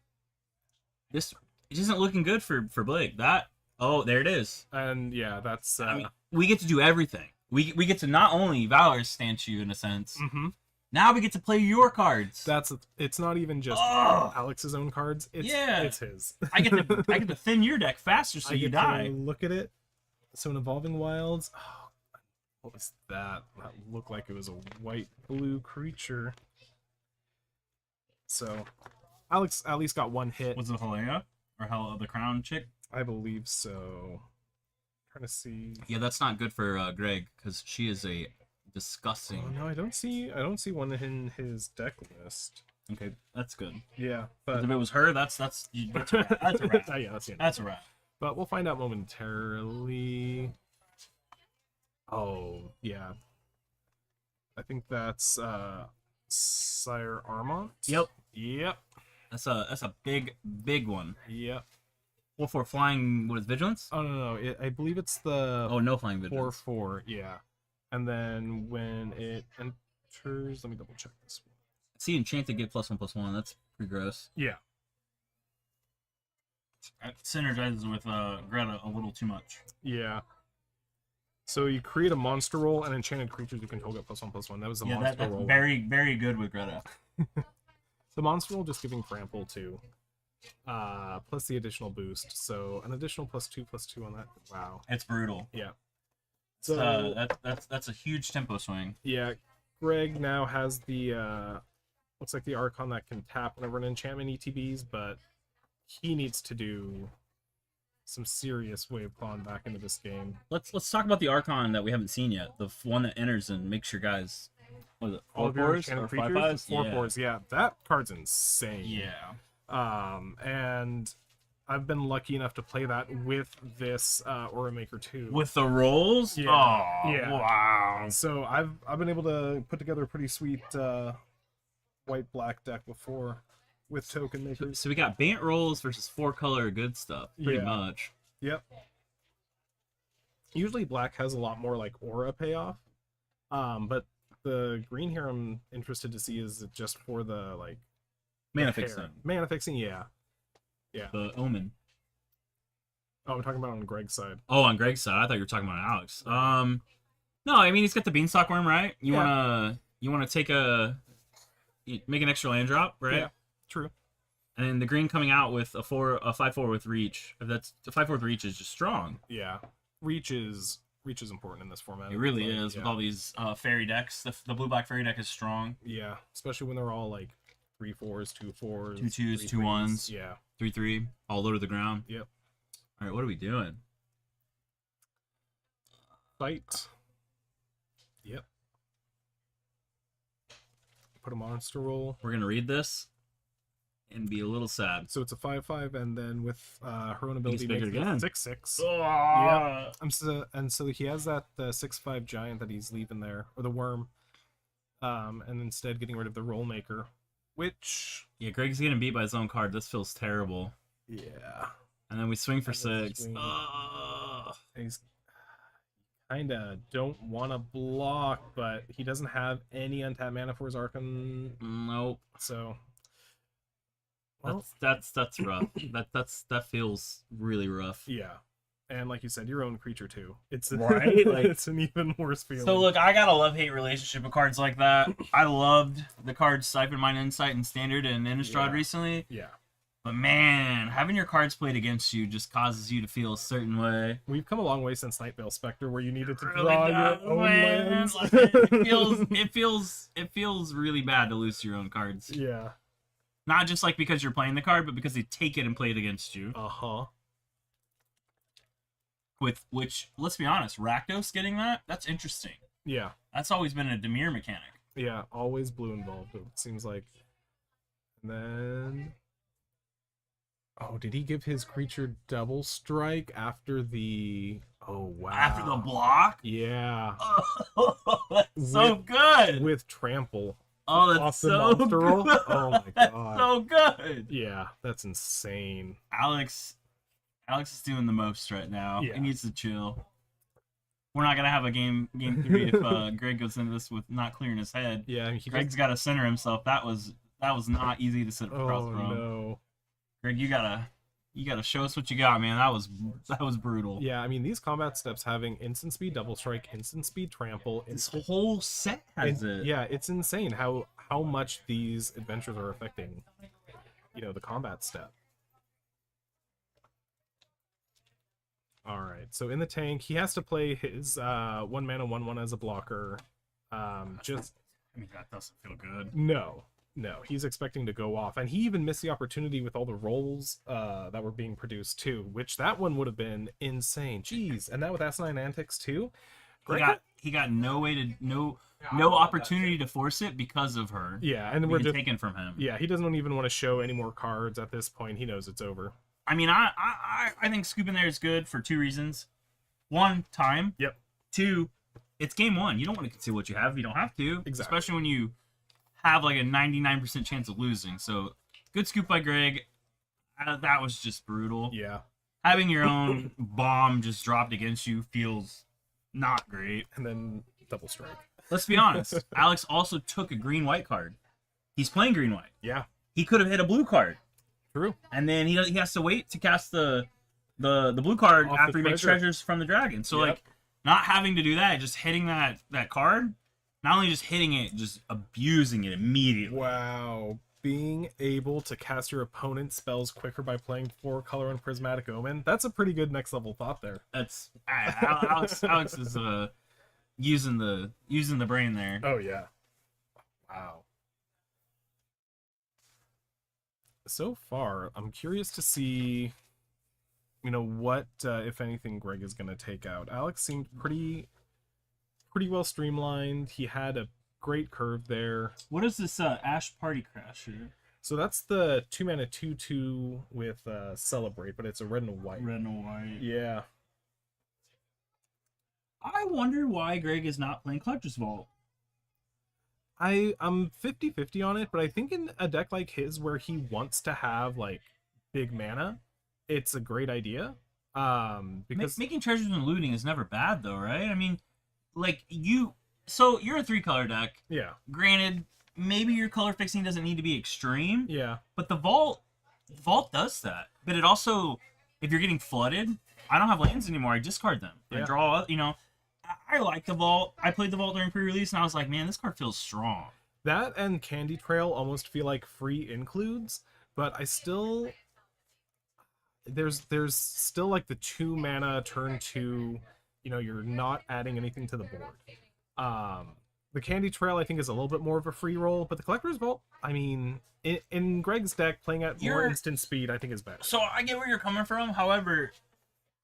this it isn't looking good for Blake. There it is. and yeah, that's I mean, we get to do everything. We get to not only Valor's stance you in a sense. mhm. Now we get to play your cards. It's not even just Ugh. Alex's own cards. It's his. I get to thin your deck faster so I you get die. to look at it. So in Evolving Wilds, what was that? That looked like it was a white-blue creature. So Alex at least got one hit. Was it Halea or the crown chick? I believe so. Trying to see. Yeah, that's not good for Greg because she is a Oh disgusting. no, I don't see one in his deck list. Okay, that's good. Yeah, But but if it was her, that's a wrap. That's a wrap. yeah, that's the end. That's a wrap. But we'll find out momentarily. Oh, yeah. I think that's Sire Armont. Yep. Yep. That's a big one. Yep. What for flying? What is vigilance? Oh no, I believe it's the Oh, no flying vigilance. 4/4. Yeah. And then when it enters, let me double check this one. See, enchanted get +1/+1. That's pretty gross. Yeah. It synergizes with Greta a little too much. Yeah. So you create a monster roll and enchanted creatures you control get +1/+1. That was the Yeah, monster that's roll. very, very good with Greta. The monster roll just giving Trample too. Plus the additional boost. So an additional +2/+2 on that. Wow. It's brutal. Yeah. So So that's a huge tempo swing. yeah, Greg now has the looks like the Archon that can tap whenever an enchantment ETBs, but he needs to do some serious wave clawing back into this game. Let's talk about the Archon that we haven't seen yet. The one that enters and makes your guys. What is it? All of your 4/4s enchanted or creatures, 5/5s? 4/4s, yeah, that card's insane. Yeah. And I've been lucky enough to play that with this Aura Maker 2. With the rolls? Yeah. Oh, Yeah. wow. So I've been able to put together a pretty sweet white-black deck before with token makers. So we got Bant rolls versus 4-color good stuff, pretty Yeah. much. Yep. Usually black has a lot more like aura payoff. But the green here I'm interested to see is it just for the like Mana hair. fixing. Mana fixing, yeah. Yeah. The Omen. Oh, I'm talking about on Greg's side. Oh, on Greg's side. I thought you were talking about Alex. No, I mean he's got the Beanstalk Worm, right? You wanna take make an extra land drop, right? Yeah, true. And then the green coming out with a 5/4 with reach. That's the 5/4 with reach is just strong. Yeah. Reach is important in this format. It really Like, is yeah. with all these. Fairy decks. The blue-black fairy deck is strong. Yeah, especially when they're all like 3/4s, 2/4s, 2/2s, 3/3s. 2/1s. Yeah. 3/3, all low to the ground. Yep. All right, what are we doing? Fight. Yep. Put a monster roll. We're gonna read this and be a little sad. So it's a 5/5, and then with her own Makes ability, it bigger makes it again. 6/6. Yeah. And so he has that 6/5 giant that he's leaving there, or the worm, and instead getting rid of the roll maker, which Yeah, Greg's getting beat by his own card. This feels terrible. yeah, And then we swing for And then 6. swing. Ugh. he's kind of don't want to block, but he doesn't have any untapped mana for his Archon, Nope. so well, That's rough. that feels really rough. yeah. And like you said, your own creature too. It's Right? Like- it's an even worse feeling. So look, I got a love-hate relationship with cards like that. I loved the cards Siphon Mine Insight and Standard and Innistrad Yeah. recently. Yeah, But man, having your cards played against you just causes you to feel a certain way. we've come a long way since Nightveil Spectre, where you needed to Really draw does, your own man. lands. Like, It feels really bad to lose your own cards. Yeah. Not just like because you're playing the card, but because they take it and play it against you. Uh-huh. With which, let's be honest, Rakdos getting that's interesting. Yeah. That's always been a Demir mechanic. Yeah. Always blue involved, it seems like. And then Oh, did he give his creature double strike after the? Oh wow! After the block. Yeah, Oh, that's so With- good. with trample. Oh, that's off the so monster roll? good. Oh my That's God. so good. Yeah, that's insane. Alex is doing the most right now. Yeah. He needs to chill. We're not gonna have a game 3 if Greg goes into this with not clearing his head. Yeah, he Greg's got to center himself. That was not easy to sit across Oh from. no. Greg, you gotta show us what you got, man. That was brutal. Yeah, I mean these combat steps having instant speed, double strike, instant speed, trample. This whole set has it. Yeah, it's insane how much these adventures are affecting, the combat step. All right, so in the tank, he has to play his 1-mana 1/1 as a blocker. Just I mean, that doesn't feel good. no, he's expecting to go off, and he even missed the opportunity with all the rolls that were being produced too, which that one would have been insane. Jeez, and that with Asinine Antics too. He got no opportunity to force it because of her. Yeah, and We're taken from him. Yeah, he doesn't even want to show any more cards at this point. He knows it's over. I mean, I think Scoop in there is good for 2 reasons. 1, time. Yep. 2, it's game 1. You don't want to conceal what you have if you don't have to. Exactly. Especially when you have like a 99% chance of losing. So, good scoop by Greg. That was just brutal. Yeah. Having your own bomb just dropped against you feels not great. And then double strike. Let's be honest. Alex also took a green-white card. He's playing green-white. Yeah. He could have hit a blue card. True. And then he has to wait to cast the blue card Off after the he makes treasure. treasures from the dragon. So Yep. like not having to do that, just hitting that card, not only just hitting it, just abusing it immediately. Wow. Being able to cast your opponent's spells quicker by playing 4-color and Prismatic Omen. That's a pretty good next level thought there. That's Alex is using the brain there. Oh yeah. Wow. So far, I'm curious to see, what, if anything, Greg is going to take out. Alex seemed pretty well streamlined. He had a great curve there. What is this Ash Party Crasher? So that's the 2-mana 2/2 with Celebrate, but it's a red and a white. Red and white. Yeah. I wonder why Greg is not playing Collector's Vault. I'm 50-50 on it, but I think in a deck like his where he wants to have like big mana, it's a great idea. Because Making treasures and looting is never bad though, right? I mean, like so you're a 3-color deck. yeah, Granted, maybe your color fixing doesn't need to be extreme, yeah, but the vault does that. But it also, if you're getting flooded, I don't have lands anymore. I discard them. I Yeah. draw. I like the vault. I played the vault during pre-release, and I was like, man, this card feels strong. that and Candy Trail almost feel like free includes, but I still there's still like the 2-mana turn 2. You're not adding anything to the board. The Candy Trail I think is a little bit more of a free roll, but the Collector's Vault, I mean, in Greg's deck, playing at more instant speed I think is better. So I get where you're coming from. However,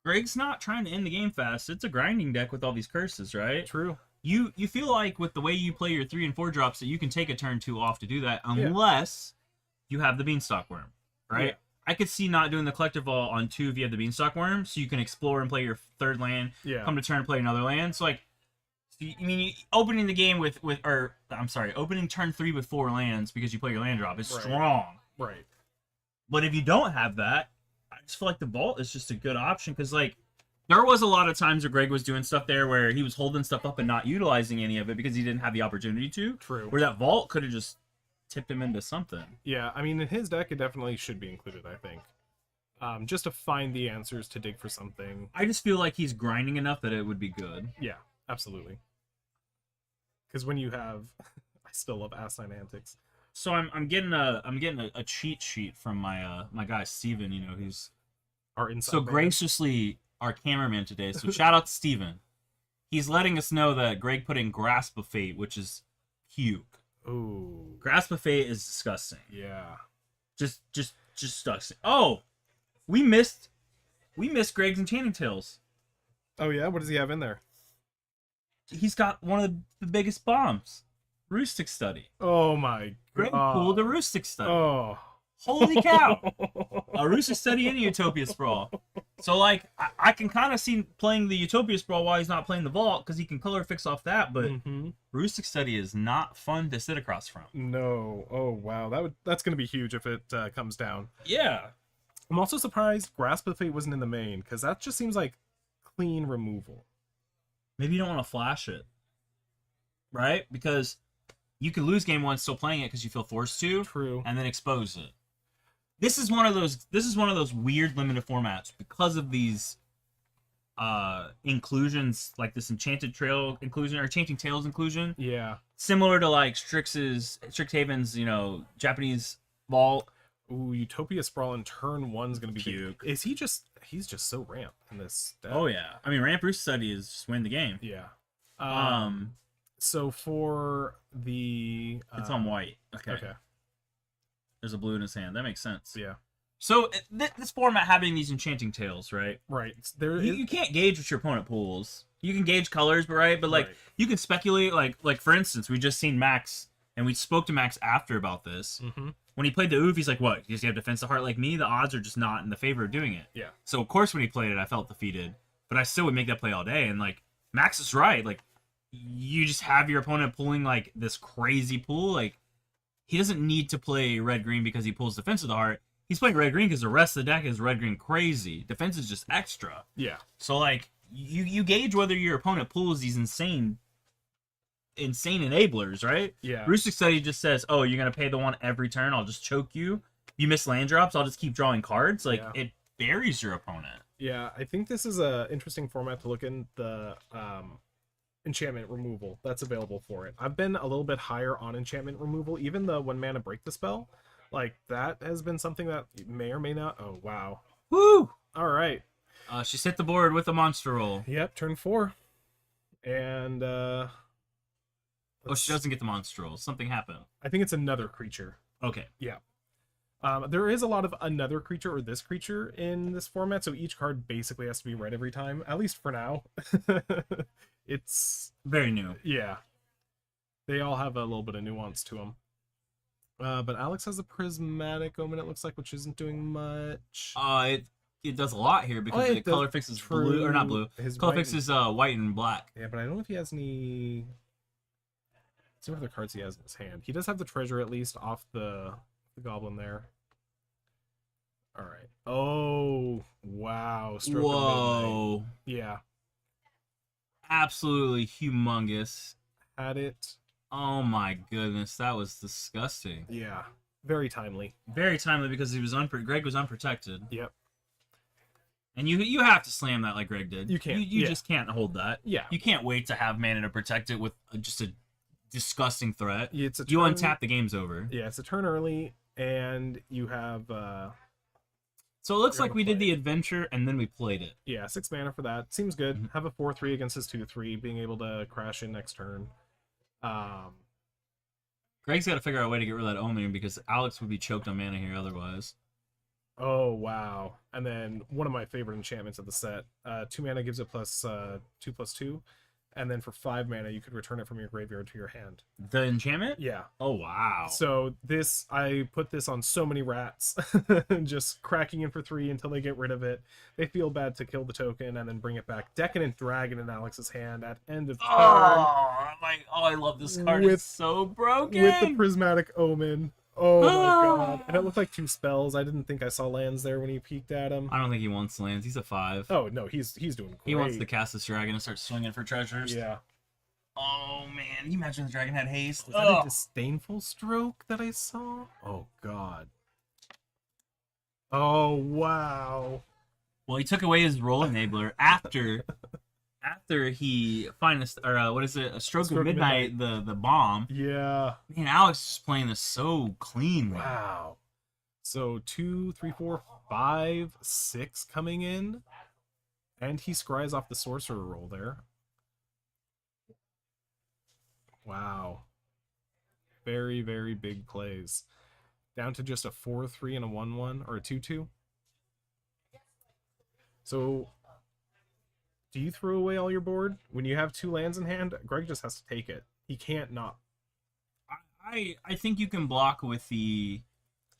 Greg's not trying to end the game fast. It's a grinding deck with all these curses, right? True. You feel like with the way you play your 3 and 4 drops that you can take a turn 2 off to do that, unless you have the Beanstalk Worm, right? Yeah. I could see not doing the Collective Vault on 2 if you have the Beanstalk Worm, so you can explore and play your 3rd land. Yeah. Come to turn, play another land. So opening the game opening turn 3 with 4 lands because you play your land drop is Right. strong. Right. But if you don't have that, I just feel like the vault is just a good option because, like, there was a lot of times where Greg was doing stuff there where he was holding stuff up and not utilizing any of it because he didn't have the opportunity to. True. Where that vault could have just tipped him into something. Yeah, I mean, in his deck, it definitely should be included, I think. Just to find the answers to dig for something. I just feel like he's grinding enough that it would be good. Yeah, absolutely. Because when you have, I still love Asinine Antics. So I'm getting a cheat sheet from my guy Steven, who's Our inside so man. graciously our cameraman today. So shout out to Steven. He's letting us know that Greg put in Grasp of Fate, which is puke. Ooh. Grasp of Fate is disgusting. Yeah. Just disgusting. Oh, we missed Greg's Enchanting Tales. Oh yeah, what does he have in there? He's got one of the biggest bombs. Roostic Study. Oh my Greg god. pulled a Roostic Study. Oh. Holy cow! A Rustic Study and a Utopia Sprawl. So, like, I can kind of see playing the Utopia Sprawl while he's not playing the Vault, because he can color fix off that, but Rustic Study is not fun to sit across from. No. Oh, wow. That's going to be huge if it comes down. Yeah. I'm also surprised Grasp of Fate wasn't in the main, because that just seems like clean removal. Maybe you don't want to flash it, right? Because you could lose game one still playing it because you feel forced to. True. And then expose it. This is one of those weird limited formats because of these inclusions, like this Enchanted Trail inclusion or Enchanting Tales inclusion. Yeah. Similar to like Strixhaven's, Japanese Vault. Ooh, Utopia Sprawl in turn 1's going to be puke. He's just so ramp in this deck. Oh yeah. I mean, Ramp Roost Study is just win the game. Yeah. So for the it's on white. Okay. Okay. There's a blue in his hand. That makes sense. Yeah. So this format having these Enchanting Tales, right? Right. You can't gauge what your opponent pulls. You can gauge colors, but like Right. you can speculate. Like for instance, we just seen Max, and we spoke to Max after about this. Mm-hmm. When he played the Oof, he's like, "What? Does he have Defensive Heart like me? The odds are just not in the favor of doing it." Yeah. So of course, when he played it, I felt defeated, but I still would make that play all day. And like Max is right. Like you just have your opponent pulling like this crazy pool. Like he doesn't need to play red green because he pulls Defense of the Heart. He's playing red green because the rest of the deck is red green crazy. Defense is just extra. Yeah. So like you gauge whether your opponent pulls these insane enablers, right? Yeah. Rustic Study just says, "Oh, you're gonna pay the one every turn. I'll just choke you. You miss land drops. I'll just keep drawing cards." Like it buries your opponent. Yeah, I think this is a interesting format to look in the enchantment removal that's available for it. I've been a little bit higher on enchantment removal, even the 1 mana break the spell. Like that has been something that may or may not. Oh wow. Woo! All right. She's hit the board with a monster roll. Yep, turn 4. And She doesn't get the monster roll. Something happened. I think it's another creature. Okay. Yeah. There is a lot of another creature or this creature in this format, so each card basically has to be red every time, at least for now. It's very new. Yeah. They all have a little bit of nuance to them. But Alex has a Prismatic Omen, it looks like, which isn't doing much. It does a lot here because the color fixes blue, or not blue. His color white fixes white and black. Yeah, but I don't know if he has any... Let's see what other cards he has in his hand. He does have the treasure, at least, off the goblin there. Alright. Oh, wow. Stroke of Midnight. Yeah. Absolutely humongous. Had it. Oh my goodness, that was disgusting. Yeah. Very timely. Very timely because he was Greg was unprotected. Yep. And you have to slam that like Greg did. You can't. You just can't hold that. Yeah. You can't wait to have mana to protect it with just a disgusting threat. It's a you turn, untap, the game's over. Yeah, it's a turn early, and you have... So it looks like we did the adventure, and then we played it. Yeah, 6 mana for that. Seems good. Have a 4/3 against his 2/3, being able to crash in next turn. Greg's got to figure out a way to get rid of that Omen, because Alex would be choked on mana here otherwise. Oh, wow. And then one of my favorite enchantments of the set. 2 mana gives it plus 2/2. And then for 5 mana, you could return it from your graveyard to your hand. The enchantment? Yeah. Oh, wow. So I put this on so many rats, just cracking in for 3 until they get rid of it. They feel bad to kill the token and then bring it back. Decadent Dragon in Alex's hand at end of turn. I love this card. It's so broken. With the Prismatic Omen. Oh my god. And it looked like 2 spells. I didn't think I saw lands there when he peeked at him. I don't think he wants lands. He's a 5. Oh, no, he's doing great. He wants to cast this dragon and start swinging for treasures. Yeah. Oh, man. Can you imagine the dragon had haste? Was that a disdainful stroke that I saw? Oh, god. Oh, wow. Well, he took away his role enabler after he finest, or what is it? A stroke of midnight, the bomb. Yeah. Man, Alex is playing this so cleanly. Wow. So 2, 3, 4, 5, 6 coming in. And he scries off the sorcerer roll there. Wow. Very, very big plays. Down to just a 4/3 and a 1/1, or a 2/2. So, do you throw away all your board? When you have 2 lands in hand, Greg just has to take it. He can't not. I think you can block with the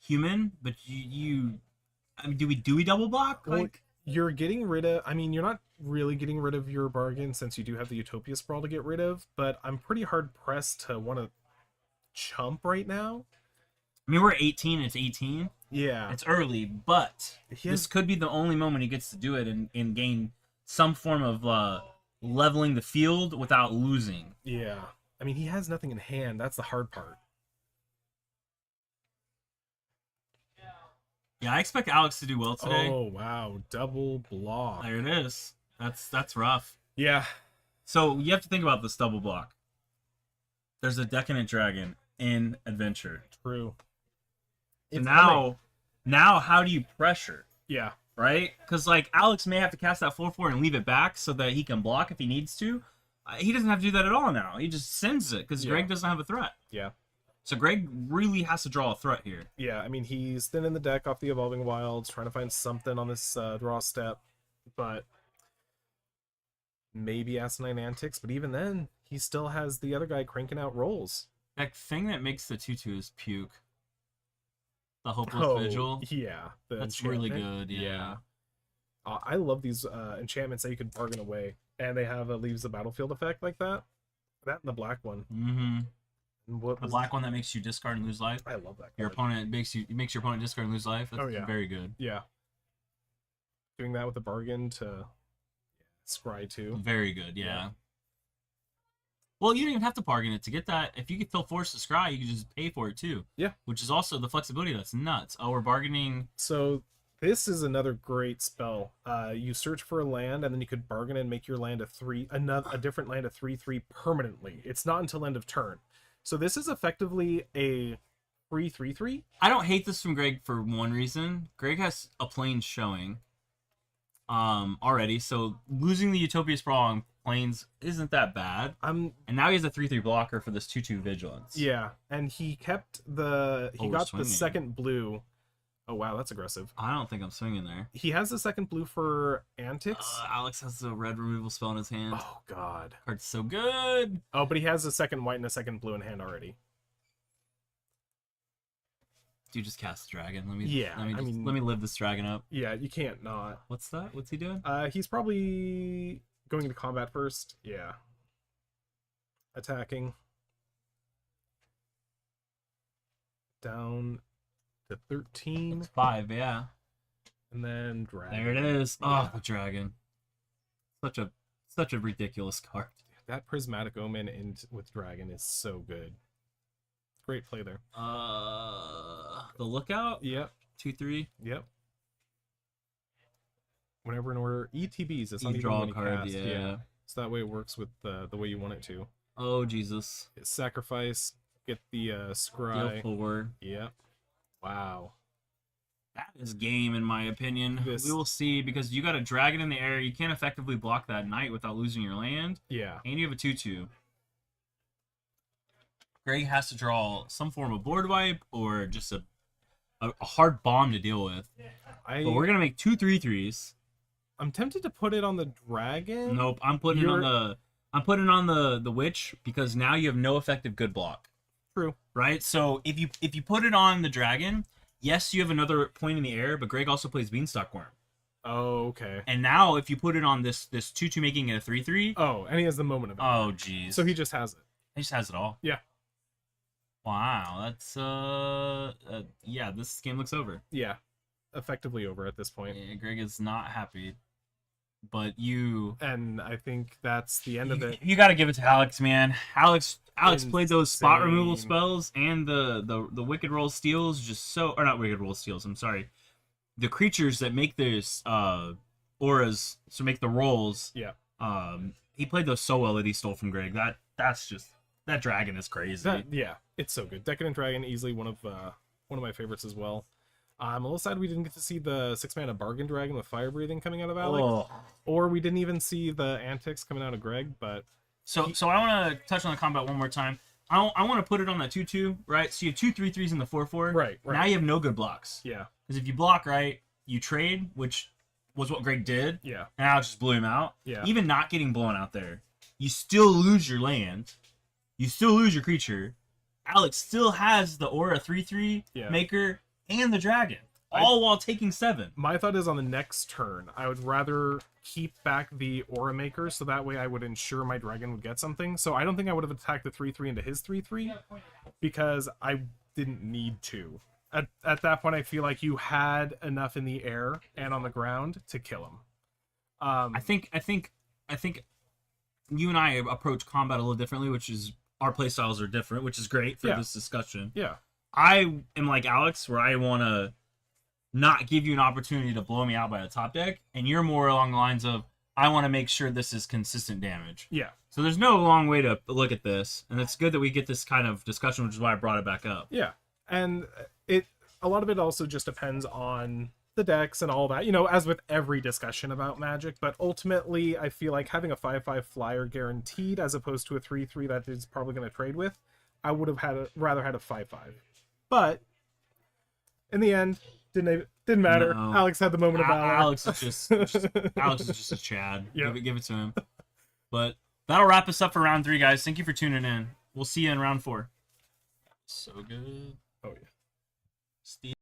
human, but I mean, do we double block? Well, Like, you're getting rid of, I mean, you're not really getting rid of your bargain since you do have the Utopia Sprawl to get rid of, but I'm pretty hard pressed to want to chump right now. I mean, we're 18. It's 18. Yeah. It's early, but He this has, could be the only moment he gets to do it and gain some form of leveling the field without losing. yeah. I mean, he has nothing in hand. That's the hard part. Yeah, I expect Alex to do well today. Oh, wow. Double block. There it is. That's rough. Yeah. So you have to think about this double block. There's a Decadent Dragon in Adventure. True. So It's now, coming. now how do you pressure? Yeah. Right? Because like Alex may have to cast that 4/4 and leave it back so that he can block if he needs to. He doesn't have to do that at all now. He just sends it because Yeah. Greg doesn't have a threat. Yeah. So Greg really has to draw a threat here. Yeah, I mean, he's thin in the deck off the Evolving Wilds, trying to find something on this draw step, but maybe Asinine Antics, but even then, he still has the other guy cranking out rolls. That thing that makes the 2/2 is puke. The Hopeless Vigil. yeah. The That's really enchantment. good, yeah. I love these enchantments that you can bargain away, and they have a Leaves the Battlefield effect like that. That and the black one. Mm-hmm. And what The was- black one that makes you discard and lose life. I love that Your card. opponent makes your opponent discard and lose life. That's Oh, yeah. very good. Yeah. Doing that with a bargain to scry too. Very good, yeah. Yeah. Well, you don't even have to bargain it to get that. If you could feel forced to scry, you can just pay for it too. Yeah. Which is also the flexibility that's nuts. Oh, we're bargaining. So this is another great spell. You search for a land, and then you could bargain and make your land a different land a 3/3 permanently. It's not until end of turn. So this is effectively a free 3/3. I don't hate this from Greg for one reason. Greg has a Plains showing already, so losing the Utopia Sprawl on Plains isn't that bad. And now he has a 3/3 blocker for this 2/2 Vigilance. Yeah, and he kept he we're got the swinging. second blue. Oh wow, that's aggressive. I don't think I'm swinging there. He has the second blue for Antics. Alex has the red removal spell in his hand. Oh god. Card's so good. Oh, but he has a second white and a second blue in hand already. Dude, just cast the dragon. Let me. Yeah, Let me, I mean- let me live this dragon up. Yeah, you can't not. What's that? What's he doing? He's probably going to combat first. Yeah. Attacking. Down to 13, It's 5. Yeah. and then drag. There it is. Yeah. Oh, the dragon. Such a ridiculous card. That Prismatic Omen with Dragon is so good. Great play there. The lookout. Yep, 2/3. yep. Whenever in order, ETBs. It's You not even draw a when you card, cast. yeah. So that way it works with the way you want it to. Oh Jesus. Sacrifice, get the Deal scry. 4. Yep. Wow. That is game, in my opinion. This- We will see, because you got a dragon in the air. You can't effectively block that knight without losing your land, Yeah. and you have a 2/2. Greg has to draw some form of board wipe or just a hard bomb to deal with. But we're gonna make 2 3/3s. I'm tempted to put it on the dragon. Nope, I'm putting it on the witch, because now you have no effective good block. True. Right? So if you put it on the dragon, yes, you have another point in the air, but Greg also plays Beanstalk Worm. Oh, okay. And now if you put it on this 2/2, making it a 3/3, Oh, and he has the moment of it. oh jeez. So he just has it. He just has it all. Yeah. Wow, that's yeah, this game looks over. Yeah. Effectively over at this point. Yeah, Greg is not happy. But you And I think that's the end of it. You got to give it to Alex, man. Alex played those spot removal Insane. spells and the Wicked Roll Steals just so, or not Wicked Roll Steals, I'm sorry. The creatures that make those auras, so make the rolls. Yeah. He played those so well that he stole from Greg. That's just, that dragon is crazy. Yeah, it's so good. Decadent Dragon, easily one of my favorites as well. I'm a little sad we didn't get to see the 6-mana Bargain Dragon with Fire Breathing coming out of Alex. Oh. Or we didn't even see the Antics coming out of Greg, but So I want to touch on the combat one more time. I want to put it on that 2/2, right? So you have 2 3/3s in the 4/4. Right. Now you have no good blocks. Yeah. Because if you block right, you trade, which was what Greg did. Yeah. And Alex just blew him out. Yeah. Even not getting blown out there, you still lose your land. You still lose your creature. Alex still has the aura 3/3 Yeah. maker and the dragon, I- all while taking 7. My thought is on the next turn, I would rather keep back the Aura Maker, so that way I would ensure my dragon would get something. So I don't think I would have attacked the 3/3 into his 3/3, because I didn't need to. At that point, I feel like you had enough in the air and on the ground to kill him. I think you and I approach combat a little differently, which is our playstyles are different, which is great for Yeah. this discussion. Yeah. I am like Alex, where I want to not give you an opportunity to blow me out by a top deck, and you're more along the lines of I want to make sure this is consistent damage. Yeah. So there's no long way to look at this, and it's good that we get this kind of discussion, which is why I brought it back up. Yeah. And a lot of it also just depends on the decks and all that, as with every discussion about Magic. But ultimately, I feel like having a 5/5 flyer guaranteed as opposed to a 3/3 that is probably going to trade with, I would have rather had a 5/5. But in the end, didn't matter. No. Alex had the moment of valor. Alex is just Alex is just a Chad. Yeah. Give it to him. But that'll wrap us up for round 3, guys. Thank you for tuning in. We'll see you in round 4. So good. Oh yeah. Steve.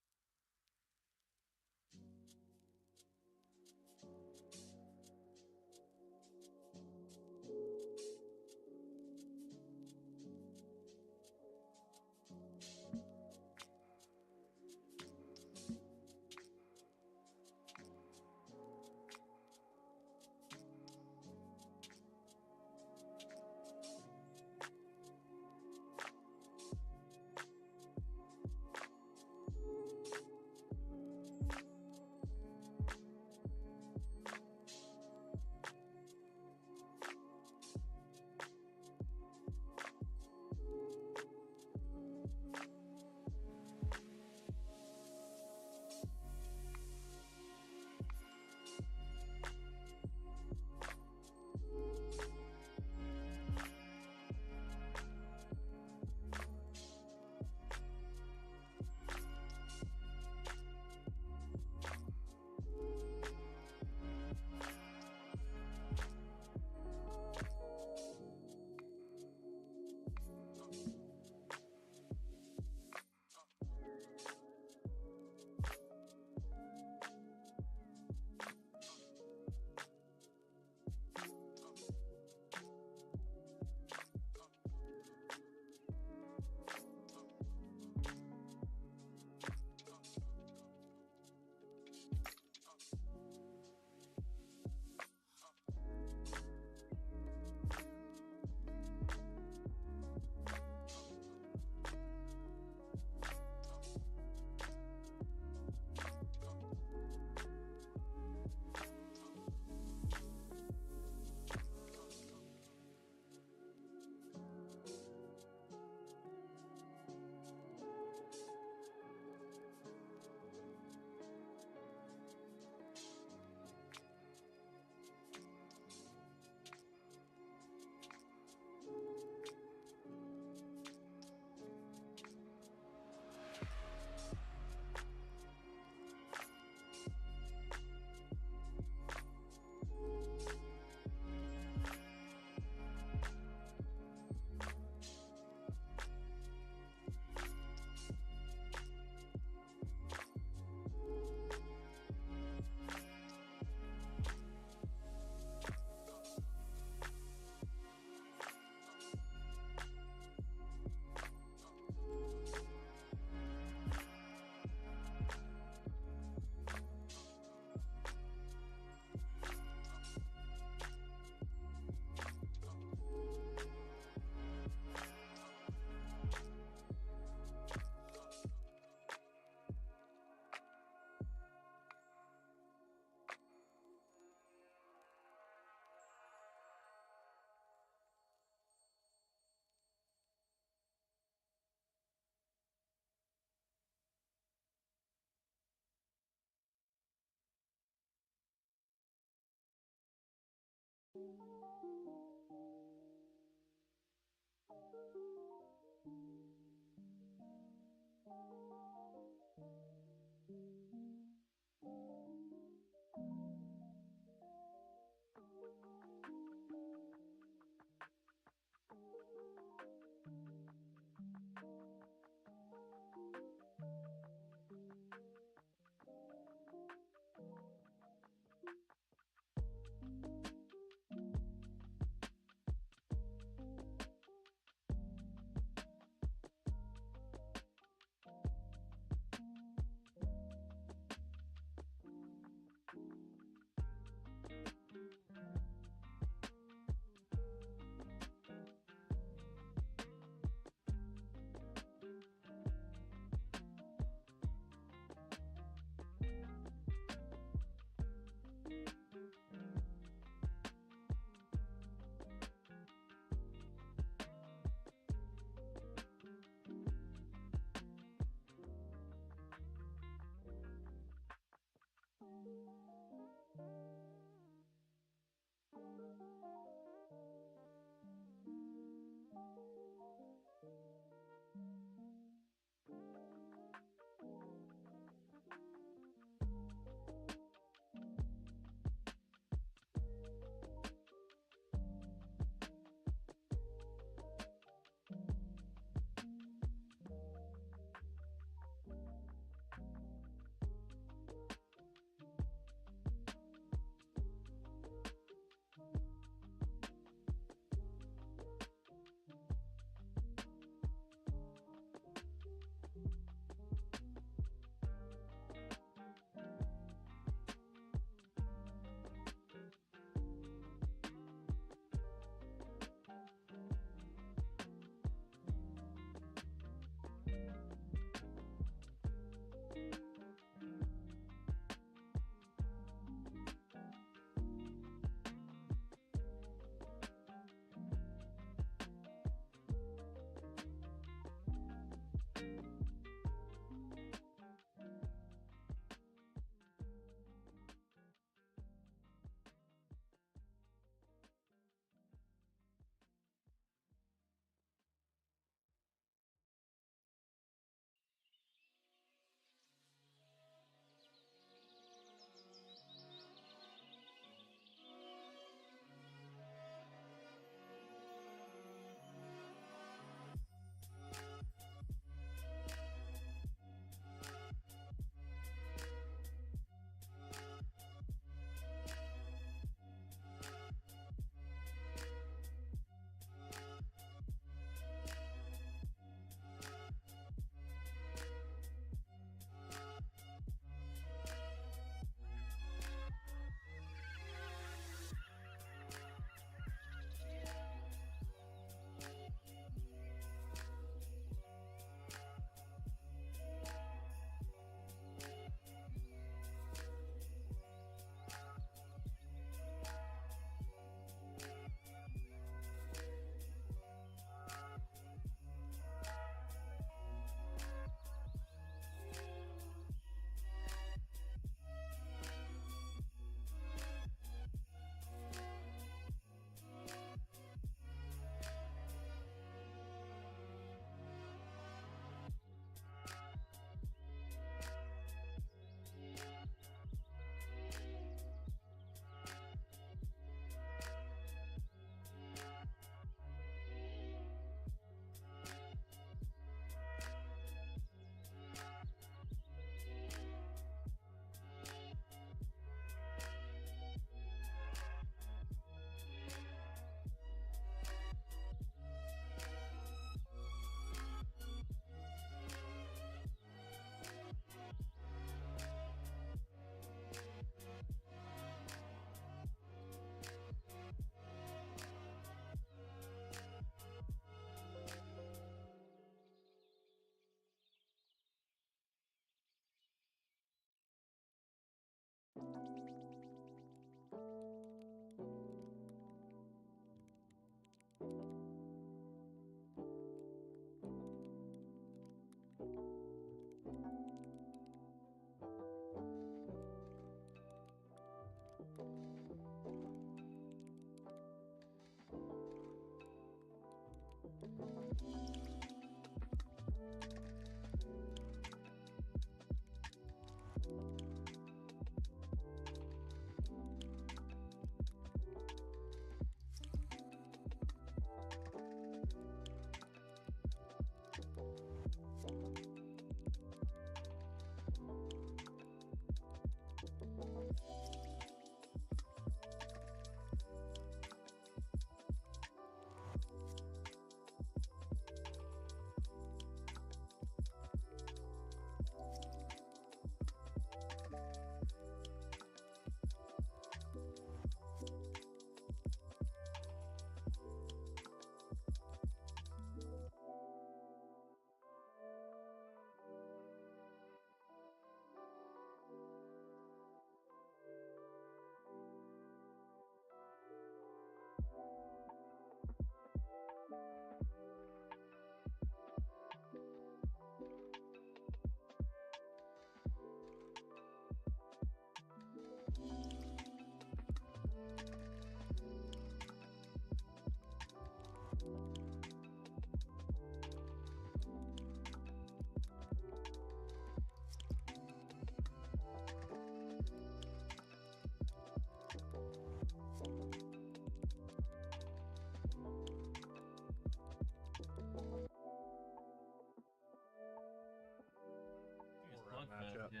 Matchup. Yeah.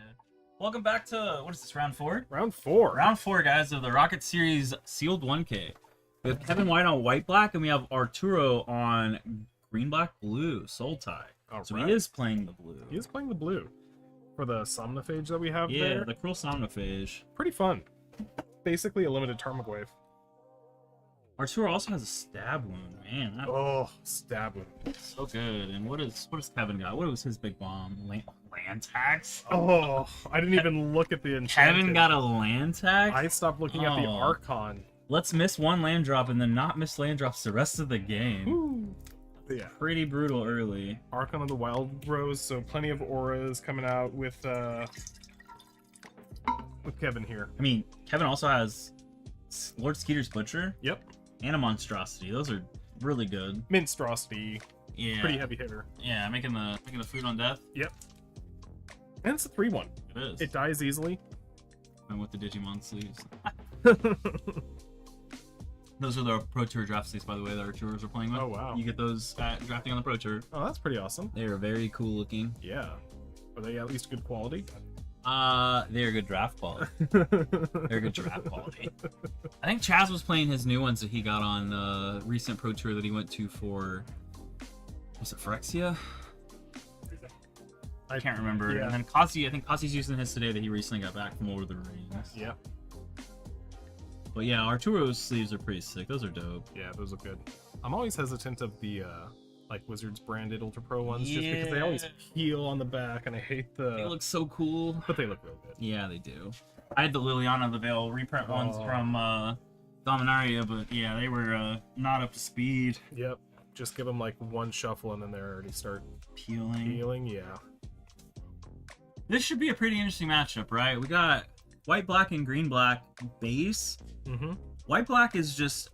Welcome back to, what is this, round 4? Round 4. Round 4, guys, of the Rocket Series Sealed 1K. We have Kevin White on white black, and we have Arturo on green black blue soul tie. All So right. he is playing the blue. He is playing the blue for the Somnophage that we have Yeah, there. the Cruel Somnophage. Pretty fun. Basically a limited Tarmogoyf. Arturo also has a stab wound. Man, that's Oh, stab him. so good. And what does Kevin got? What was his big bomb? Land tax? Oh, I didn't even look at the enchanted. Kevin got a land tax? I stopped looking at the Oh. Archon. Let's miss one land drop and then not miss land drops the rest of the game. Woo. Yeah, Pretty brutal early. Archon of the Wild Rose, so plenty of auras coming out with Kevin here. I mean, Kevin also has Lord Skeeter's Butcher Yep. and a Monstrosity. Those are really good. Minstrosity, Yeah. pretty heavy hitter. Yeah, making the food on death. Yep. And it's a 3/1. It is. It dies easily. And with the Digimon sleeves. Those are the Pro Tour draft sleeves, by the way, that our tours are playing with. Oh, wow. You get those drafting on the Pro Tour. Oh, that's pretty awesome. They are very cool looking. Yeah. Are they at least good quality? They're good draft quality. They're good draft quality. I think Chaz was playing his new ones that he got on the recent Pro Tour that he went to for, was it Phyrexia? I can't remember. Yeah. And then Kazi, I think Kazi's using his today that he recently got back from Lord of the Rings. Yeah. But yeah, Arturo's sleeves are pretty sick. Those are dope. Yeah, those look good. I'm always hesitant of the like Wizards branded Ultra Pro ones just because they always Yeah. peel on the back and I hate the They look so cool. but they look real good. Yeah, they do. I had the Liliana of the Veil reprint ones Oh. from Dominaria, but yeah, they were not up to speed. Yep. Just give them like one shuffle and then they already start Peeling. peeling. Yeah. This should be a pretty interesting matchup, right? We got white, black, and green, black base. Mm-hmm. White, black is just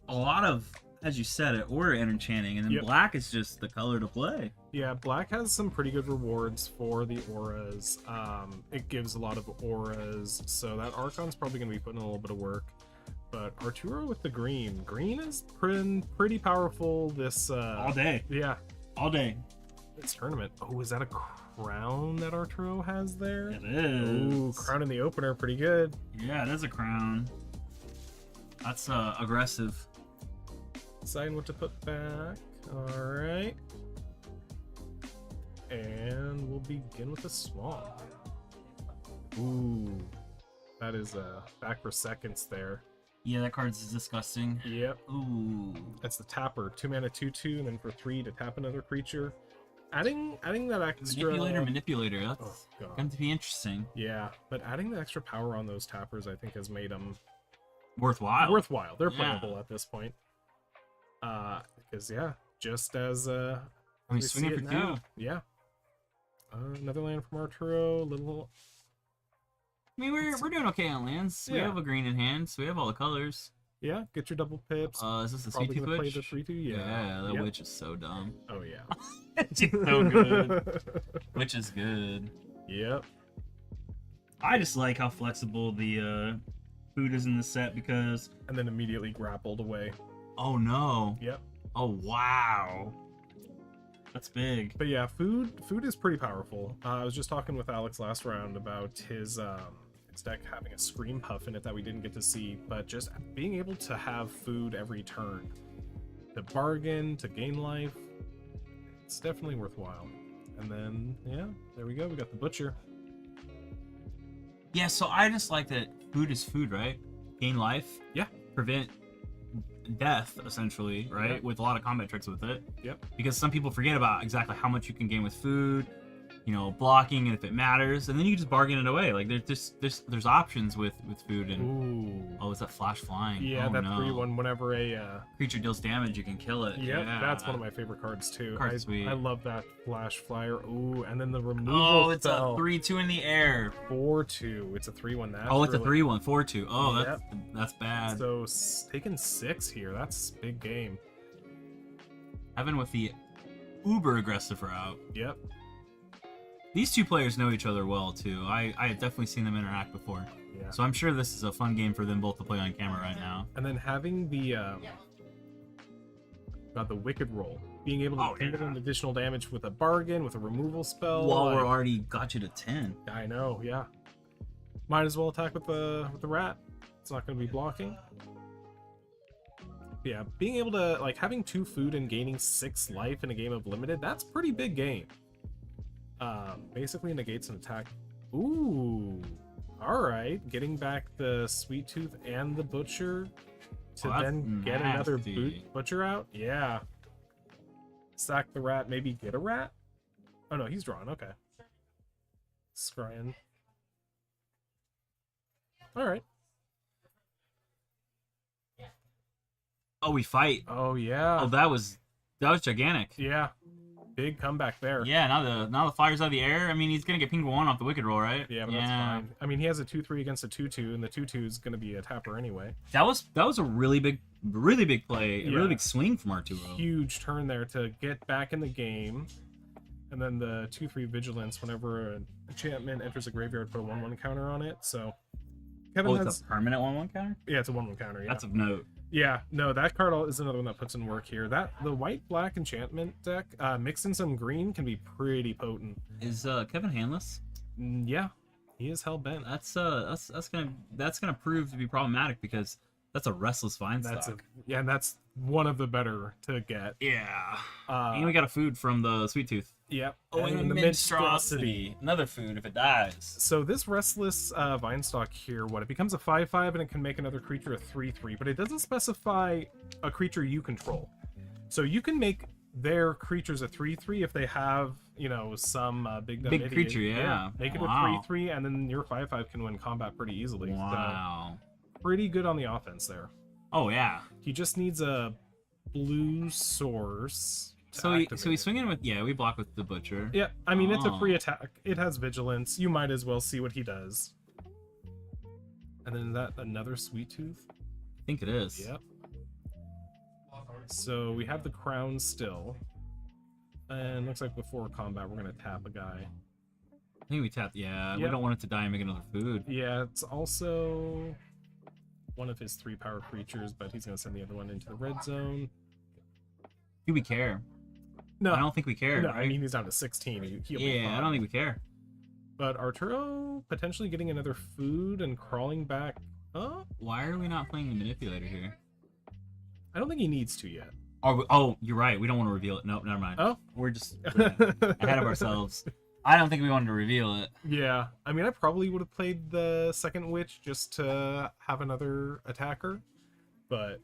a lot of, as you said, it aura enchanting, and then Yep. black is just the color to play. Yeah, black has some pretty good rewards for the auras. It gives a lot of auras, so that Archon's probably going to be putting in a little bit of work. But Arturo with the green. Green is pretty powerful this... All day. Yeah, All day. this tournament. Oh, is that a crown that Arturo has there? It is. Ooh, crown in the opener, pretty good. Yeah, it is a crown. That's aggressive. Deciding what to put back. Alright. And we'll begin with the swamp. Ooh. That is back for seconds there. Yeah, that card's disgusting. Yep. Ooh. That's the tapper. 2 mana 2/2, and then for 3 to tap another creature. Adding that extra Manipulator. That's Oh god. going to be interesting. Yeah, but adding the extra power on those tappers, I think, has made them Worthwhile. worthwhile. They're Yeah. playable at this point. Because yeah, just as I mean, we see swinging it for now. 2. Yeah. Another land from Arturo. Little. I mean, we're doing okay on lands. We Yeah. have a green in hand, so we have all the colors. Yeah, get your double pips. Is this the Probably sweet tooth gonna play witch? the 3/2. Yeah. Yeah, that Yep. witch is so dumb. Oh yeah. It's so good. Which is good. Yep. I just like how flexible the food is in the set because And then immediately grappled away. Oh no. Yep. Oh wow. that's big. But yeah, food is pretty powerful. I was just talking with Alex last round about his deck having a Scream Puff in it that we didn't get to see, but just being able to have food every turn, to bargain, to gain life, it's definitely worthwhile. And then, yeah, there we go. We got the Butcher. Yeah, so I just like that food is food, right? Gain life. Yeah. Prevent death, essentially, right? Yep. With a lot of combat tricks with it. Yep. Because some people forget about exactly how much you can gain with food, you know, blocking, and if it matters, and then you just bargain it away. Like there's options with food. And Ooh. oh, is that flash flying? Yeah, Oh, that no. 3/1 whenever a Creature deals damage, you can kill it. Yep, Yeah, that's one of my favorite cards too. Card's sweet. I love that Flash Flyer. Ooh, and then the removal Oh, it's spell. a 3/2 in the air. 4/2. It's a 3/1. That's Oh, it's a really- 3/1, 4/2. Oh, that's bad. So taking 6 here. That's big game. Evan with the uber aggressive route. Yep. These two players know each other well too. I have definitely seen them interact before. Yeah. So I'm sure this is a fun game for them both to play on camera right now. And then having the Wicked Roll, being able to Oh, deal yeah. an additional damage with a bargain, with a removal spell. While like- we're already got you to 10. I know, yeah. Might as well attack with the rat. It's not going to be blocking. Yeah, being able to like having 2 food and gaining 6 life in a game of limited, that's pretty big game. Basically negates an attack. Ooh, all right. Getting back the Sweet Tooth and the Butcher to Oh, that's then get another nasty. Butcher out. Yeah. Sack the rat. Maybe get a rat. Oh no, he's drawn. Okay. Scryan. All right. Oh, we fight. Oh yeah. Oh, that was gigantic. Yeah. Big comeback there. Yeah, now the fire's out of the air. I mean, he's gonna get ping 1 off the wicked roll, right? Yeah, but that's fine. I mean, he has a 2/3 against a 2/2, and the 2/2 is going to be a tapper anyway. That was a really big play, a Yeah. really big swing from Arturo. Huge turn there to get back in the game. And then the 2/3 Vigilance, whenever an enchantment enters a graveyard, put a 1/1 counter on it. So Kevin Oh, has... it's a permanent 1/1 counter. Yeah, it's a 1/1 counter, yeah. That's of note. Yeah, no, that card is another one that puts in work here. The white-black enchantment deck, mixed in some green, can be pretty potent. Is Kevin handless? Yeah, he is hell-bent. That's gonna prove to be problematic because that's a restless vine stock. Yeah, and that's one of the better to get. Yeah. And we got a food from the Sweet Tooth. Yep. Oh, and the monstrosity. Another food if it dies. So this restless Vinestock here, it becomes a 5/5 and it can make another creature a 3/3, but it doesn't specify a creature you control. So you can make their creatures a 3/3 if they have, some big dumb Big idiot. creature, yeah. Make it Wow. a 3/3, and then your 5/5 can win combat pretty easily. Wow. So pretty good on the offense there. Oh yeah. He just needs a blue source. So he's swinging with we block with the butcher. Yeah, I mean, it's a Oh. free attack. It has vigilance. You might as well see what he does. And then that another Sweet Tooth. I think it is. Yep. So we have the crown still. And looks like before combat, we're going to tap a guy. I think we tapped. Yeah, we Yep. don't want it to die and make another food. Yeah, it's also one of his 3 power creatures, but he's going to send the other one into the red zone. Do we care? No, I don't think we care. no, right? I mean, he's down to 16. He'll be yeah, I fine. don't think we care. But Arturo potentially getting another food and crawling back. Oh, Why are we not playing the manipulator here? I don't think he needs to yet. Oh, you're right. We don't want to reveal it. Nope, never mind. Oh. We're just ahead of ourselves. I don't think we wanted to reveal it. Yeah, I mean, I probably would have played the second witch just to have another attacker, but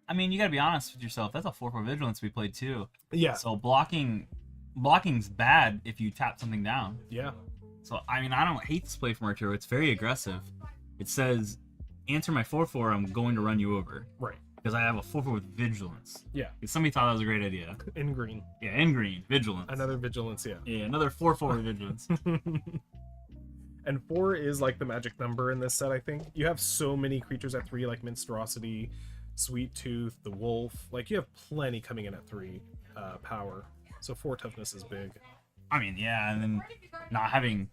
I mean, you gotta be honest with yourself. That's a 4/4 vigilance we played too. yeah, So blocking's bad if you tap something down. yeah, So I mean, I don't hate this play from Arturo. It's very aggressive. It says, "Answer my 4/4. I'm going to run you over." right, Because I have a 4/4 with vigilance. yeah, Because somebody thought that was a great idea. in green, Yeah, in green, vigilance. another vigilance, yeah. Yeah, another 4/4 with vigilance. And 4 is like the magic number in this set, I think. You have so many creatures at 3, like Minstrosity, Sweet Tooth, the Wolf. Like, you have plenty coming in at 3 power. So 4 toughness is big. I mean, yeah, and then not having.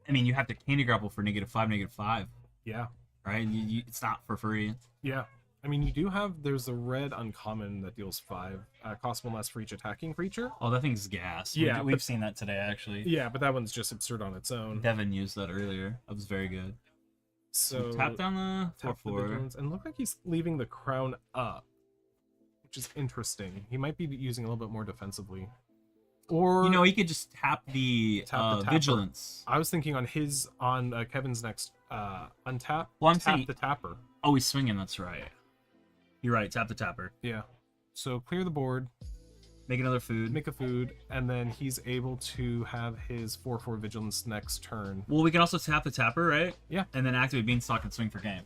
I mean, you have to Candy Grapple for -5, Yeah. right? It's not for free. Yeah. I mean, you do have, there's a red uncommon that deals 5. Costs 1 less for each attacking creature. Oh, that thing's gas. Yeah, we've but- seen that today, actually. Yeah, but that one's just absurd on its own. Devin used that earlier. That was very good. So Tap down the tap the 4/4. vigilance, and look like he's leaving the crown up, which is interesting. He might be using a little bit more defensively. Or You know, he could just tap the Tapper. vigilance. I was thinking on Kevin's next untap. Well, I'm tap saying- the tapper. Oh, he's swinging. That's right. You're right. Tap the tapper. Yeah. So clear the board, Make another food. make a food, and then he's able to have his 4/4 vigilance next turn. Well, we can also tap the tapper, right? Yeah. And then activate Beanstalk and swing for game.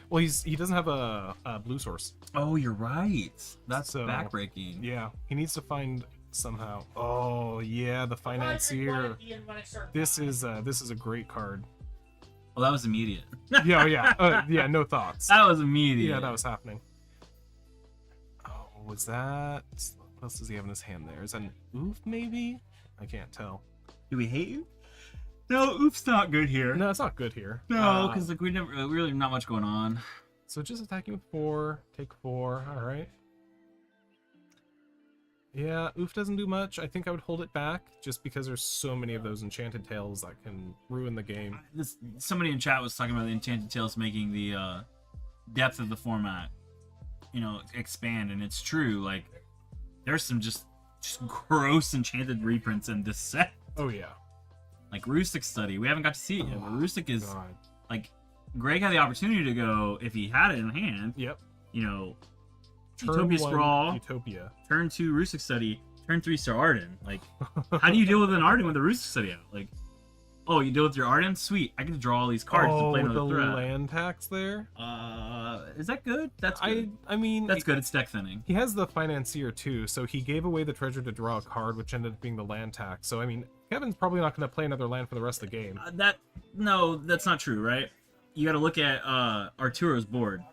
Well, he doesn't have a blue source. Oh, you're right. That's So- backbreaking. Yeah, he needs to find somehow. Oh yeah, the financier. This is a great card. Well, that was immediate. Yeah, oh, yeah, yeah. No thoughts. That was immediate. Yeah, that was happening. Oh, was that? What else does he have in his hand there? Is that an oof, maybe? I can't tell. Do we hate you? No, oof's not good here. No, it's not good here. No, because like we never really not much going on. So just attacking with 4, take 4. All right. Yeah, oof doesn't do much. I think I would hold it back just because there's so many of those enchanted tales that can ruin the game. Somebody in chat was talking about the Enchanted Tales making the depth of the format, expand, and it's true. Like, there's some just gross enchanted reprints in this set. Oh yeah. Like Rustic Study, we haven't got to see it yet, but Rustic is God. like Greg had the opportunity to go if he had it in hand. Yep. Utopia Turn 1, Sprawl, Utopia. turn 2 Rustic Study, turn 3 Star Arden. Like, how do you deal with an Arden with a Rustic Study out? Like, oh, you deal with your Arden? Sweet, I get to draw all these cards to play the another threat. land tax there. Is that good? That's good. I mean, That's good. It's deck thinning. he has the financier too, so he gave away the treasure to draw a card, which ended up being the land tax. So I mean, Kevin's probably not going to play another land for the rest of the game. No, that's not true, right? You got to look at Arturo's board.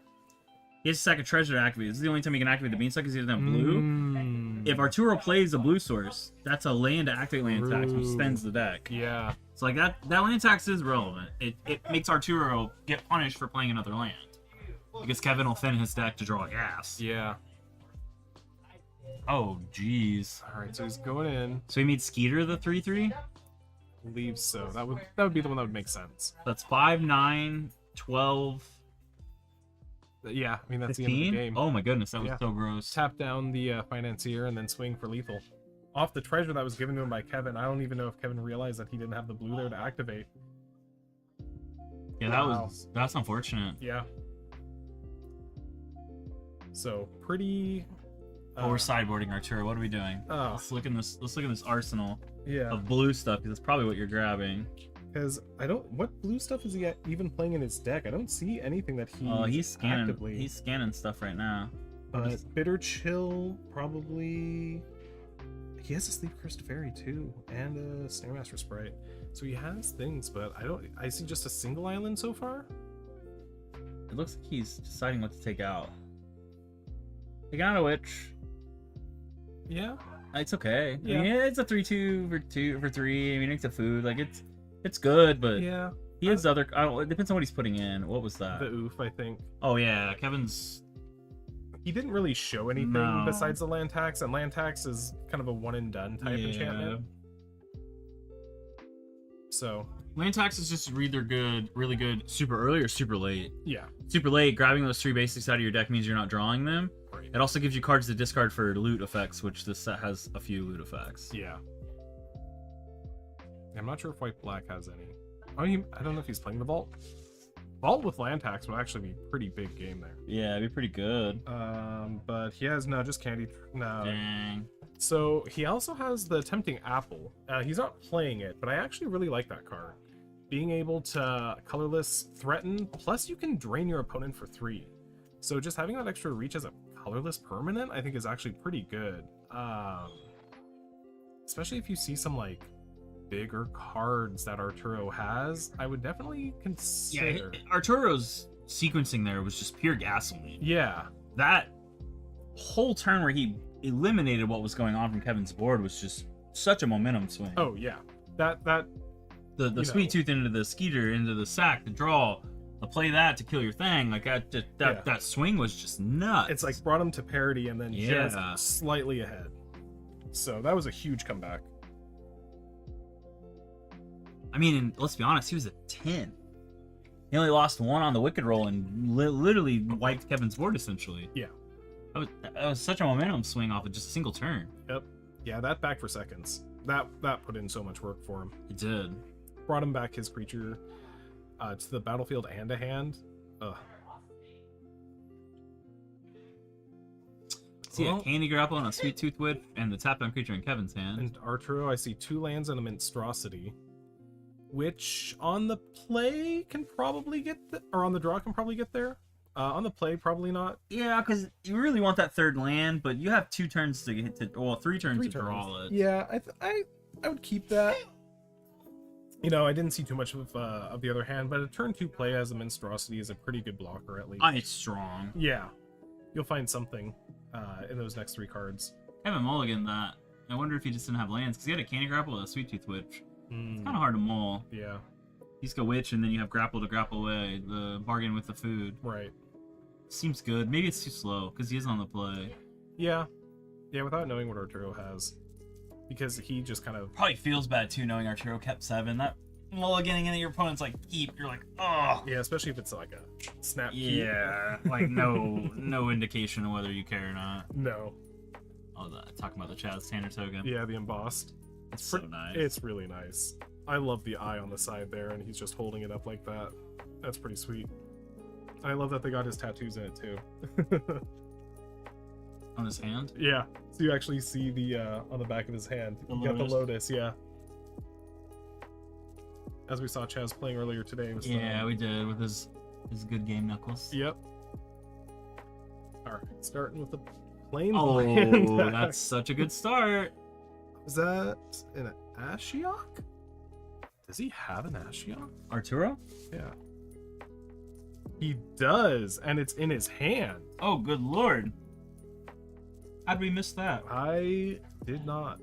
He has to sack a treasure to activate. This is the only time he can activate the Beanstalk because he doesn't have blue. Mm. If Arturo plays a blue source, that's a land to activate land tax, which True. spends the deck. Yeah. So like that land tax is relevant. It makes Arturo get punished for playing another land. Because Kevin will thin his deck to draw gas. Yeah. Oh, jeez. All right, so he's going in. So he made Skeeter the 3/3? Believe so. That would be the one that would make sense. That's 5, 9, 12, Yeah, I mean that's the end of 15? the game. Oh my goodness, that was Yeah. so gross. Tap down the financier and then swing for lethal. Off the treasure that was given to him by Kevin. I don't even know if Kevin realized that he didn't have the blue there to activate. Yeah, that's unfortunate. Yeah. So pretty. Oh, we're sideboarding Arturo. What are we doing? Oh, Let's look in this arsenal yeah. of blue stuff because that's probably what you're grabbing. Because I don't. What blue stuff is he even playing in his deck? I don't see anything that He's scanning. actively. He's scanning stuff right now. But Bitter Chill probably. He has a Sleep Cursed Fairy too, and a Snaremaster Sprite. So he has things, but I don't. I see just a single island so far. It looks like he's deciding what to take out. Taking out a witch. Yeah. It's okay. Yeah. I mean, it's a 3/2 for 3. I mean, it's a food. Like it's good, but Yeah. he has other. It depends on what he's putting in. What was that? The oof, I think. Oh yeah, Kevin's. He didn't really show anything No. besides the land tax, and land tax is kind of a one and done type enchantment. So Land tax is just either good, really good, super early or super late. yeah. Super late, grabbing those 3 basics out of your deck means you're not drawing them. Right. It also gives you cards to discard for loot effects, which this set has a few loot effects. Yeah. I'm not sure if white black has any. I don't know if he's playing the vault. Vault with land tax would actually be a pretty big game there. Yeah, it'd be pretty good. But he has just candy. No. Dang. So he also has the Tempting Apple. He's not playing it, but I actually really like that card. Being able to colorless threaten, plus you can drain your opponent for 3. So just having that extra reach as a colorless permanent, I think is actually pretty good. Especially if you see some like bigger cards that Arturo has, I would definitely Yeah, consider. Arturo's sequencing there was just pure gasoline. Yeah. That whole turn where he eliminated what was going on from Kevin's board was just such a momentum swing. Oh yeah. That The sweet tooth into the skeeter, into the sack, the draw, the play that to kill your thing, like that swing was just nuts. it's like brought him to parity and then Yeah. just slightly ahead. So that was a huge comeback. I mean, and let's be honest, he was a 10. He only lost 1 on the wicked roll and literally wiped Kevin's board essentially. Yeah. That was such a momentum swing off of just a single turn. Yep. Yeah, that back for seconds. That put in so much work for him. It did. Brought him back his creature to the battlefield and a hand. Ugh. See Well- a candy grapple and a sweet tooth whip and the tap down creature in Kevin's hand. And Arturo, I see 2 lands and a monstrosity, which on the play can probably get or on the draw can probably get there. On the play, probably not. Yeah, because you really want that third land, but you have 2 turns to get to, well, 3 turns 3 to draw it. Yeah, I would keep that. You know, I didn't see too much of the other hand, but a turn 2 play as a monstrosity is a pretty good blocker at least. It's strong. Yeah, you'll find something in those next 3 cards. Kevin mulligan that. I wonder if he just didn't have lands, because he had a candy grapple with a sweet tooth witch. It's kind of hard to mull. Yeah, He's got witch, and then you have grapple to grapple away, the bargain with the food. right. Seems good. Maybe it's too slow, because he is on the play. Yeah, without knowing what Arturo has, because he just kind of Probably feels bad too knowing Arturo kept 7. That mulliganing into your opponent's like keep. You're like, oh. yeah, especially if it's like a snap keep. Yeah, like no indication of whether you care or not. No. Oh, talking about the Chaz Tanner token. Yeah, the embossed. It's so nice. It's really nice. I love the eye on the side there, and he's just holding it up like that. That's pretty sweet. I love that they got his tattoos in it too. On his hand. Yeah, so you actually see the on the back of his hand. The You got the lotus. lotus, yeah. As we saw Chaz playing earlier today. With Yeah, we did with his good game knuckles. Yep. All right, starting with the plain. Oh, land deck. that's such a good start. Is that an Ashiok? Does he have an Ashiok? Arturo? Yeah. He does, and it's in his hand. Oh, good lord. How'd we miss that? I did not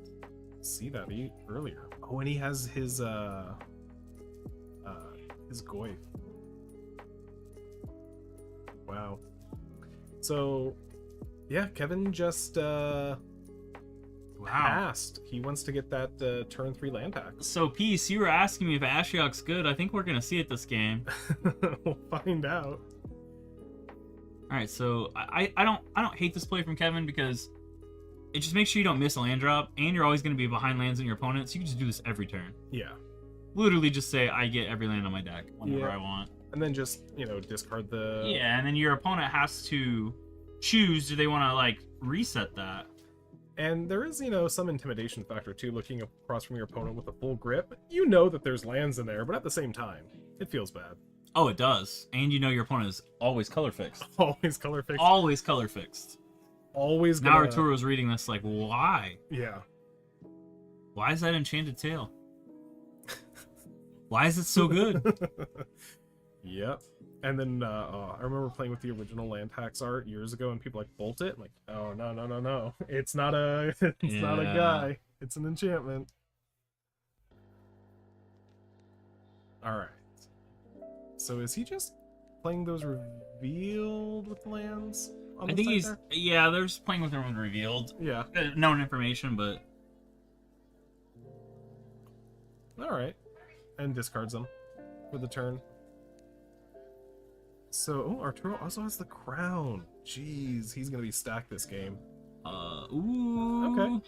see that earlier. Oh, and he has his Goyf. Wow. So, yeah, Kevin just passed. He wants to get that turn 3 land tax. So, Peace, you were asking me if Ashiok's good. I think we're gonna see it this game. We'll find out. All right, so I don't hate this play from Kevin because it just makes sure you don't miss a land drop, and you're always gonna be behind lands in your opponent. So you can just do this every turn. Yeah. Literally, just say I get every land on my deck whenever Yeah. I want. And then just, discard the... Yeah, and then your opponent has to choose: do they want to like reset that? And there is, some intimidation factor too, looking across from your opponent with a full grip. You know that there's lands in there, but at the same time, it feels bad. Oh, it does, and you know your opponent is always color fixed. Always color fixed. Always color fixed. Always Now gonna... Arturo's reading this like, why? Yeah. Why is that enchanted tail? Why is it so good? Yep. And then I remember playing with the original land tax art years ago, and people like bolt it. I'm like, oh no, it's not a, not a Yeah. guy. It's an enchantment. All right. So is he just playing those revealed with lands? On I the think side he's there? yeah. They're just playing with their own revealed, Yeah. known information, but All right. And discards them for the turn. So, Arturo also has the crown. Jeez, he's gonna be stacked this game. ooh, Okay.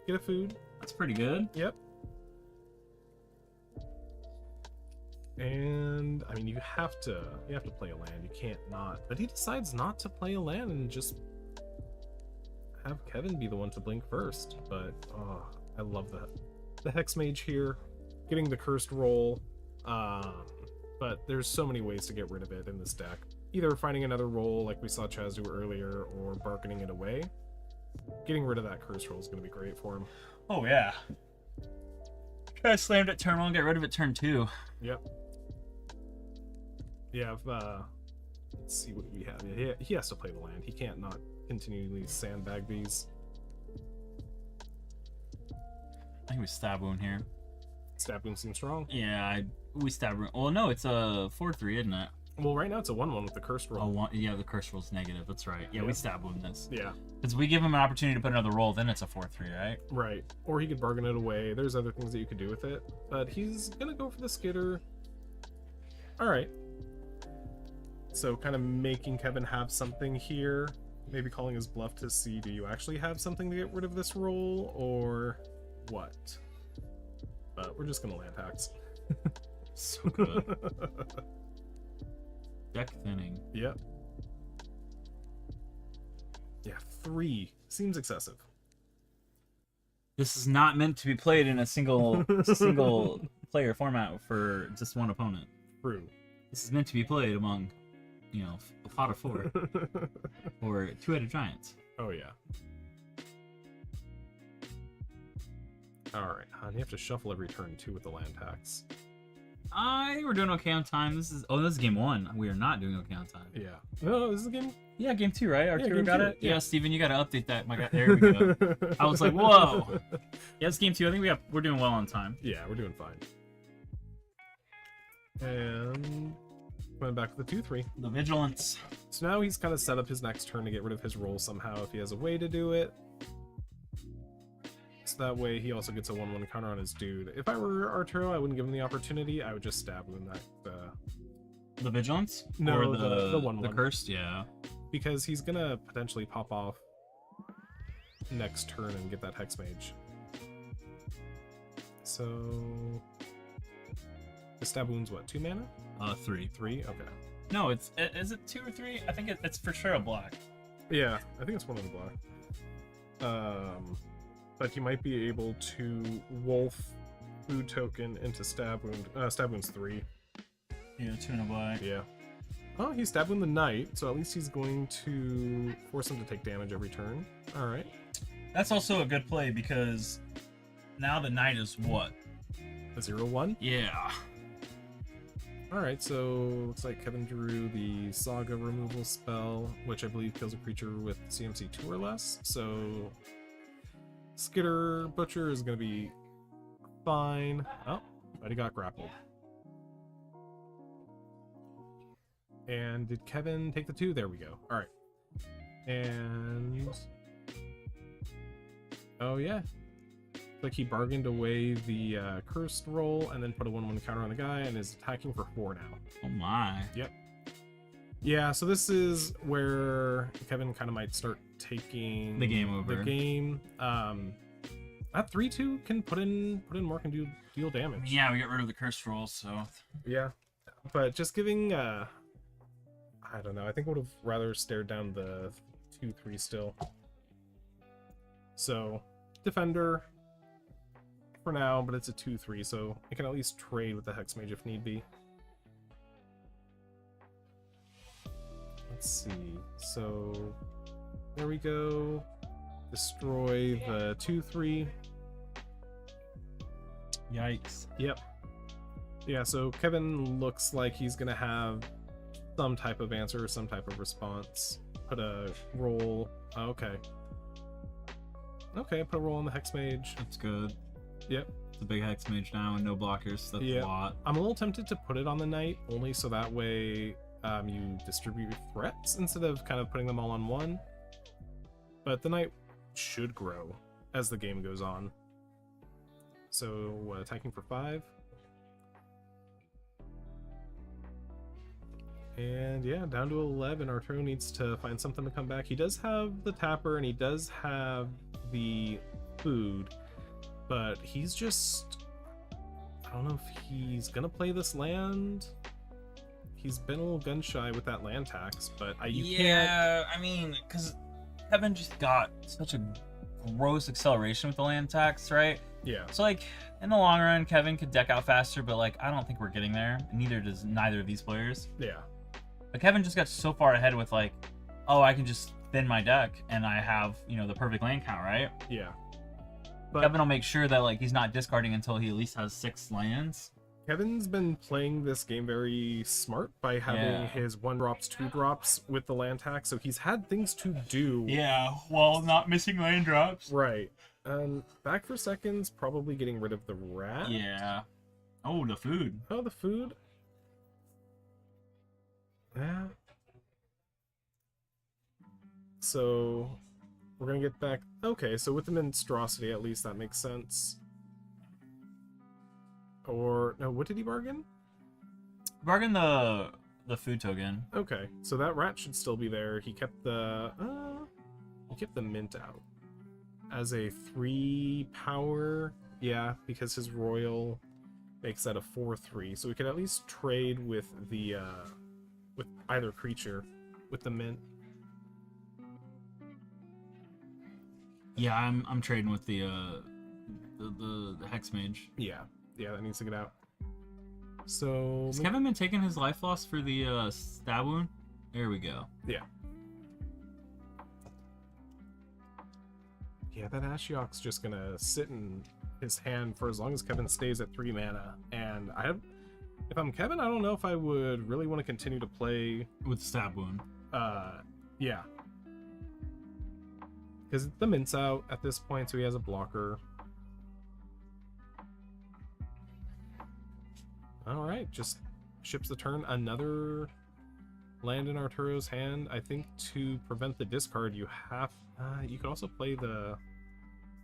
Get a food. that's pretty good. Yep. And I mean, you have to play a land. You can't not. But he decides not to play a land and just have Kevin be the one to blink first. But I love the Hex Mage here, getting the cursed roll. But there's so many ways to get rid of it in this deck. Either finding another roll like we saw Chaz do earlier, or bargaining it away. Getting rid of that cursed roll is going to be great for him. Oh yeah. I slammed it turn 1, get rid of it turn 2. Yep. Yeah, let's see what we have. Yeah, he has to play the land. He can't not continually sandbag these. I think we stab wound here. Stab wound seems strong. Yeah, we stab wound. Well, no, it's a 4/3, isn't it? Well, right now it's a 1/1 with the cursed roll. Oh, yeah, the curse roll's negative. That's right. Yeah, we Yeah. stab wound this. Yeah, Because we give him an opportunity to put another roll, then it's a 4/3, right? right. Or he could bargain it away. There's other things that you could do with it. But he's gonna go for the skitter. Alright. So kind of making Kevin have something here. Maybe calling his bluff to see, do you actually have something to get rid of this roll, or what? But we're just gonna land tax. So good. Deck thinning. Yep. Yeah, 3 seems excessive. This is not meant to be played in a single player format for just one opponent. True. This is meant to be played among, a pot of 4 or 2-headed giants. Oh yeah. Alright, you have to shuffle every turn too with the land tax. I think we're doing okay on time. This is game 1. We are not doing okay on time. Yeah. No, this is a game. Yeah, game 2, right? Arturo game got 2, it. yeah. Yeah, Steven, you got to update that. My God, there we go. I was like, whoa. Yeah, it's game 2. I think we're doing well on time. Yeah, we're doing fine. And going back with the 2/3. The vigilance. So now he's kind of set up his next turn to get rid of his roll somehow if he has a way to do it. So that way he also gets a 1/1 counter on his dude. If I were Arturo, I wouldn't give him the opportunity. I would just stab him that. The vigilance? No, or the 1/1. The cursed, yeah. Because he's gonna potentially pop off next turn and get that Hex Mage. So the stab wound's what, 2 mana? 3. 3? Okay. No, is it 2 or 3? I think it's for sure a black. Yeah, I think it's one of the black. But you might be able to wolf food token into stab wound. Stab wound's 3. Yeah, 2 and a black. Yeah. Oh, he stabbed wound the knight, so at least he's going to force him to take damage every turn. All right. That's also a good play because now the knight is what? A 0/1. Yeah. All right, so looks like Kevin drew the Saga removal spell, which I believe kills a creature with CMC 2 or less. So Skitter Butcher is going to be fine. Oh, but he got grappled. And did Kevin take the 2? There we go. All right. And oh yeah, like he bargained away the cursed roll and then put a 1/1 counter on the guy and is attacking for 4 now. Oh my. Yeah, so this is where Kevin kind of might start taking The game over. The game. That 3/2 can put in more, can deal damage. Yeah, we got rid of the curse roll, so Yeah, but just giving I don't know. I think I would have rather stared down the 2/3 still. So defender for now, but it's a 2/3, so I can at least trade with the Hex Mage if need be. Let's see. So there we go. Destroy the 2/3. yikes. Yep. Yeah, so Kevin looks like he's gonna have some type of answer, some type of response. Put a roll. Oh, okay. Okay, put a roll on the Hex Mage. That's good. Yep. It's a big hex mage now and no blockers. That's Yeah. a lot. I'm a little tempted to put it on the Knight, only so that way you distribute your threats instead of kind of putting them all on one. But the Knight should grow as the game goes on. So attacking for 5. And yeah, down to 11. Arturo needs to find something to come back. He does have the tapper and he does have the food, but he's just, I don't know if he's gonna play this land. He's been a little gun shy with that land tax, but you can't. Yeah, I mean, because Kevin just got such a gross acceleration with the land tax, right? Yeah. So like in the long run, Kevin could deck out faster, but like I don't think we're getting there. Neither does neither of these players. Yeah. But Kevin just got so far ahead with like, oh, I can just thin my deck and I have, you know, the perfect land count, right? Yeah. But Kevin will make sure that like he's not discarding until he at least has 6 lands. Kevin's been playing this game very smart by having Yeah. his 1-drops, 2-drops with the land tax, so he's had things to do. Yeah, while not missing land drops. Right. Back for seconds, probably getting rid of the rat. Yeah. Oh, the food. Oh, the food. Yeah. So, we're gonna get back... Okay, so with the monstrosity, at least that makes sense. Or... No, what did he bargain? Bargain the food token. Okay, so that rat should still be there. He kept the... he kept the mint out. As a 3 power... Yeah, because his royal makes that a 4/3. So we could at least trade with the... with either creature. With the mint. Yeah, I'm trading with the Hex Mage. Yeah, that needs to get out. So... Has Kevin been taking his life loss for the stab wound? There we go. Yeah. Yeah, that Ashiok's just gonna sit in his hand for as long as Kevin stays at 3 mana. And if I'm Kevin, I don't know if I would really want to continue to play... With the stab wound. Yeah. Because the mint's out at this point, so he has a blocker. Alright, just ships the turn. Another land in Arturo's hand. I think to prevent the discard, you have... you could also play the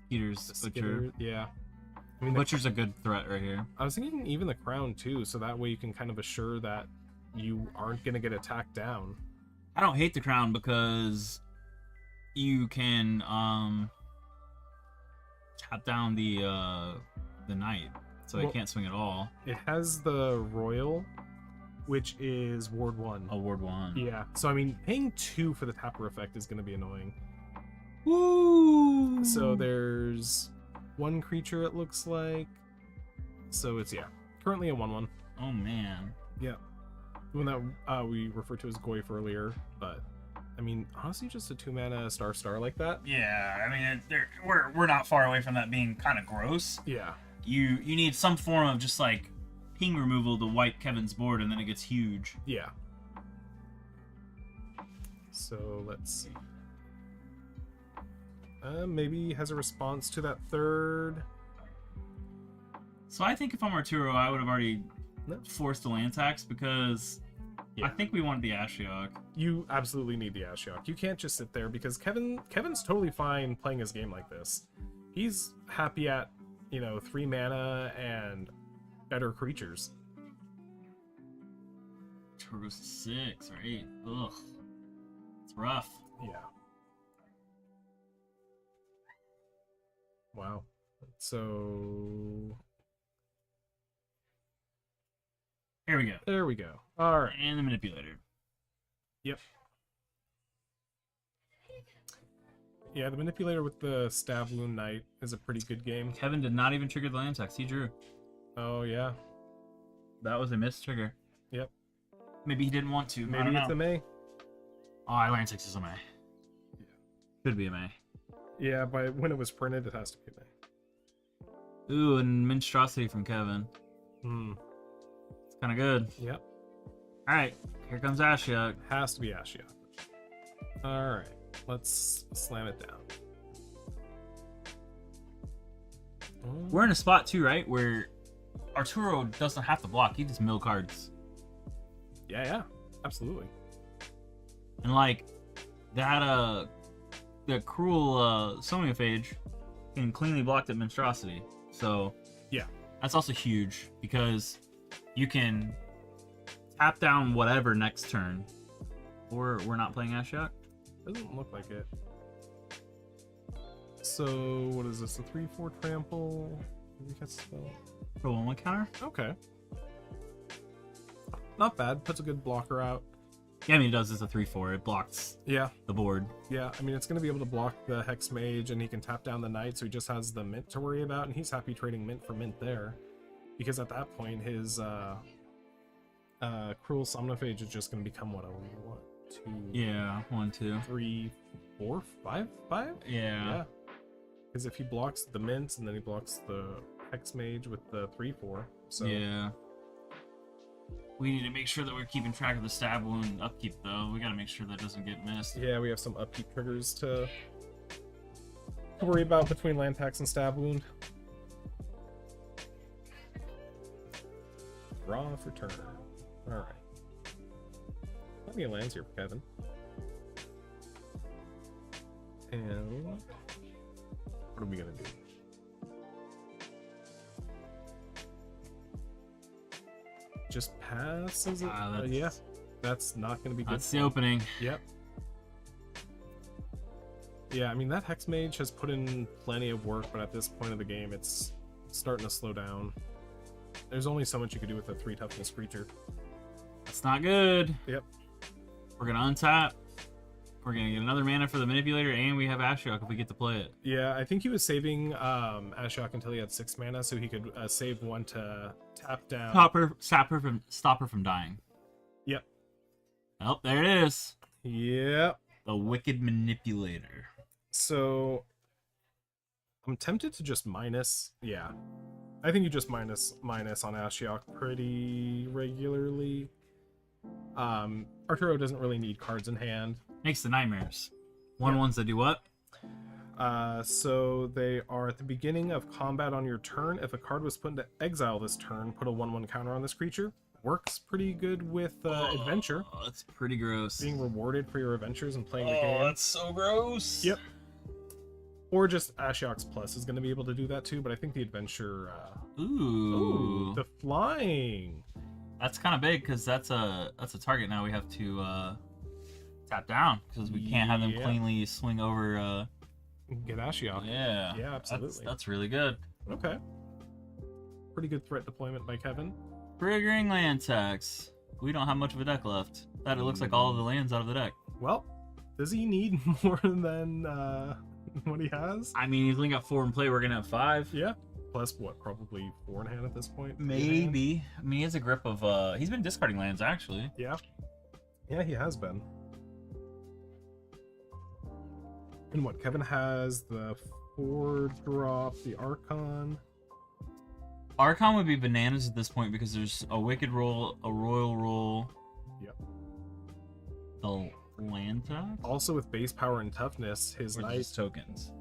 Peter's Butcher. Skitter. Yeah. I mean, Butcher's a good threat right here. I was thinking even the Crown, too, so that way you can kind of assure that you aren't going to get attacked down. I don't hate the crown because you can tap down the knight, so Well, it can't swing at all. It has the Royal, which is Ward 1. Ward 1. Yeah, so I mean, paying 2 for the tapper effect is going to be annoying. Woo! So there's 1 creature, it looks like. So it's, yeah, currently a 1/1. Oh man. Yeah. One that we referred to as Goyf earlier, but I mean, honestly, just a 2-mana star like that. Yeah, I mean, we're not far away from that being kind of gross. Yeah. You need some form of just like ping removal to wipe Kevin's board, and then it gets huge. Yeah. So let's see. Maybe has a response to that 3rd. So I think if I'm Arturo, I would have already No. forced the land tax because Yeah. I think we wanted the Ashiok. You absolutely need the Ashiok. You can't just sit there because Kevin's totally fine playing his game like this. He's happy at, 3 mana and better creatures. Arturo goes to 6 or 8. Ugh. It's rough. Yeah. Wow. So Here we go. there we go. All right. And the manipulator. Yep. Yeah, the manipulator with the stab wound knight is a pretty good game. Kevin did not even trigger the land tax. He drew. Oh yeah. That was a missed trigger. Yep. Maybe he didn't want to. I Maybe don't it's know. a May. Oh, land tax is a May. Yeah. Could be a May. Yeah, but when it was printed, it has to be a May. Ooh, and monstrosity from Kevin. Hmm. It's kind of good. Yep. All right, here comes Ashiok. Has to be Ashiok. All right. Let's slam it down. We're in a spot too, right, where Arturo doesn't have to block. He just mill cards, Yeah, absolutely. and like that the cruel Somniophage can cleanly block that monstrosity. So Yeah. that's also huge because you can tap down whatever next turn. Or we're not playing Ashiok. Doesn't look like it. So, what is this? A 3/4 trample? Maybe cast a spell. For 1/1 counter. Okay. Not bad. Puts a good blocker out. Yeah, I mean it does as a 3/4. It blocks Yeah, the board. yeah. I mean, it's going to be able to block the Hex Mage, and he can tap down the Knight, so he just has the Mint to worry about, and he's happy trading Mint for Mint there. Because at that point, his Cruel Somnophage is just going to become, what, a 1, 2, Yeah, 1, 2. 3, 4, 5? 5? Yeah. Because if he blocks the mints and then he blocks the Hex Mage with the 3/4, so Yeah. We need to make sure that we're keeping track of the stab wound upkeep, though. We gotta make sure that doesn't get missed. yeah, we have some upkeep triggers to worry about between land tax and stab wound. Draw for turn. All right. Plenty of lands here for Kevin. And what are we gonna do? Just pass? Is it? Yeah, that's not gonna be good. That's the opening. Yep. Yeah, I mean that Hex Mage has put in plenty of work, but at this point of the game, it's starting to slow down. There's only so much you can do with a 3 toughness creature. That's not good. Yep. We're gonna untap. We're gonna get another mana for the manipulator, and we have Ashiok if we get to play it. Yeah, I think he was saving Ashiok until he had 6 mana, so he could save 1 to tap down. Stop her from dying. Yep. Oh, there it is. Yep. The Wicked Manipulator. So I'm tempted to just minus. Yeah, I think you just minus on Ashiok pretty regularly. Arturo doesn't really need cards in hand. Makes the nightmares. Ones that do what? So they are at the beginning of combat on your turn. If a card was put into exile this turn, put a 1/1 counter on this creature. Works pretty good with adventure. That's pretty gross. Being rewarded for your adventures and playing the game. That's so gross. Yep. Or just Ashiok's Plus is going to be able to do that too, but I think the adventure... Ooh. The flying! That's kind of big because that's a target now we have to tap down because we can't have them Yeah. cleanly swing over. Get Ashiok. Yeah. Yeah, absolutely. That's really good. Okay. Pretty good threat deployment by Kevin. Triggering land tax. We don't have much of a deck left. That it looks like all of the lands out of the deck. Well, does he need more than what he has? I mean, he's only got 4 in play. We're gonna have 5. Yeah. Plus, what, probably 4 in hand at this point? Maybe. I mean, he has a grip of. He's been discarding lands actually. Yeah. Yeah, he has been. And what, Kevin has the 4-drop, the Archon. Archon would be bananas at this point because there's a Wicked roll, a Royal roll. Yep. The land tax? Also with base power and toughness, his Or knight... just tokens?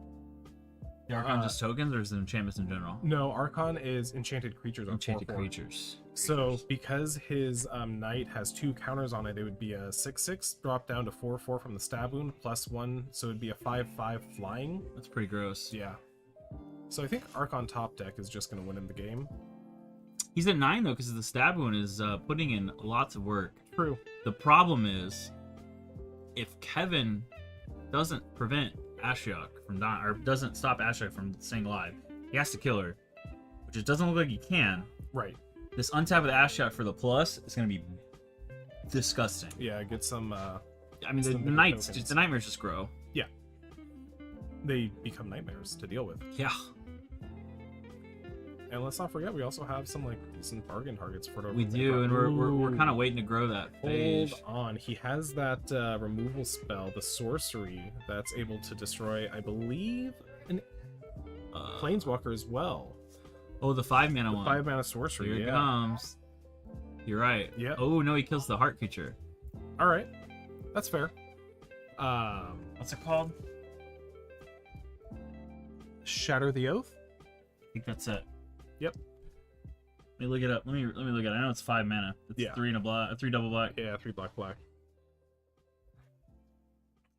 The Archon just tokens, or is it enchantments in general? No, Archon is enchanted creatures on Enchanted 4/4. creatures. So because his knight has 2 counters on it, it would be a 6/6 drop down to 4/4 from the stab wound +1, so it'd be a 5/5 flying. That's pretty gross. Yeah. So I think Archon top deck is just going to win him the game. He's at 9 though, because the stab wound is putting in lots of work. True. The problem is, if Kevin doesn't prevent Ashiok from dying, or doesn't stop Ashiok from staying alive, he has to kill her, which it doesn't look like he can. Right. This untap of the Ashiok for the plus is going to be disgusting. Yeah, get some... I mean, the some knights, tokens. the nightmares just grow. They become nightmares to deal with. Yeah. And let's not forget, we also have some like decent bargain targets for it. We do, and we're kind of waiting to grow that Hold phase. on, he has that removal spell, the sorcery, that's able to destroy, I believe, an planeswalker as well. Oh, the 5-mana The one. 5-mana sorcery. Here it Yeah. comes. You're right. Yeah. Oh no, he kills the heart creature. All right, that's fair. What's it called? Shatter the Oath. I think that's it. Yep. Let me look it up. Let me look at it. I know it's 5 mana. It's Yeah. 3 and a black, 3 double black. Yeah, 3 black black.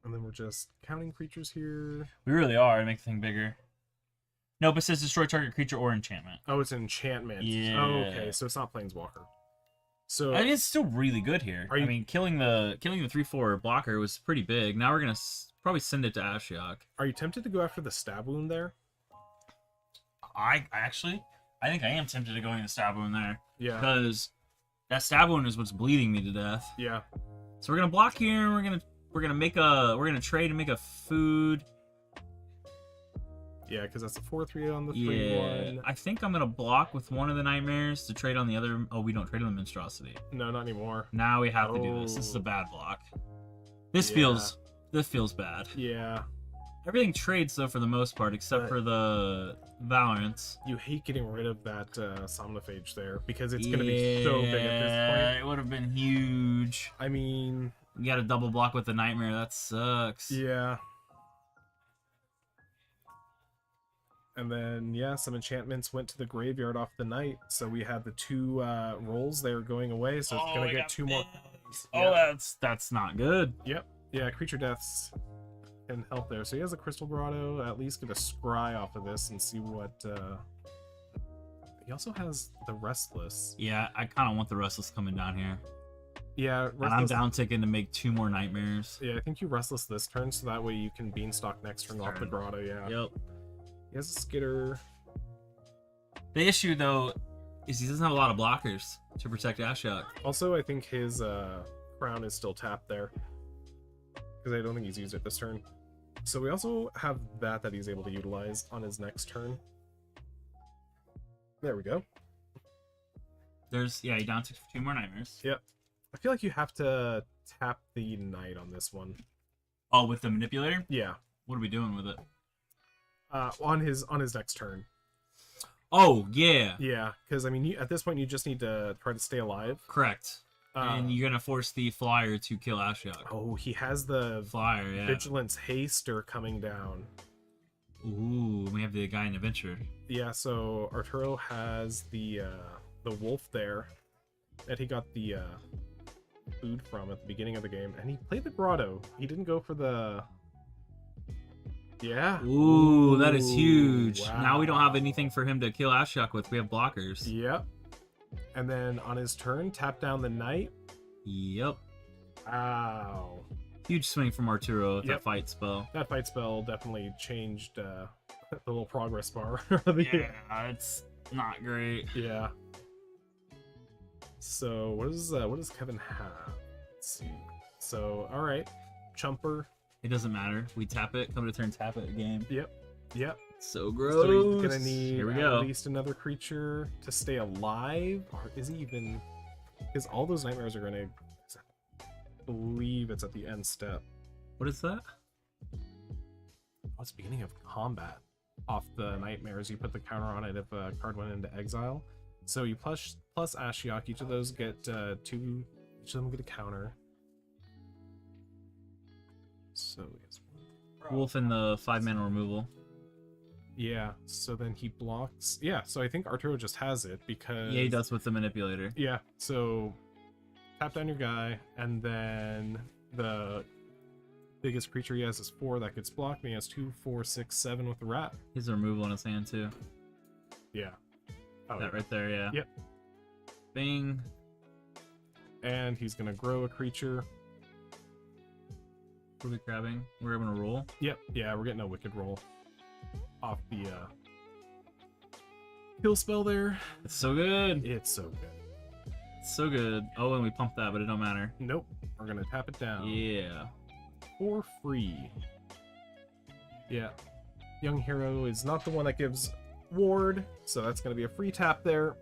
And then we're just counting creatures here. We really are. Make the thing bigger. Nope, it says destroy target creature or enchantment. Oh, it's an enchantment. Yeah. Oh, okay, so it's not planeswalker. So I mean, it's still really good here. Are you- I mean, killing the 3/4 blocker was pretty big. Now we're gonna probably send it to Ashiok. are you tempted to go after the stab wound there? I think I am tempted to go in the stab wound there Yeah. because that stab wound is what's bleeding me to death. Yeah. So we're gonna block here. And we're gonna trade and make a food. Yeah, because that's a 4/3 on the Yeah, 3/1. I think I'm gonna block with one of the nightmares to trade on the other. Oh, we don't trade on the monstrosity. No, not anymore. Now we have to do this. This is a Oh. bad block. This Yeah. feels bad. Yeah. Everything trades though for the most part, except Right. for the Valorants. You hate getting rid of that Somnophage there because it's going to be so big at this point. It would have been huge. I mean, You got to double block with the Nightmare. That sucks. yeah. And then, yeah, some enchantments went to the graveyard off the night. So we have the 2 rolls there going away. So it's going to get 2 more. Oh, that's not good. Yep. Yeah, creature deaths can help there. So he has a Crystal Grotto. At least get a scry off of this and see what... He also has the Restless. Yeah, I kind of want the Restless coming down here. Yeah, And I'm Restless... down ticking to make 2 more Nightmares. Yeah, I think you Restless this turn, so that way you can Beanstalk next turn off the Turn. Grotto, yeah. Yep. He has a Skitter. The issue, though, is he doesn't have a lot of blockers to protect Ashiok. Also, I think his Crown is still tapped there. Because I don't think he's used it this turn. So we also have that he's able to utilize on his next turn. There we go. Yeah, he down ticks for 2 more Nightmares. Yep. I feel like you have to tap the Knight on this one. Oh, with the manipulator? Yeah. What are we doing with it? On his next turn. Oh, yeah. Yeah, because I mean, at this point, you just need to try to stay alive. Correct. And you're going to force the Flyer to kill Ashiok. Oh, he has the Flyer, yeah. Vigilance Haster coming down. Ooh, we have the guy in Adventure. Yeah, so Arturo has the wolf there that he got the food from at the beginning of the game, and he played the Grotto. He didn't go for the... Yeah. Ooh, that is huge. Wow. Now we don't have anything for him to kill Ashiok with. We have blockers. Yep. And then on his turn, tap down the Knight. Yep. Wow. Huge swing from Arturo with Yep. that fight spell. That fight spell definitely changed the little progress bar. Yeah, it's not great. Yeah. So what does Kevin have? Let's see. So all right, Chumper. It doesn't matter. We tap it, come to turn, tap it, game. Yep. So gross. So he's gonna need Here we at go. least another creature to stay alive, or is he even? Because all those nightmares are gonna. I believe it's at the end step. What is that? Oh, it's beginning of combat. Off the nightmares, you put the counter on it if a card went into exile. So you plus Ashiok. Each of those get 2. Each of them get a counter. So yes. Wolf and the 5-mana removal. Yeah. So then he blocks. Yeah. So I think Arturo just has it because. Yeah, he does with the manipulator. Yeah. So tap down your guy, and then the biggest creature he has is 4 that gets blocked. And he has 2, 4, 6, 7 with the rat. He has a removal in his hand too. Yeah. Oh, That right there, yeah. Yep. Bing. And he's gonna grow a creature. What are we grabbing? We're gonna roll. Yep, yeah, we're getting a wicked roll off the kill spell there. It's so good. It's so good. It's so good. Oh, and we pumped that, but it don't matter. Nope, we're gonna tap it down Yeah. for free. Yeah, Young Hero is not the one that gives ward, so that's gonna be a free tap there.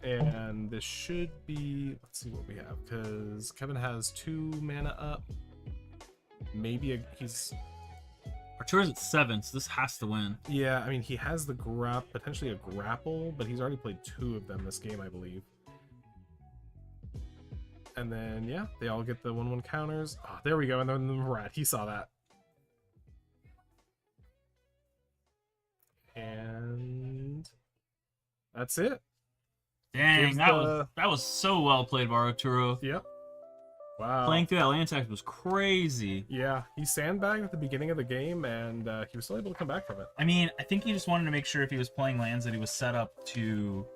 And this should be, let's see what we have, because Kevin has 2 mana up. Maybe he's, Arturo's at 7, so this has to win. yeah, I mean, he has the potentially a grapple, but he's already played 2 of them this game, I believe. And then, yeah, they all get the 1/1 counters. Oh, there we go, and then the rat, he saw that. And that's it. Dang, Gives that was so well played by Arturo. Yep. Wow. Playing through that land tax was crazy. Yeah, he sandbagged at the beginning of the game, and he was still able to come back from it. I mean, I think he just wanted to make sure if he was playing lands that he was set up to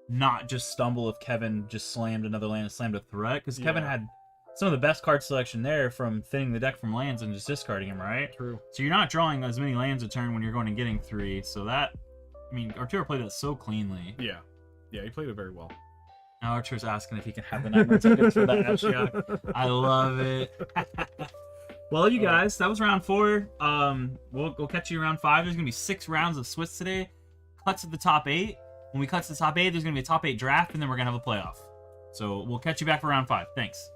not just stumble if Kevin just slammed another land and slammed a threat, because Kevin Yeah. had some of the best card selection there from thinning the deck from lands and just discarding him, right? True. So you're not drawing as many lands a turn when you're going and getting 3. So that, I mean, Arturo played that so cleanly. Yeah. Yeah, he played it very well. Now Arturo's asking if he can have the Nightmare tickets for that Ashiok. I love it. Well, you guys, that was round 4. We'll catch you in round 5. There's gonna be 6 rounds of Swiss today. Cuts at the top 8. When we cut to the top 8, there's gonna be a top 8 draft, and then we're gonna have a playoff. So we'll catch you back for round 5. Thanks.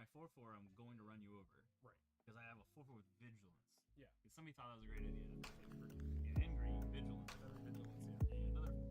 my 4/4, I'm going to run you over Right. because I have a 4/4 with vigilance. Yeah. Somebody thought that was a great idea. Yeah, and green vigilance. Better vigilance, yeah. Yeah, another.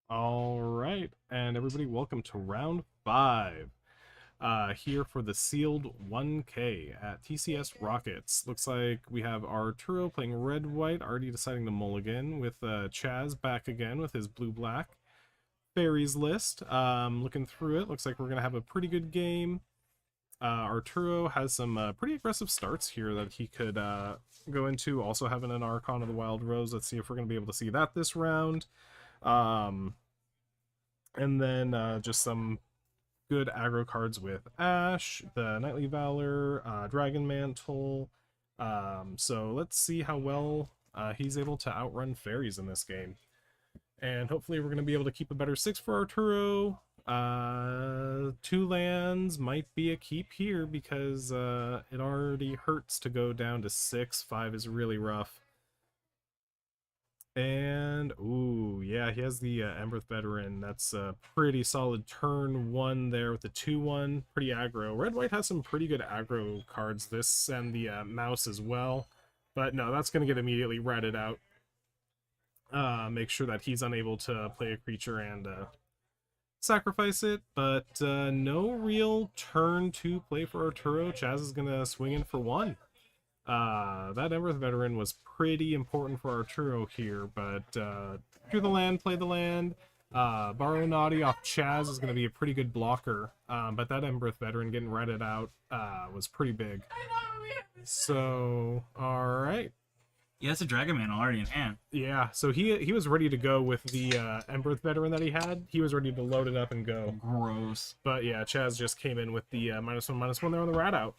All right, and everybody, welcome to round 5. here for the sealed 1K at TCS Rockets. Looks like we have Arturo playing red-white, already deciding to mulligan, with Chaz back again with his blue-black. Fairies list. Looking through it, looks like we're going to have a pretty good game. Arturo has some pretty aggressive starts here that he could go into, also having an Archon of the Wild Rose. Let's see if we're going to be able to see that this round. And then just some good aggro cards with Ash, the Knightly Valor, Dragon Mantle. So let's see how well he's able to outrun fairies in this game. And hopefully we're going to be able to keep a better 6 for Arturo. 2 lands might be a keep here because it already hurts to go down to 6. 5 is really rough. And, ooh, yeah, he has the Embereth Veteran. That's a pretty solid turn 1 there with the 2-1. Pretty aggro. Red-White has some pretty good aggro cards. This and the Mouse as well. But no, that's going to get immediately ratted out. Make sure that he's unable to play a creature and sacrifice it, but no real turn to play for Arturo. Chaz is gonna swing in for 1. That Embereth Veteran was pretty important for Arturo here, but drew the land, play the land. Borrow Naughty off Chaz is gonna be a pretty good blocker, but that Embereth Veteran getting ratted out was pretty big. So, alright. He has a Dragon Man already in hand. Yeah, so he was ready to go with the Embereth Veteran that he had. He was ready to load it up and go. Gross. But yeah, Chaz just came in with the -1/-1 there on the rat out.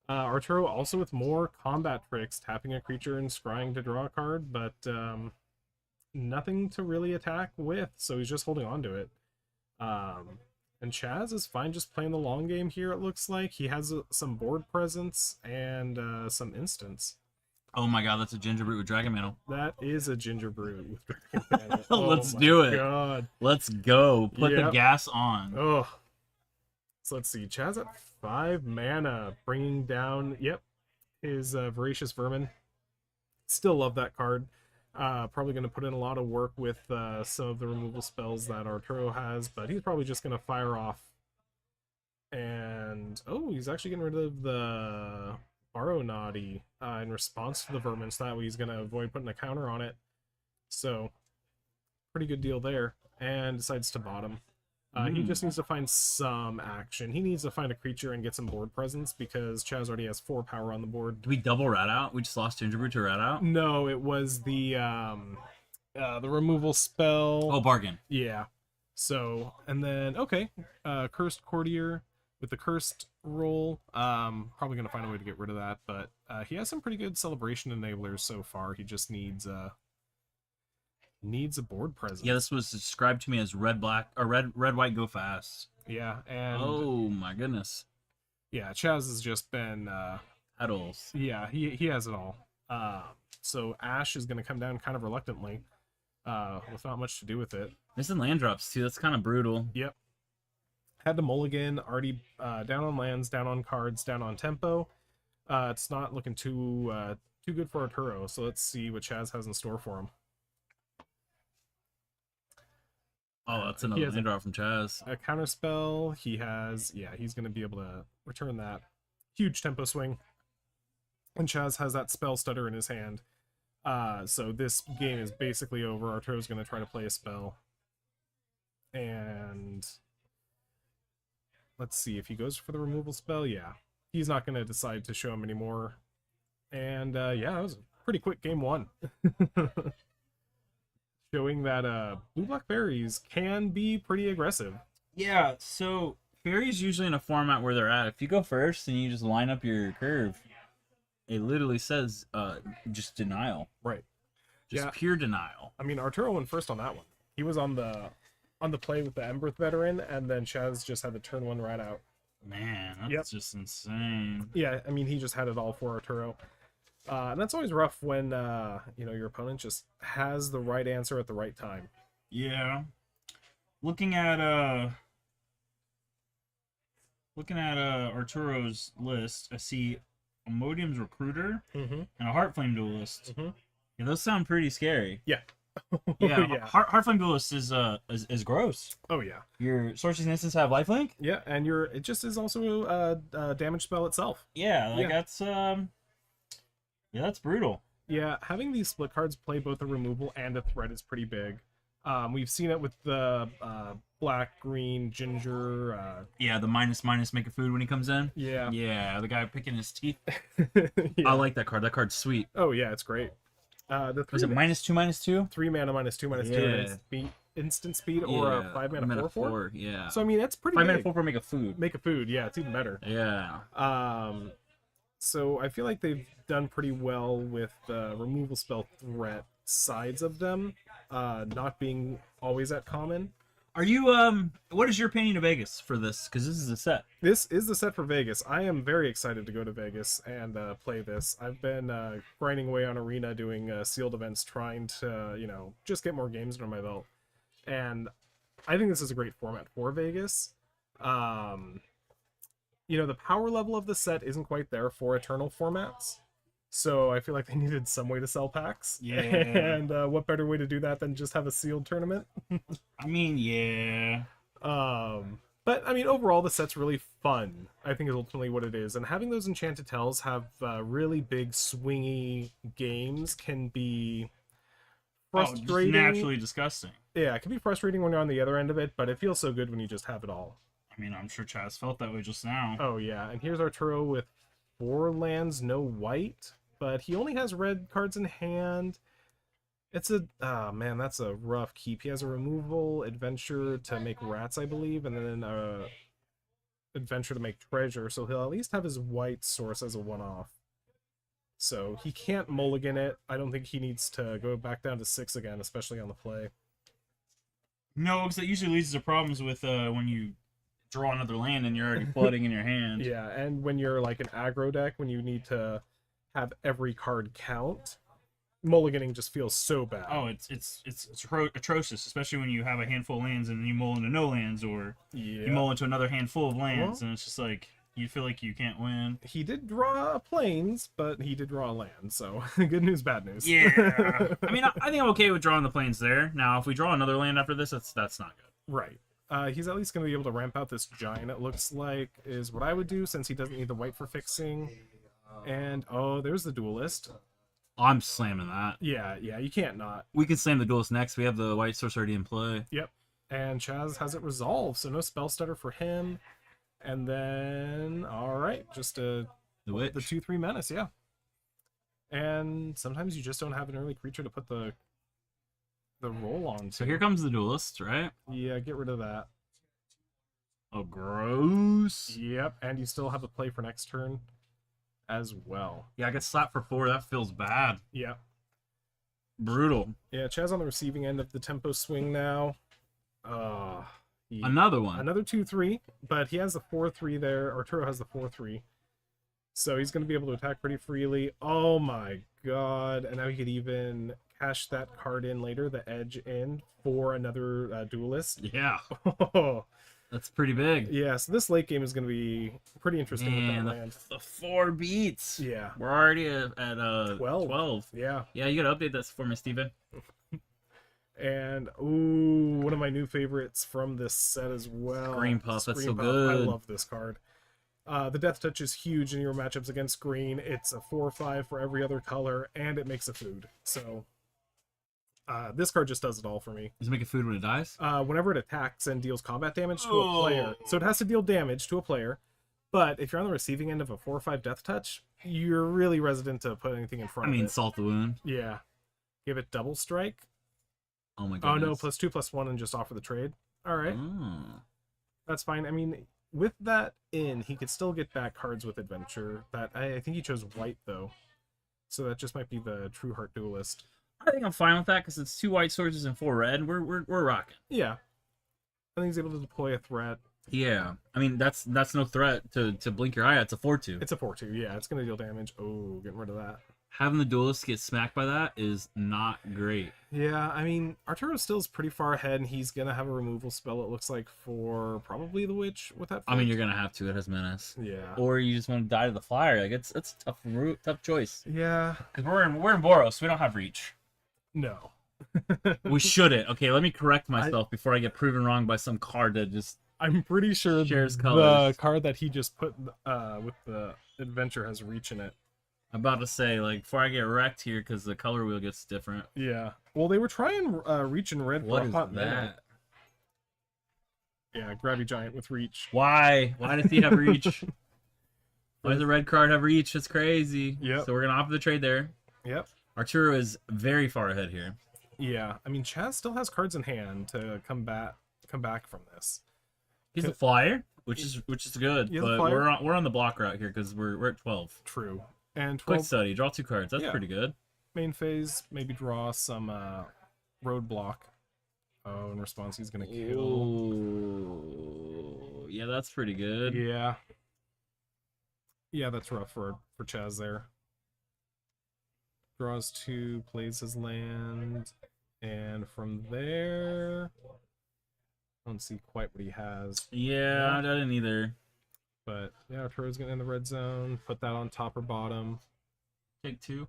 Arturo also with more combat tricks, tapping a creature and scrying to draw a card, but nothing to really attack with, so he's just holding on to it. And Chaz is fine just playing the long game here, it looks like. He has some board presence and some instants. Oh my god, that's a Ginger Brute with Dragon Mantle. That is a Ginger Brute with Dragon Mantle. Oh Let's my do it. God. Let's go. Put the Yep. gas on. Oh. So let's see. Chaz at 5 mana, bringing down, his Voracious Vermin. Still love that card. Probably going to put in a lot of work with some of the removal spells that Arturo has, but he's probably just going to fire off. And, oh, he's actually getting rid of the Borrow Naughty in response to the Vermin, so that way he's going to avoid putting a counter on it. So, pretty good deal there. And decides to bottom. He just needs to find some action. He needs to find a creature and get some board presence because Chaz already has 4 power on the board. Did we double rat out? We just lost Ginger Brute to rat out? No, it was the removal spell. Oh, bargain. Yeah. So, and then, okay, Cursed Courtier with the Cursed roll. Probably going to find a way to get rid of that, but he has some pretty good celebration enablers so far. He just needs a board presence. Yeah, this was described to me as red white go fast. Yeah, and oh my goodness. Yeah, Chaz has just been Petals. yeah, he has it all. So Ash is going to come down kind of reluctantly, with not much to do with it. Missing land drops too. That's kind of brutal. Yep. Had the mulligan, already down on lands, down on cards, down on tempo. It's not looking too good for Arturo, so let's see what Chaz has in store for him. Oh, that's another land drop from Chaz. A counter spell. He has, he's going to be able to return that. Huge tempo swing. And Chaz has that spell stutter in his hand. So this game is basically over. Arturo's going to try to play a spell. And let's see if he goes for the removal spell. Yeah, he's not going to decide to show him anymore. And it was a pretty quick game 1. Showing that blue-black fairies can be pretty aggressive. Yeah, so fairies usually in a format where they're at. If you go first and you just line up your curve, it literally says just denial. Right. Just pure denial. I mean, Arturo went first on that one. He was on the play with the Embereth Veteran, and then Chaz just had the turn 1 right out. Man, that's just insane. Yeah, I mean, he just had it all for Arturo. And that's always rough when your opponent just has the right answer at the right time. Yeah. Looking at Arturo's list, I see Imodium's Recruiter Mm-hmm. and a Heartflame Duelist. Mm-hmm. Yeah, those sound pretty scary. Yeah. Yeah, yeah. Heartflame Duelist is gross. Oh yeah. Your sorceries and instants have lifelink. Yeah, and it just is also a damage spell itself. Yeah, like Yeah. that's that's brutal. Yeah, having these split cards play both a removal and a threat is pretty big. We've seen it with the black, green, ginger. Yeah, the minus make a food when he comes in. Yeah. Yeah, the guy picking his teeth. Yeah. I like that card. That card's sweet. Oh yeah, it's great. The Was it -2/-2? 3 mana -2/-2 Yeah. instant speed or a 5 mana 4/4. Yeah. So I mean that's pretty 5 big. mana 4/4 make a food. Make a food, yeah, it's even better. Yeah. So I feel like they've done pretty well with the removal spell threat sides of them, not being always at common. Are you what is your opinion of Vegas for this? Because this is a set. This is the set for Vegas. I am very excited to go to Vegas and play this. I've been grinding away on Arena, doing sealed events, trying to, just get more games under my belt. And I think this is a great format for Vegas. The power level of the set isn't quite there for Eternal formats. So I feel like they needed some way to sell packs. Yeah. And what better way to do that than just have a sealed tournament? I mean, yeah. But I mean, overall, the set's really fun. I think is ultimately what it is, and having those enchanted tells have really big, swingy games can be frustrating. Just naturally disgusting. Yeah, it can be frustrating when you're on the other end of it, but it feels so good when you just have it all. I mean, I'm sure Chaz felt that way just now. Oh yeah, and here's Arturo with 4 lands, no white, but he only has red cards in hand. It's man, that's a rough keep. He has a removal, adventure to make rats, I believe, and then adventure to make treasure, so he'll at least have his white source as a one-off. So he can't mulligan it. I don't think he needs to go back down to 6 again, especially on the play. No, because that usually leads to problems with when you draw another land and you're already flooding in your hand. Yeah, and when you're like an aggro deck, when you need to have every card count, mulliganing just feels so bad. Oh, it's atrocious, especially when you have a handful of lands and then you mull into no lands, or Yeah. you mull into another handful of lands, Well, and it's just like you feel like you can't win. He did draw planes, but he did draw a land, so good news, bad news. Yeah. I mean, I think I'm okay with drawing the planes there. Now, if we draw another land after this, that's not good. Right. He's at least going to be able to ramp out this giant, it looks like, is what I would do, since he doesn't need the white for fixing. And, oh, there's the duelist. I'm slamming that. Yeah, you can't not. We can slam the duelist next. We have the white source already in play. Yep. And Chaz has it resolved, so no spell stutter for him. And then, alright, just The witch. the 2/3 menace, yeah. And sometimes you just don't have an early creature to put the roll on. So here comes the duelist, right? Yeah, get rid of that. Oh, gross. Yep, and you still have a play for next turn as well. Yeah, I get slapped for 4. That feels bad. Yeah. Brutal. Yeah, Chaz on the receiving end of the tempo swing now. Another one. Another 2/3, but he has the 4/3 there. Arturo has the 4/3. So he's going to be able to attack pretty freely. Oh my god. And now he could even cash that card in later, the edge in, for another duelist. Yeah, Oh, that's pretty big. yeah, so this late game is going to be pretty interesting Man, with that land. the 4 beats. Yeah. We're already at 12. 12. Yeah. Yeah, you gotta update this for me, Steven. And, ooh, one of my new favorites from this set as well. Scream Puff, that's so Puff. I good. love this card. The Death Touch is huge in your matchups against green. It's a 4/5 for every other color, and it makes a food. So, this card just does it all for me. Does it make a food when it dies? Whenever it attacks and deals combat damage to a player. So it has to deal damage to a player. But if you're on the receiving end of a 4/5 Death Touch, you're really resident to put anything in front I mean, of it. salt the wound. Yeah. Give it double strike. Oh my Oh goodness. no, +2/+1 and just offer the trade. Alright. Oh. That's fine. I mean, with that in, he could still get back cards with adventure. That I think he chose white though, so that just might be the True Heart Duelist. I think I'm fine with that because it's 2 white sources and 4 red. We're rocking. Yeah, I think he's able to deploy a threat. Yeah, I mean that's no threat to blink your eye at. It's a 4/2. It's a 4/2. Yeah, it's gonna deal damage. Oh, getting rid of that. Having the duelist get smacked by that is not great. Yeah, I mean, Arturo still is pretty far ahead, and he's gonna have a removal spell. It looks like for probably the witch with that. I mean, fight. you're gonna have to. It has menace. Yeah. Or you just want to die to the flyer. Like it's a tough choice. Yeah. Because we're in Boros, we don't have reach. No. We shouldn't. Okay, let me correct myself before I get proven wrong by some card that just. I'm pretty sure Shares the colors. card that he just put with the adventure has reach in it. I'm about to say, like, before I get wrecked here, because the color wheel gets different. Yeah. Well, they were trying reach in red What for a is hot minute. that? Yeah, Grabby Giant with reach. Why? Why does he have reach? Why does the red card have reach? That's crazy. Yep. So we're gonna opt the trade there. Yep. Arturo is very far ahead here. Yeah. I mean, Chaz still has cards in hand to come back from this. He's a flyer, which is good. He has a But flyer? we're on the block route here because we're at 12. True. And Quick 12 study, draw 2 cards. That's Yeah. pretty good. main phase, maybe draw some roadblock. Oh, in response, he's gonna kill. Ooh. Yeah, that's pretty good. Yeah. Yeah, that's rough for Chaz there. Draws 2, plays his land, and from there, I don't see quite what he has. Yeah, I didn't either. But yeah, Arturo's gonna in the red zone. Put that on top or bottom. Take 2.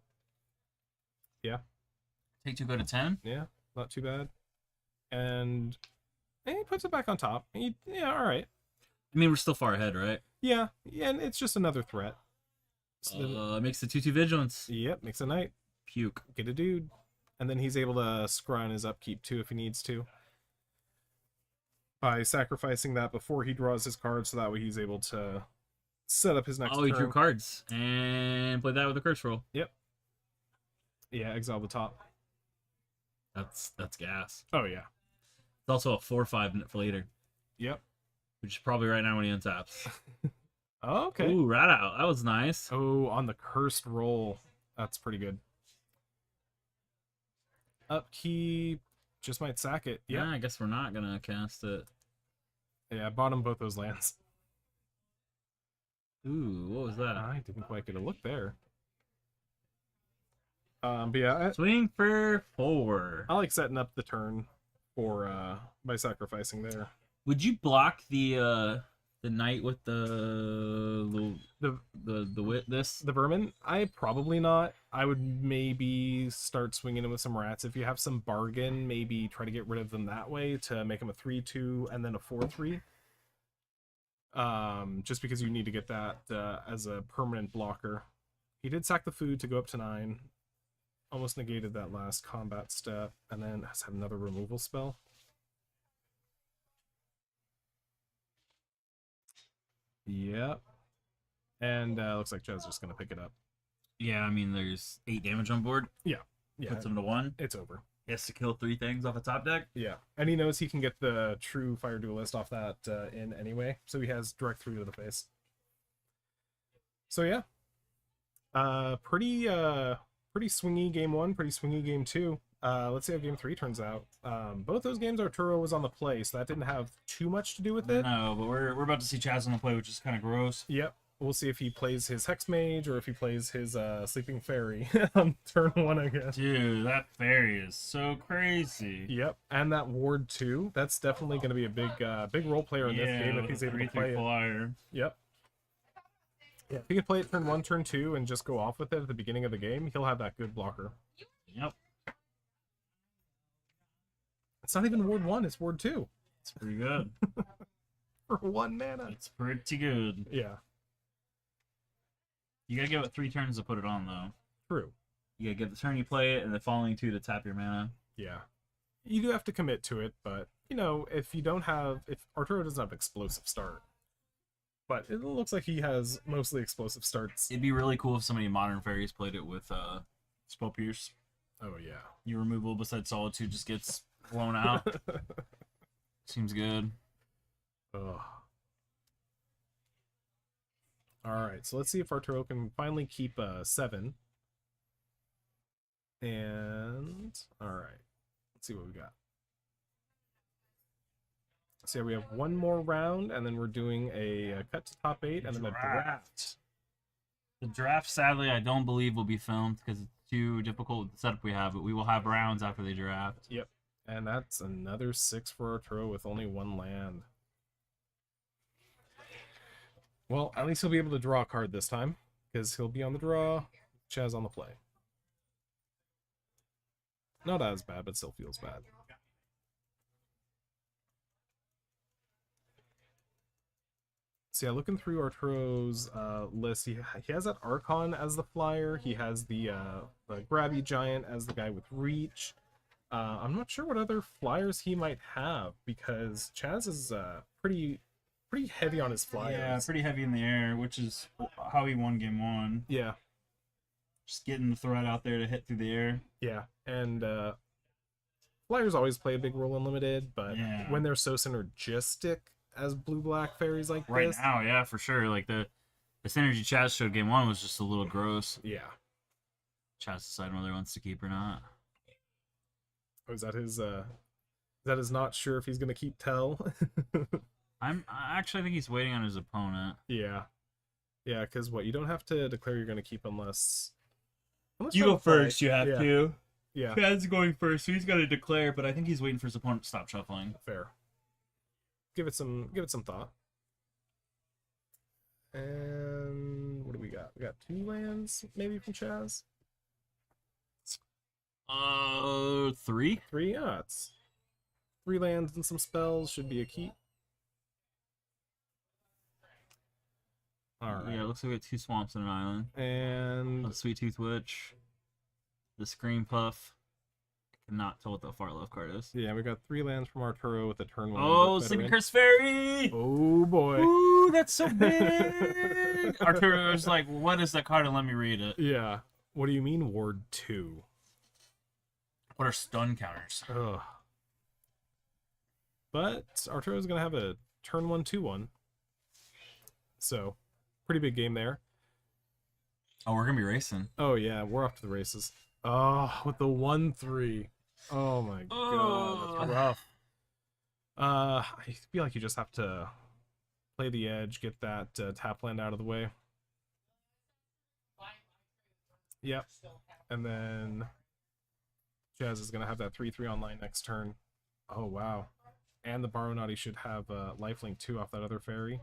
Yeah. Take 2, go to 10. Yeah, not too bad. And he puts it back on top. Yeah, all right. I mean, we're still far ahead, right? Yeah, and it's just another threat. So then- It makes the 2/2 vigilance. yep, makes a knight. Puke. Get a dude. And then he's able to scry on his upkeep too if he needs to. By sacrificing that before he draws his card, so that way he's able to set up his next Oh, he turn. drew cards and played that with a curse roll. Yeah, exile the top. That's gas. Oh yeah. It's also a 4/5 for later, Yep. which is probably right now when he untaps. Oh, okay. Ooh, rat out. That was nice. Oh, on the cursed roll. That's pretty good. Upkeep. Just might sack it. Yeah, Yeah. I guess we're not gonna cast it. Yeah, I bought him both those lands. Ooh, what was that? I didn't quite get a look there. But yeah, Swing for 4. I like setting up the turn for by sacrificing there. Would you block the knight with the this? The vermin, I probably not. I would maybe start swinging him with some rats. If you have some bargain, maybe try to get rid of them that way to make him a 3/2 and then a 4/3. Just because you need to get that as a permanent blocker. He did sack the food to go up to 9. Almost negated that last combat step, and then has had another removal spell. Yep. And looks like Chad's just gonna pick it up. Yeah, I mean, there's 8 damage on board. Yeah, Puts him to 1. it's over. He has to kill 3 things off the top deck. Yeah, and he knows he can get the true fire duelist off that in anyway, so he has direct 3 to the face. So yeah, pretty swingy game 1, pretty swingy game 2. Let's see how game 3 turns out. Both those games Arturo was on the play, so that didn't have too much to do with it. No, but we're about to see Chaz on the play, which is kind of gross. Yep. We'll see if he plays his Hex Mage or if he plays his Sleeping Fairy on turn 1, I guess. Dude, that fairy is so crazy. Yep, and that Ward too. That's definitely going to be a big role player in this game if he's able to play it. flyer. Yep. Yeah, if he can play it turn 1, turn 2, and just go off with it at the beginning of the game, he'll have that good blocker. Yep, It's not even Ward 1, it's Ward 2 it's pretty good. for 1 mana. It's pretty good. Yeah, You gotta give it 3 turns to put it on, though. true. You gotta get the turn you play it, and the following 2 to tap your mana. Yeah. You do have to commit to it, but, you know, if Arturo doesn't have explosive start, but it looks like he has mostly explosive starts. It'd be really cool if somebody in Modern Fairies played it with Spell Pierce. Oh, yeah. Your removal besides Solitude just gets blown out. Seems good. Ugh. Alright, so let's see if Arturo can finally keep 7. And, alright. Let's see what we got. So yeah, we have one more round, and then we're doing a cut to top 8, and then a draft. The draft, sadly, I don't believe will be filmed because it's too difficult with the setup we have, but we will have rounds after they draft. Yep. And that's another 6 for Arturo with only 1 land. Well, at least he'll be able to draw a card this time, because he'll be on the draw, Chaz on the play. Not as bad, but still feels bad. So yeah, looking through Arturo's list, he has that Archon as the flyer. He has the Grabby Giant as the guy with reach. I'm not sure what other flyers he might have because Chaz is pretty heavy on his flyers. Yeah, pretty heavy in the air, which is how he won game 1. Yeah, Just getting the threat out there to hit through the air. yeah, and flyers always play a big role in limited, but Yeah. when they're so synergistic as blue-black fairies like Right this, now, yeah, for sure. Like the synergy Chaz showed game 1 was just a little gross. yeah. Chaz deciding whether he wants to keep or not. Oh, is that his not sure if he's gonna keep Tell? I actually think he's waiting on his opponent. Yeah, because what, you don't have to declare you're gonna keep unless You go first, you have yeah. to. Yeah, Chad's going first, so he's got to declare, but I think he's waiting for his opponent to stop shuffling. fair. Give it some thought. And what do we got? We got 2 lands maybe from Chaz. 3. 3, yeah, it's 3 lands and some spells should be a keep. All right, Yeah, it looks like we got 2 swamps and an island. and A Sweet Tooth Witch. The Scream Puff. I cannot tell what the far left card is. yeah, we got 3 lands from Arturo with a turn 1. Oh, veteran. Sleeping Curse Fairy! Oh boy. Ooh, that's so big! Arturo's like, what is that card? And let me read it. Yeah. What do you mean Ward 2? What are stun counters? Ugh. But Arturo's gonna have a turn 1 2-1. So, pretty big game there. Oh, we're gonna be racing. Oh yeah, we're off to the races. Oh, with the 1-3. Oh my god, that's rough. I feel like you just have to play the edge, get that tap land out of the way. Yep. And then Jazz is gonna have that 3/3 online next turn. Oh wow. And the Baronati should have lifelink 2 off that other fairy.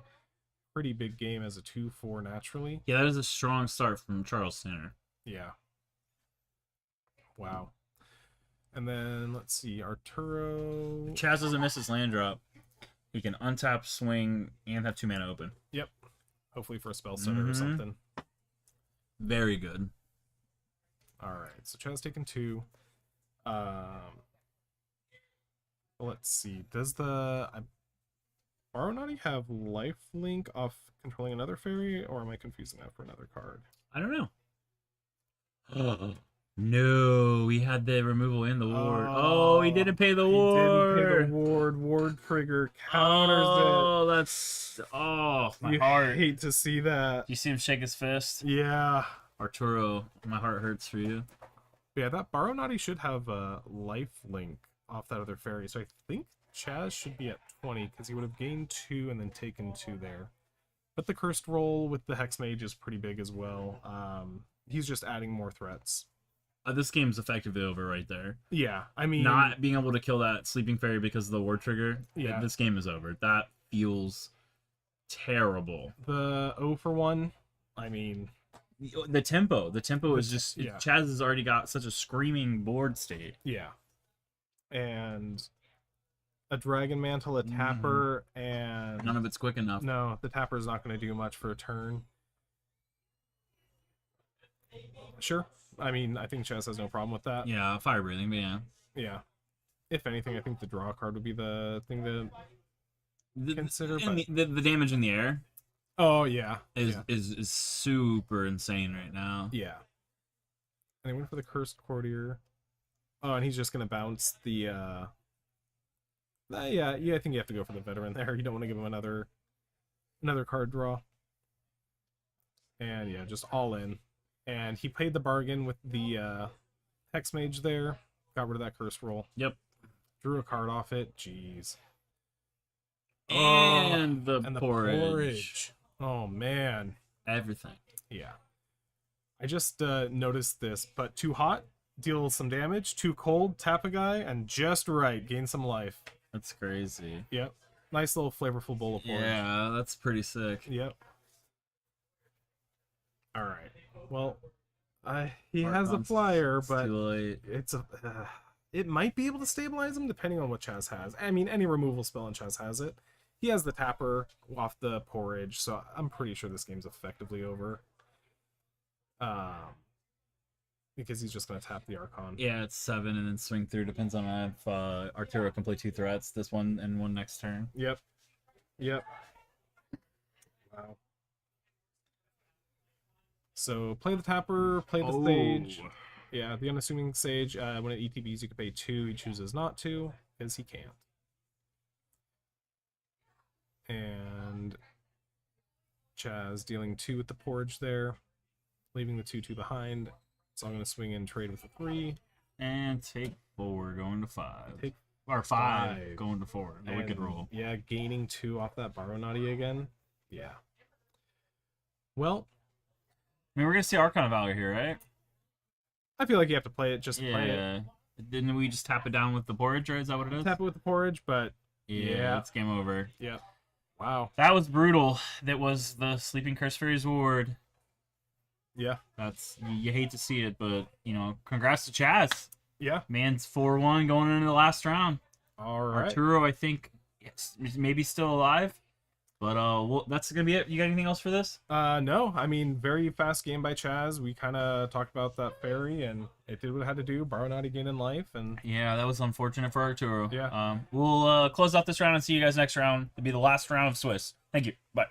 Pretty big game as a 2/4 naturally. Yeah, that is a strong start from Charles Center. Yeah. Wow. And then let's see, Arturo. Chaz doesn't miss his land drop. He can untap, swing, and have 2 mana open. Yep. Hopefully for a spell stutter or something. Very good. All right. So Chaz taking 2. Let's see. Does the Baronati have lifelink off controlling another fairy, or am I confusing that for another card? I don't know. No, we had the removal in the ward. Oh, he didn't pay the He ward. didn't pay the ward. Ward trigger counters Oh, that's it. my You heart. hate to see that. Do you see him shake his fist? Yeah. Arturo, my heart hurts for you. Yeah, that Baronati should have a life link off that other fairy. So I think Chaz should be at 20 because he would have gained 2 and then taken 2 there. But the cursed roll with the Hex Mage is pretty big as well. He's just adding more threats. This game's effectively over right there. Yeah, I mean, Not being able to kill that sleeping fairy because of the ward trigger. Yeah. This game is over. That feels terrible. the 0 for 1. I mean, The tempo is just yeah. Chaz has already got such a screaming board state. yeah. And a Dragon Mantle, a Tapper, and None of it's quick enough. no, the Tapper is not going to do much for a turn. Sure. I mean, I think Chaz has no problem with that. Yeah, fire breathing, but yeah. Yeah. If anything, I think the draw card would be the thing to consider. And But... the damage in the air Oh, yeah. is, yeah. is super insane right now. Yeah. And he went for the Cursed Courtier. Oh, and he's just going to bounce the... yeah, I think you have to go for the Veteran there. You don't want to give him another card draw. And yeah, just all in. And he played the bargain with the Hex Mage there. Got rid of that curse roll. Yep. Drew a card off it. Jeez. And the And the porridge. Oh, man. Everything. Yeah. I just noticed this, but too hot, deal some damage. Too cold, tap a guy, and just right, gain some life. That's crazy. Yep. Nice little flavorful bowl of porridge. Yeah, that's pretty sick. Yep. All right. Well, he Art has a bounce, flyer, it's but too late. it's a it might be able to stabilize him depending on what Chaz has. I mean, any removal spell in Chaz has it. He has the Tapper off the Porridge, so I'm pretty sure this game's effectively over. Because he's just going to tap the Archon. Yeah, it's 7 and then swing through. Depends on if Arturo can play 2 threats, this one and one next turn. Yep. Wow. So play the Tapper, play the Sage. Yeah, the Unassuming Sage. When it ETBs, you can pay 2. He chooses not to, because he can't. And Chaz dealing 2 with the Porridge there, leaving the 2/2 behind. So I'm going to swing in, trade with a 3. And take 4, going to 5. Take or 5, going to 4. The wicked and, roll. Yeah, gaining 2 off that Baronati again. Yeah. Well, I mean, we're going to see Archon of Valor here, right? I feel like you have to play it just to play it. Yeah. Didn't we just tap it down with the porridge, right? Is that what it is? Tap it with the Porridge, but Yeah, it's game over. yeah. Wow. That was brutal. That was the Sleeping Curse Fairy's Ward. Yeah. That's you hate to see it, but you know, congrats to Chaz. Yeah. Man's 4-1 going into the last round. All right. Arturo, I think, yes, maybe still alive, but well, that's gonna be it. You got anything else for this? No. I mean, very fast game by Chaz. We kind of talked about that fairy, and it did what it had to do. Baronati gaining life, and Yeah, that was unfortunate for Arturo. Yeah. We'll close off this round and see you guys next round. It'll be the last round of Swiss. Thank you. Bye.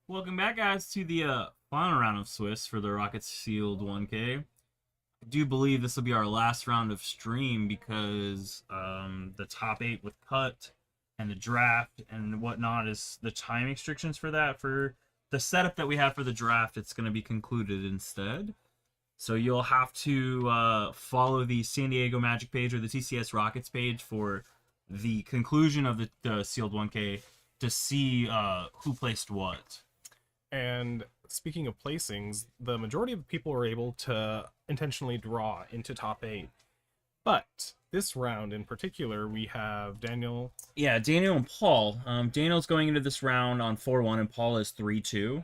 Welcome back, guys, to the final round of Swiss for the Rocket Sealed 1K. I do believe this will be our last round of stream because the top 8 with cut and the draft and whatnot is the time restrictions for that. For the setup that we have for the draft, it's going to be concluded instead. So you'll have to follow the San Diego Magic page or the TCS Rockets page for the conclusion of the Sealed 1K to see who placed what. And speaking of placings, the majority of people are able to intentionally draw into top 8. But this round in particular, we have Daniel. Yeah, Daniel and Paul. Daniel's going into this round on 4-1, and Paul is 3-2.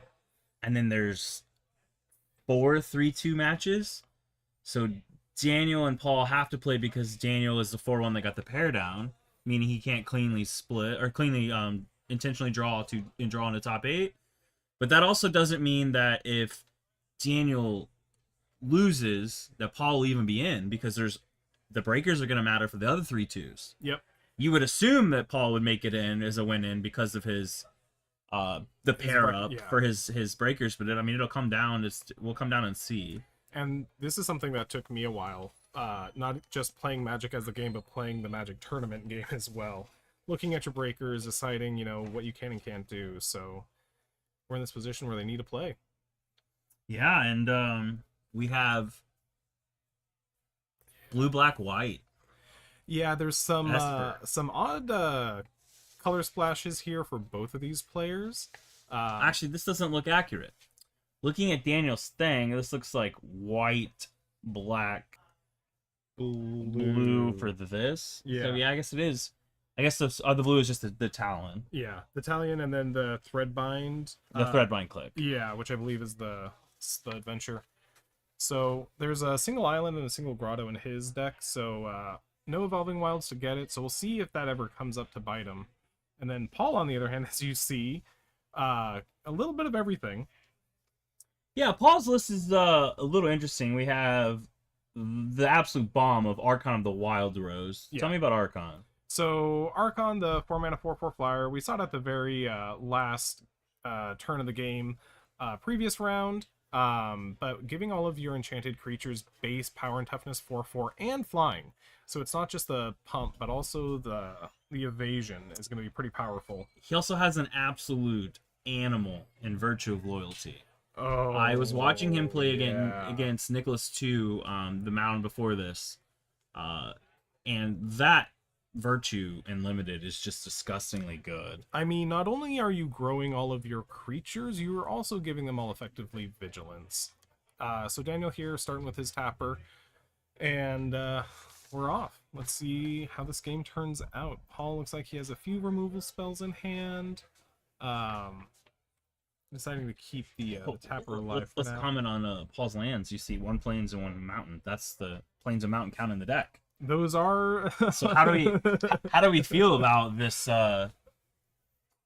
And then there's 4 3-2 matches. So Daniel and Paul have to play because Daniel is the 4-1 that got the pair down, meaning he can't cleanly split or cleanly intentionally draw into top 8. But that also doesn't mean that if Daniel loses, that Paul will even be in, because the breakers are going to matter for the other 3-2s. Yep. You would assume that Paul would make it in as a win-in because of his the pair up for his breakers, but it'll come down. We'll come down and see. And this is something that took me a while. Not just playing Magic as a game, but playing the Magic tournament game as well. Looking at your breakers, deciding what you can and can't do. So we're in this position where they need to play. Yeah, and we have blue, black, white. Yeah, there's some Esper. some odd color splashes here for both of these players. Actually, this doesn't look accurate. Looking at Daniel's thing, this looks like white, black, blue for this. Yeah. So yeah, I guess it is. I guess the blue is just the Talon. Yeah, the Talion, and then the Threadbind. The Threadbind click. Yeah, which I believe is the adventure. So there's a single island and a single grotto in his deck, so no Evolving Wilds to get it, so we'll see if that ever comes up to bite him. And then Paul, on the other hand, as you see, a little bit of everything. Yeah, Paul's list is a little interesting. We have the absolute bomb of Archon of the Wild Rose. Yeah. Tell me about Archon. So Archon, the 4-mana 4/4 flyer, we saw it at the very last turn of the game, previous round. But giving all of your enchanted creatures base power and toughness 4/4 and flying. So it's not just the pump, but also the evasion is going to be pretty powerful. He also has an absolute animal in Virtue of Loyalty. Oh, I was watching him play yeah. against Nicholas 2, the mound before this, and that Virtue in Limited is just disgustingly good. I mean, not only are you growing all of your creatures, you are also giving them all effectively vigilance. So Daniel here starting with his tapper, and we're off. Let's see how this game turns out. Paul looks like he has a few removal spells in hand. Deciding to keep the tapper alive. Let's comment on Paul's lands. You see 1 plains and 1 mountain. That's the plains and mountain count in the deck. Those are. So how do we feel about this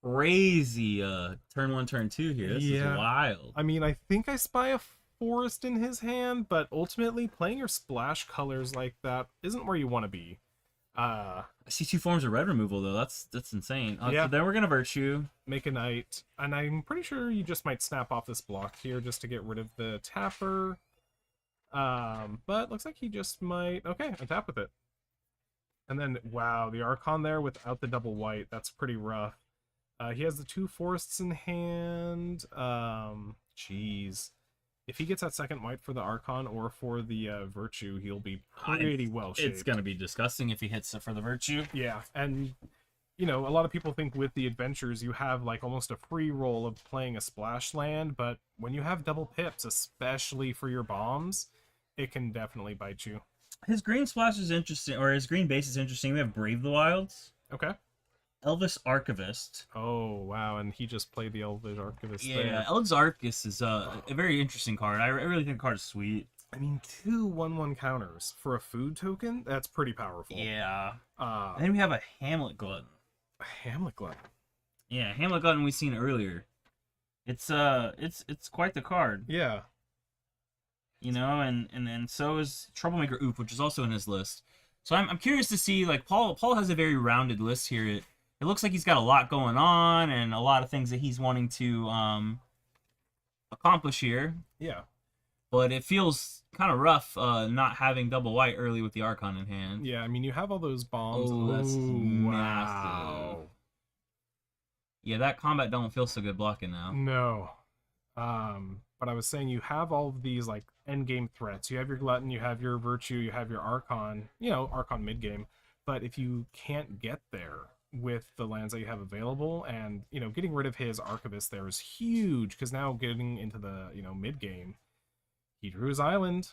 crazy turn 1, turn 2 here? This is wild. I mean, I think I spy a forest in his hand, but ultimately playing your splash colors like that isn't where you want to be. I see 2 forms of red removal though. That's insane. Yeah. So then we're gonna Virtue. Make a knight, and I'm pretty sure you just might snap off this block here just to get rid of the tapper. But looks like he just might. Okay, untap with it. And then, wow, the Archon there without the double white. That's pretty rough. He has the 2 forests in hand. Jeez. If he gets that second white for the Archon or for the Virtue, he'll be pretty well shaped. It's gonna be disgusting if he hits it for the Virtue. Yeah, and a lot of people think with the adventures you have like almost a free roll of playing a splash land, but when you have double pips, especially for your bombs, it can definitely bite you. His green splash is interesting, or his green base is interesting. We have Brave the Wilds, Okay. Elvis Archivist. Oh, wow, and he just played the Elvish Archivist Yeah, there. Elvis Archivist is a very interesting card. I really think the card is sweet. I mean, 2 1/1 counters for a food token? That's pretty powerful. Yeah. Uh, And then we have a Hamlet Glutton. Hamlet Glutton. Yeah, Hamlet Glutton we've seen earlier. It's quite the card. Yeah. And so is Troublemaker Oop, which is also in his list. So I'm curious to see, like, Paul has a very rounded list here. It looks like he's got a lot going on and a lot of things that he's wanting to accomplish here, Yeah. but it feels kind of rough not having double white early with the Archon in hand. Yeah, I mean, you have all those bombs. Oh, that's massive. Wow. Yeah, that combat don't feel so good blocking now. No. But I was saying you have all of these like end game threats. You have your Glutton, you have your Virtue, you have your Archon, Archon mid game. But if you can't get there with the lands that you have available, and getting rid of his Archivist there is huge, because now getting into the mid game, he drew his island,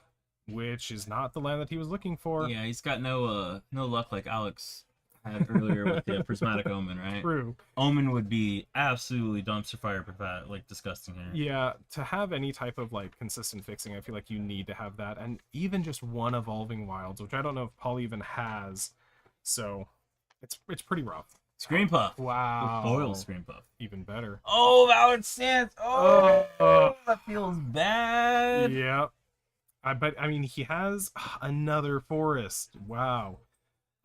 which is not the land that he was looking for. Yeah, he's got no luck like Alex had earlier with the Prismatic Omen, right? True. Omen would be absolutely dumpster fire like disgusting here. Yeah, to have any type of like consistent fixing, I feel like you need to have that, and even just one Evolving Wilds, which I don't know if Paul even has, so it's pretty rough. Screen Puff. Wow. Foil Screen Puff. Even better. Oh, Valid Stance. Oh, Oh. that feels bad. Yeah. But I mean, he has another forest. Wow.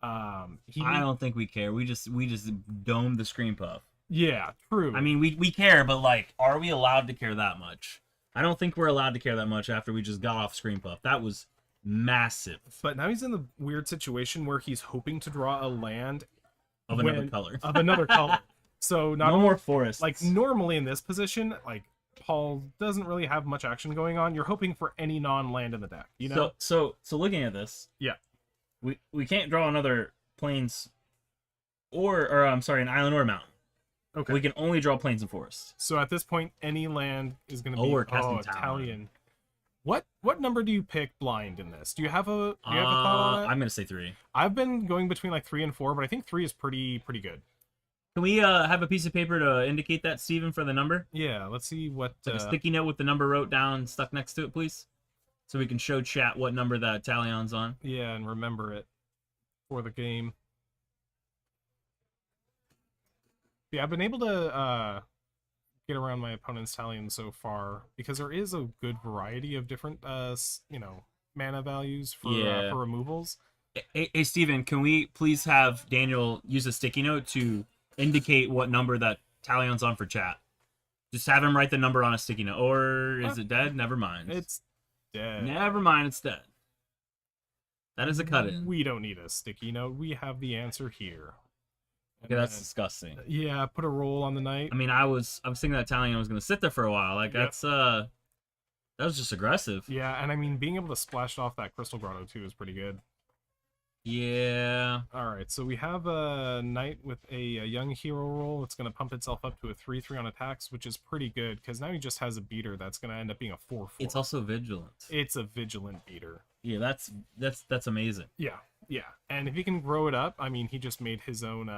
I don't think we care. We just domed the Screen Puff. Yeah, true. I mean, we care, but like, are we allowed to care that much? I don't think we're allowed to care that much after we just got off Screen Puff. That was massive. But now he's in the weird situation where he's hoping to draw a land Of another color. Of another color. So not No only, more forests. like normally in this position, like Paul doesn't really have much action going on. You're hoping for any non-land in the deck, So looking at this, Yeah. we can't draw another plains, or I'm sorry, an island or a mountain. Okay. We can only draw plains and forests. So at this point, any land is going to Oh, be we're casting Italian. What number do you pick blind in this? Do you have a thought on it? I'm gonna say 3. I've been going between like 3 and 4, but I think 3 is pretty good. Can we have a piece of paper to indicate that, Steven, for the number? Yeah, let's see what Like a sticky note with the number wrote down, stuck next to it, please, so we can show chat what number that Talion's on. yeah, and remember it for the game. Yeah, I've been able to get around my opponent's Talion so far because there is a good variety of different mana values for removals. Hey, Steven, can we please have Daniel use a sticky note to indicate what number that Talion's on for chat? Just have him write the number on a sticky note. Or is it dead? Never mind. It's dead. Never mind, it's dead. That is a cut-in. We don't need a sticky note. We have the answer here. Okay, that's disgusting. Yeah, put a roll on the night. I mean, I was thinking that Talion was gonna sit there for a while. Like Yep. that was just aggressive. Yeah, and I mean, being able to splash off that Crystal Grotto too is pretty good. Yeah. All right, so we have a knight with a young hero roll. It's going to pump itself up to a 3/3 on attacks, which is pretty good because now he just has a beater that's going to end up being a 4/4. It's also vigilant. It's a vigilant beater. Yeah, that's amazing. Yeah, and if he can grow it up, I mean, he just made his own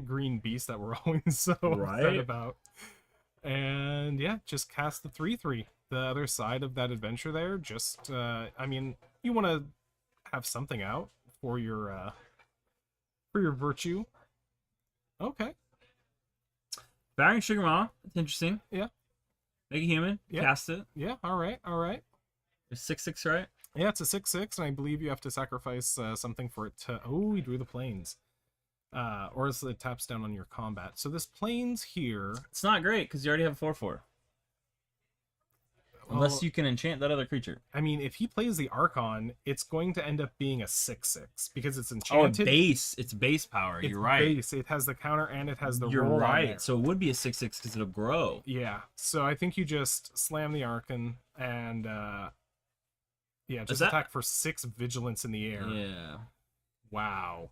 green beast that we're always so upset Right. about. And yeah, just cast the 3/3. The other side of that adventure there, just I mean, you want to have something out for your virtue. Okay. Baron Sugar Mama. That's interesting. Yeah. Make a human. Yeah. Cast it. Yeah. All right. It's 6/6, right? Yeah, it's a 6/6, and I believe you have to sacrifice something for it to. Oh, he drew the plains. Or else it taps down on your combat. So this plains here. It's not great because you already have a 4/4. Unless well, you can enchant that other creature. I mean, if he plays the Archon, it's going to end up being a 6/6 because it's Oh, enchanted. it's base power. It's You're right. base. It has the counter and it has the You're roll on right. there. So it would be a 6/6 because it'll grow. Yeah. So I think you just slam the Archon and just that- attack for 6 vigilance in the air. Yeah. Wow.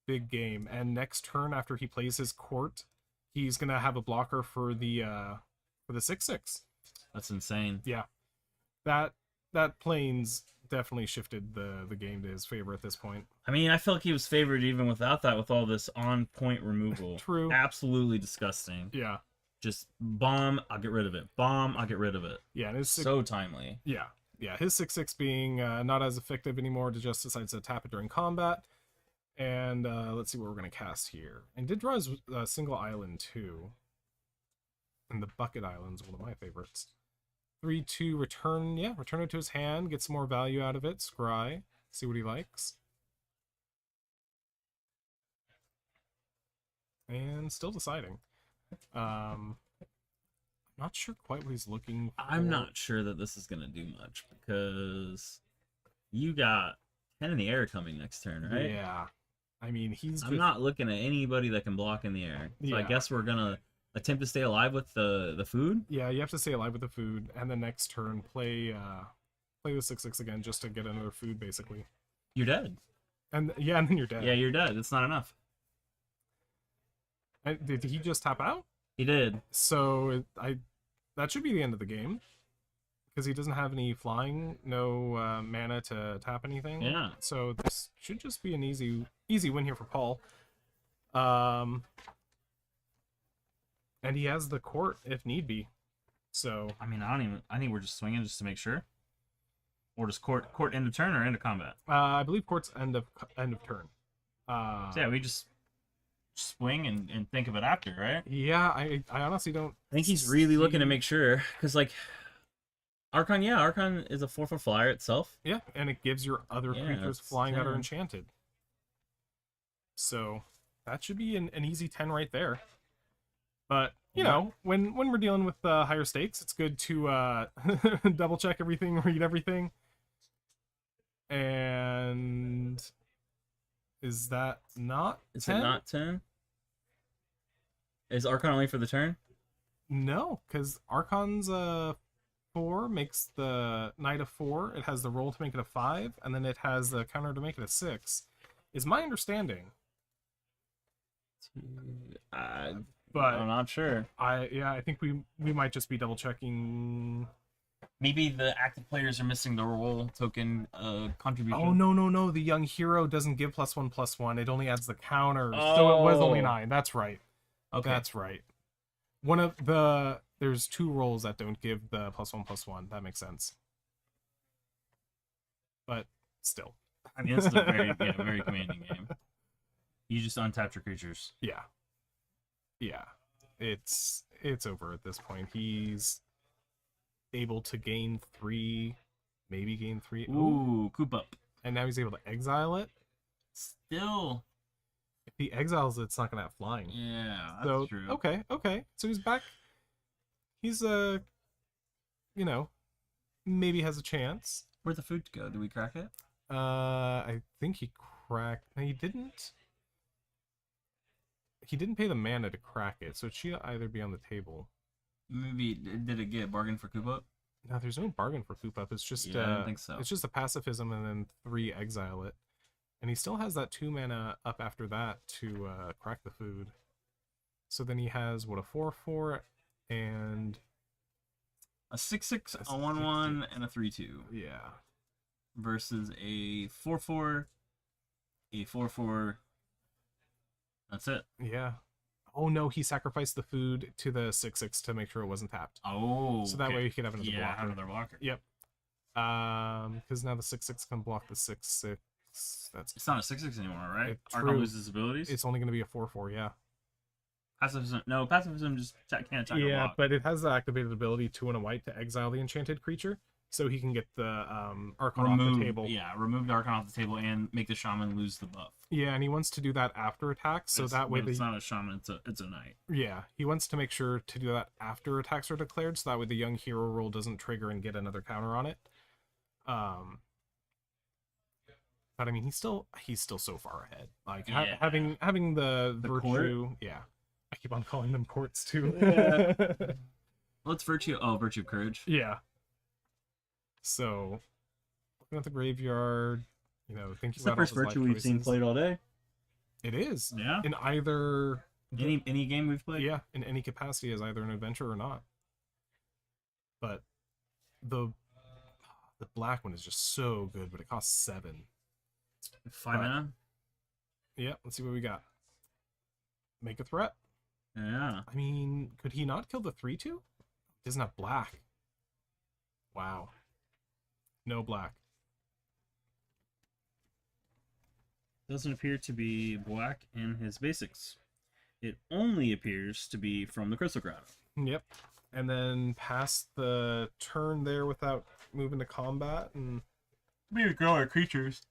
Big game. And next turn after he plays his court, he's gonna have a blocker for the 6/6. That's insane. Yeah. That plains definitely shifted the game to his favor at this point. I mean, I feel like he was favored even without that, with all this on-point removal. True. Absolutely disgusting. Yeah. Just bomb, I'll get rid of it. Bomb, I'll get rid of it. Yeah, and his So timely. yeah. His 6/6 being not as effective anymore, to just decides to tap it during combat. And let's see what we're gonna cast here. And did draw his single island too. And the Bucket Island's one of my favorites. 3/2 return, return it to his hand, get some more value out of it, scry, see what he likes. And still deciding. I Not sure quite what he's looking for. I'm not sure that this is gonna do much because you got 10 in the air coming next turn, right? Yeah. I mean, he's I'm just... not looking at anybody that can block in the air. So I Yeah. guess we're gonna attempt to stay alive with the food. Yeah, you have to stay alive with the food, and the next turn play the 6/6 again just to get another food, basically. You're dead. And yeah, and then you're dead. Yeah, you're dead. It's not enough. And did he just tap out? He did. So that should be the end of the game, because he doesn't have any flying, no mana to tap anything. Yeah. So this should just be an easy win here for Paul. And he has the court if need be. So I mean, I think we're just swinging just to make sure. Or just court end of turn or end of combat. I believe court's end of turn. So yeah, we just swing and think of it after, right? Yeah, I honestly don't. I think he's really looking to see- make sure because like Archon, Archon is a 4/4 flyer itself. Yeah, and it gives your other Yeah, creatures it's flying that are 10. enchanted. So that should be an easy 10 right there. But you know, when we're dealing with higher stakes, it's good to double check everything, read everything. And is that not Is 10? it not 10? Is Archon only for the turn? No, because Archon's 4 makes the Knight a 4. It has the roll to make it a 5, and then it has the counter to make it a 6. Is my understanding. But I'm not sure. I think we might just be double checking. Maybe the active players are missing the roll token contribution. Oh no! The young hero doesn't give +1/+1. It only adds the counter. So it was only 9. That's right. Okay. That's right. There's 2 rolls that don't give the +1/+1. That makes sense. But still. I mean, this is a very commanding game. You just untapped your creatures. Yeah. It's over at this point. He's able to gain 3, maybe gain 3. Ooh, coop up. And now he's able to exile it. Still. If he exiles it, it's not gonna have flying. Yeah, that's So true. okay. So he's back. He's maybe has a chance. Where'd the food go? Did we crack it? I think he cracked. No, he didn't. He didn't pay the mana to crack it, so it should either be on the table. Maybe did it get bargain for coop up? No, there's no bargain for Coop Up. It's just Yeah, I don't think so. It's just a pacifism and then 3 exile it. And he still has that 2 mana up after that to crack the food. So then he has what, a 4/4 and A 6/6, That's a 1/1, and a 3/2 yeah. versus a 4/4, a 4/4. That's it. Yeah. Oh no, he sacrificed the food to the 6/6 to make sure it wasn't tapped. Oh, So that okay. way he could have another Yeah, blocker. have another blocker. Yep. Because now the 6/6 can block the 6/6. That's It's not a 6/6 anymore, right? True. Archon loses abilities. it's only going to be a 4/4. Yeah. Pacifism. No, pacifism just can't attack a Yeah, block. but it has the activated ability 2 and a white to exile the enchanted creature, so he can get the Archon off the table. Yeah, remove the Archon off the table and make the Shaman lose the buff. Yeah, and he wants to do that after attacks, so It's- that way but the it's not a Shaman. It's a Knight. yeah, he wants to make sure to do that after attacks are declared, so that way the young hero roll doesn't trigger and get another counter on it. But I mean, he's still so far ahead. Like Yeah. having the The virtue. Yeah, I keep on calling them courts too. Yeah. What's virtue? Oh, virtue of courage. Yeah. So, looking at the graveyard, thinking It's the about all first his life virtue we've seen choices. played all day. It is Yeah. in either Any game we've played. yeah, in any capacity as either an adventure or not. But the black one is just so good, but it costs 7. 5 mana. Yeah, let's see what we got. Make a threat. Yeah. I mean, could he not kill the 3/2? Doesn't have black. Wow. No black. Doesn't appear to be black in his basics. It only appears to be from the Crystal Crown. Yep. And then pass the turn there without moving to combat, and We grow our creatures.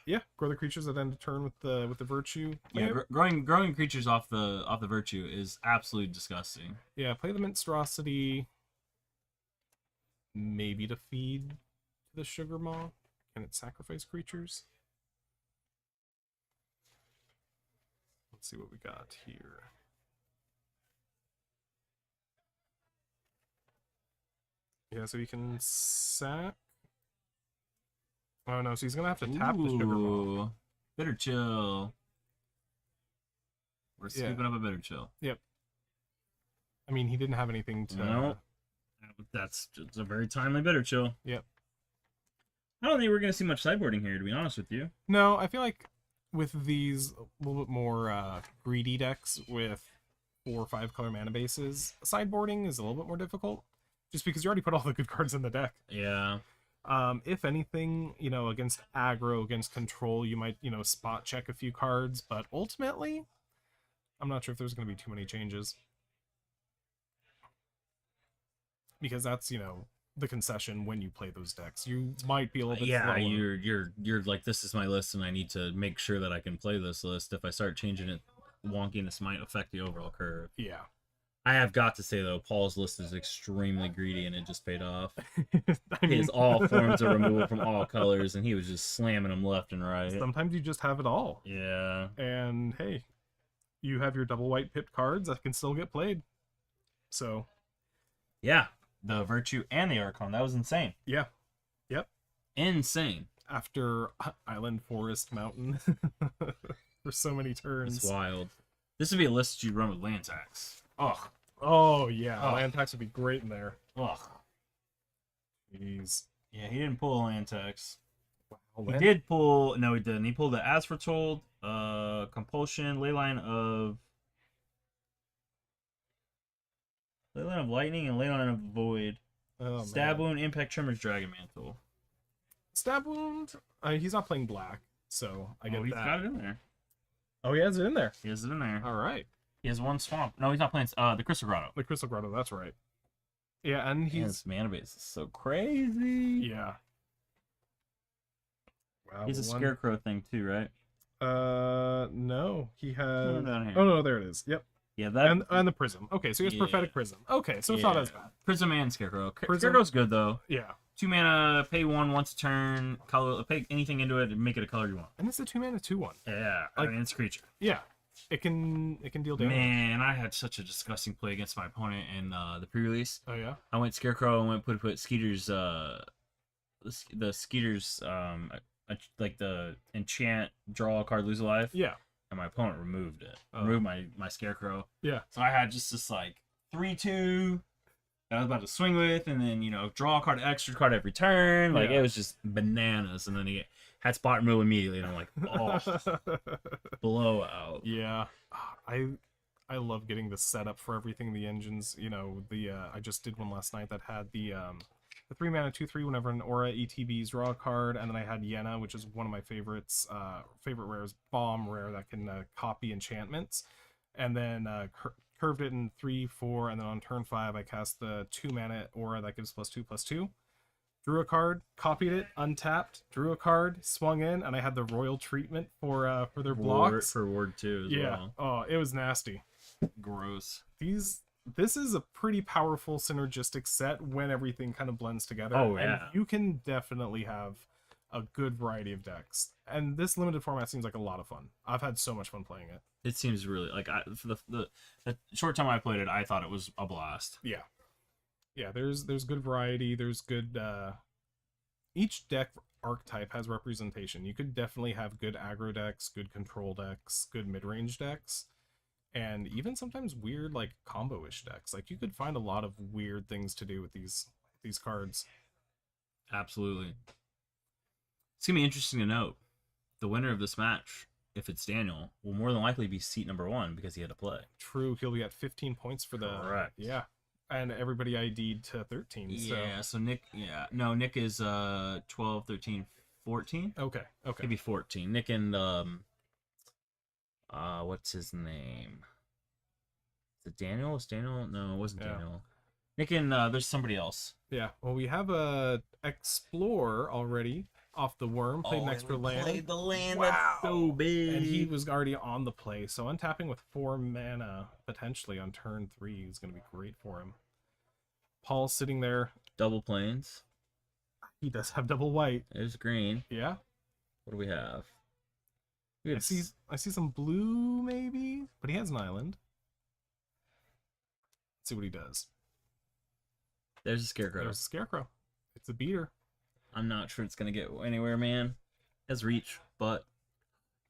Yeah, grow the creatures that end the turn with the virtue. Yeah, growing creatures off the virtue is absolutely disgusting. Yeah, play the monstrosity. Maybe to feed the sugar maw. Can it sacrifice creatures? Let's see what we got here. Yeah, so you can sack. Oh no, so he's gonna have to tap the sugar maw. Ooh, bitter chill. We're Yeah. scooping up a bitter chill. I mean, he didn't have anything to. No. That's just a very timely bitter chill. Yep. I don't think we're gonna see much sideboarding here, to be honest with you. No, I feel like with these a little bit more greedy decks with 4 or 5 color mana bases, sideboarding is a little bit more difficult, just because you already put all the good cards in the deck. Yeah. If anything, against aggro, against control, you might, spot check a few cards, but ultimately, I'm not sure if there's going to be too many changes. Because that's, the concession when you play those decks. You might be a little bit Yeah, slower. you're like, this is my list, and I need to make sure that I can play this list. If I start changing it, wonkiness might affect the overall curve. Yeah. I have got to say though, Paul's list is extremely greedy, and it just paid off. I mean, His all forms of removal from all colors, and he was just slamming them left and right. sometimes you just have it all. Yeah. And hey, you have your double white pit cards that can still get played. So, Yeah. The virtue and the Archon. That was insane. yeah. Insane. After Island, Forest, Mountain for so many turns. It's wild. This would be a list you'd run with land tax. Ugh. Oh, yeah. Oh. Land tax would be great in there. Ugh. Jeez. Yeah, he didn't pull a land tax. Wow, He land- did pull. No, he didn't. He pulled the As Foretold, Compulsion, Leyline of Lightning, and Leyline of Void. Oh, Stab man. Wound, Impact Tremors, Dragon Mantle. Stab Wound? He's not playing black, so I get Oh, he's that. got it in there. Oh, he has it in there. He has it in there. All right. He has one swamp. No, he's not playing the Crystal Grotto. The Crystal Grotto, that's right. Yeah, and Man, he's... his mana base is so crazy. Yeah. Wow. He's a one- Scarecrow thing too, right? No. He has... No, down here. Oh, no, there it is. Yep. Yeah, that. And the Prism. Okay, so he has Yeah. Prophetic Prism. Okay, so it's not Yeah. as bad. Prism and Scarecrow. Prism- Scarecrow's good though. Yeah. 2 mana, pay 1 once a turn, color, pay anything into it, and make it a color you want. And it's a 2-mana 2/1. Yeah, Like- I mean it's a creature. Yeah. It can deal damage. Man, I had such a disgusting play against my opponent in the pre-release. Oh, yeah? I went Scarecrow and went put Skeeter's the Skeeter's like the enchant, draw a card, lose a life, Yeah. and my opponent removed it. Oh. Removed my Scarecrow. Yeah. So I had just this like 3/2 that I was about to swing with, and then draw a card, extra card every turn. Like Yeah. it was just bananas. And then he had spot remove immediately, and I'm like, oh, blowout. Yeah. I love getting the setup for everything. The engines, I just did one last night that had the 3-mana 2/3 whenever an aura ETBs draw a card, and then I had Yenna, which is one of my favorites. Favorite rares, bomb rare that can copy enchantments, and then curved it in 3/4, and then on turn 5 I cast the 2-mana aura that gives +2/+2. Drew a card, copied it, untapped, drew a card, swung in, and I had the royal treatment for their blocks. For Ward 2 as Yeah. well. Oh, it was nasty. Gross. This is a pretty powerful synergistic set when everything kind of blends together. Oh, And yeah. you can definitely have a good variety of decks. And this limited format seems like a lot of fun. I've had so much fun playing it. It seems really like for the short time I played it, I thought it was a blast. Yeah. Yeah, there's good variety, there's good each deck archetype has representation. You could definitely have good aggro decks, good control decks, good mid-range decks, and even sometimes weird like combo-ish decks. Like you could find a lot of weird things to do with these cards. Absolutely. It's gonna be interesting to note. The winner of this match, if it's Daniel, will more than likely be seat number 1 because he had to play. True, he'll be at 15 points for the Correct. Yeah. And everybody ID'd to 13. Yeah, so Nick Nick is 12, 13, 14. So okay. Maybe 14. Nick and what's his name? Is it Daniel? Is Daniel? No, it wasn't Yeah. Daniel. Nick and there's somebody else. Yeah. Well, we have a Explorer already off the worm, played an extra land. Played the land. Wow. That's so big. And he was already on the play, so untapping with 4 mana potentially on turn 3 is going to be great for him. Paul's sitting there. Double planes. He does have double white. There's green. Yeah. What do we have? I see some blue maybe, but he has an island. Let's see what he does. There's a scarecrow. There's a scarecrow. It's a beater. I'm not sure it's gonna get anywhere, man. It has reach, but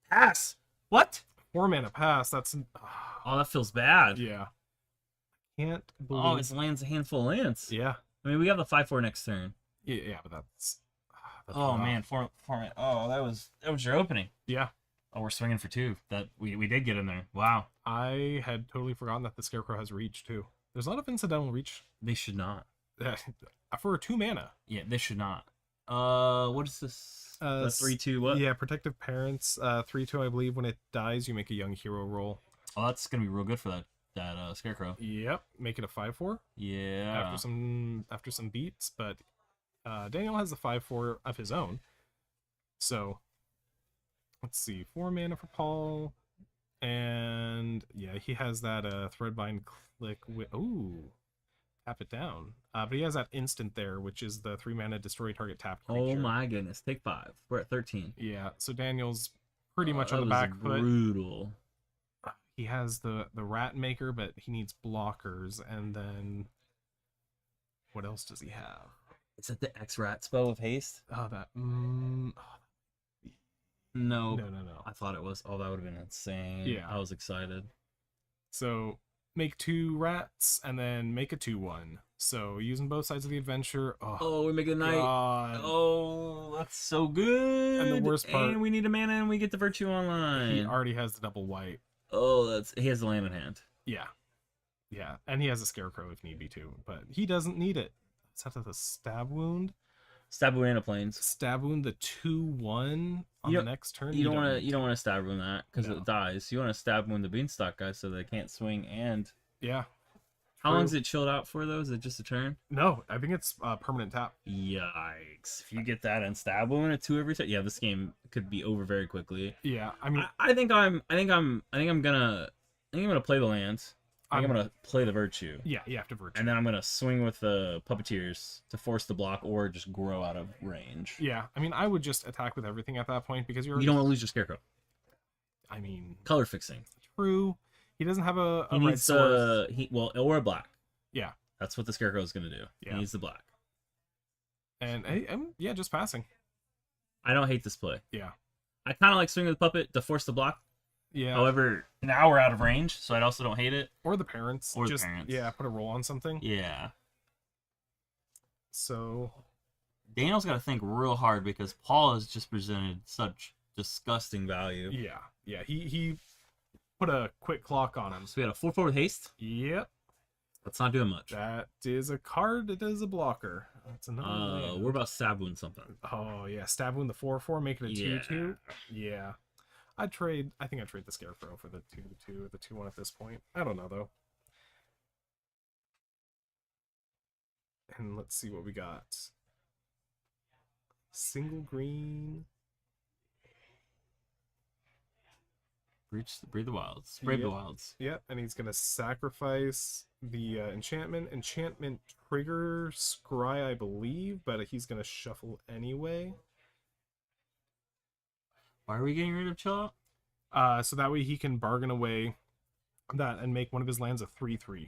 pass. What? 4 mana pass. That's Oh, that feels bad. yeah. Can't believe. Oh, his land's a handful of lands. Yeah. I mean, we have the 5/4 next turn. Yeah, but that's Oh rough. man, four man. Oh, that was your opening. Yeah. Oh, we're swinging for 2. That we did get in there. Wow. I had totally forgotten that the scarecrow has reach too. There's a lot of incidental reach They should not. for 2 mana. Yeah, they should not. What is this? The 3/2 what? Yeah, protective parents. 3/2, I believe. When it dies, you make a young hero roll. Oh, that's gonna be real good for that scarecrow. Yep. Make it a 5/4 Yeah. after some beats, but Daniel has a 5/4 of his own. So let's see, 4 mana for Paul, and yeah, he has that Threadbind click. Ooh, tap it down. But he has that instant there, which is the 3 mana destroy target tap creature. Oh my goodness! Take 5. We're at 13. Yeah, so Daniel's pretty much that on the was back foot. Brutal. He has the rat maker, but he needs blockers, and then what else does he have? Is that the X-Rat spell with haste? Oh, that. No. No. I thought it was. Oh, that would have been insane. Yeah. I was excited. So make 2 rats and then make a 2/1. So using both sides of the adventure. Oh, we make a knight. God. Oh, that's so good. And the worst part- And we need a mana and we get the virtue online. He already has the double white. Oh, he has the land in hand. Yeah. Yeah. And he has a scarecrow if need be too. But he doesn't need it. Let's have the stab wound. Stab Buena Plains. Stab wound the 2/1 on You the don't- next turn. You don't want to stab wound that because No. it dies. You want to stab wound the beanstalk guy so they can't swing. And Yeah. how long True. is it chilled out for though? Is it just a turn? No, I think it's permanent tap. Yikes! If you get that and stab wound at 2 every time, yeah, this game could be over very quickly. Yeah. I mean, I think I'm gonna play the land. I'm gonna play the virtue. yeah, you have to virtue. And then I'm gonna swing with the puppeteers to force the block or just grow out of range. Yeah, I mean, I would just attack with everything at that point because you're. You don't want to lose your scarecrow. I mean, Color fixing. true. He doesn't have a He red needs sword. or a black. Yeah, That's what the scarecrow is gonna do. Yeah. He needs the black. and yeah, just passing. I don't hate this play. Yeah, I kind of like swinging the puppet to force the block. yeah. However, Now we're out of range, so I also don't hate it. Or the parents. Or the just, parents. Yeah, put a roll on something. Yeah. So Daniel's got to think real hard because Paul has just presented such disgusting value. yeah. He put a quick clock on him. so we had a 4/4 with haste. Yep, That's not doing much. that is a card. It is a blocker. That's another. land. We're about to stab wound something. Oh yeah, stab wound the 4/4, make it a Yeah. 2/2. Yeah. I think I'd trade the scarecrow for the 2/2 or the 2/1 at this point. I don't know though. And let's see what we got. Single green. Breed the wilds. Brave the Yep. wilds. Yep, and he's gonna sacrifice the enchantment. Enchantment trigger scry, I believe, but he's gonna shuffle anyway. Why are we getting rid of Chill Out? So that way he can bargain away that and make one of his lands a 3/3.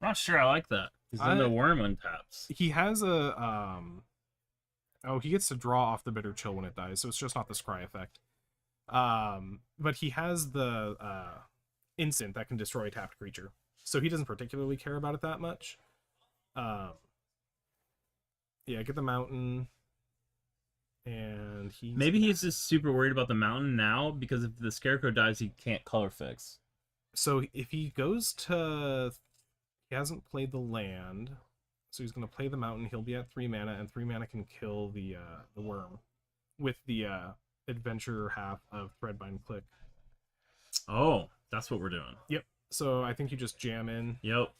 I'm not sure I like that. Because then the I- worm untaps. He has a oh, he gets to draw off the bitter chill when it dies, so it's just not the scry effect. But he has the instant that can destroy a tapped creature, so he doesn't particularly care about it that much. Yeah, get the mountain, and Maybe he's just super worried about the mountain now because if the scarecrow dies, he can't color fix. So if he goes to, he hasn't played the land, so he's gonna play the mountain. He'll be at 3 mana, and 3 mana can kill the worm with the adventure half of Threadbind Click. Oh, that's what we're doing. Yep. So I think you just jam in. Yep.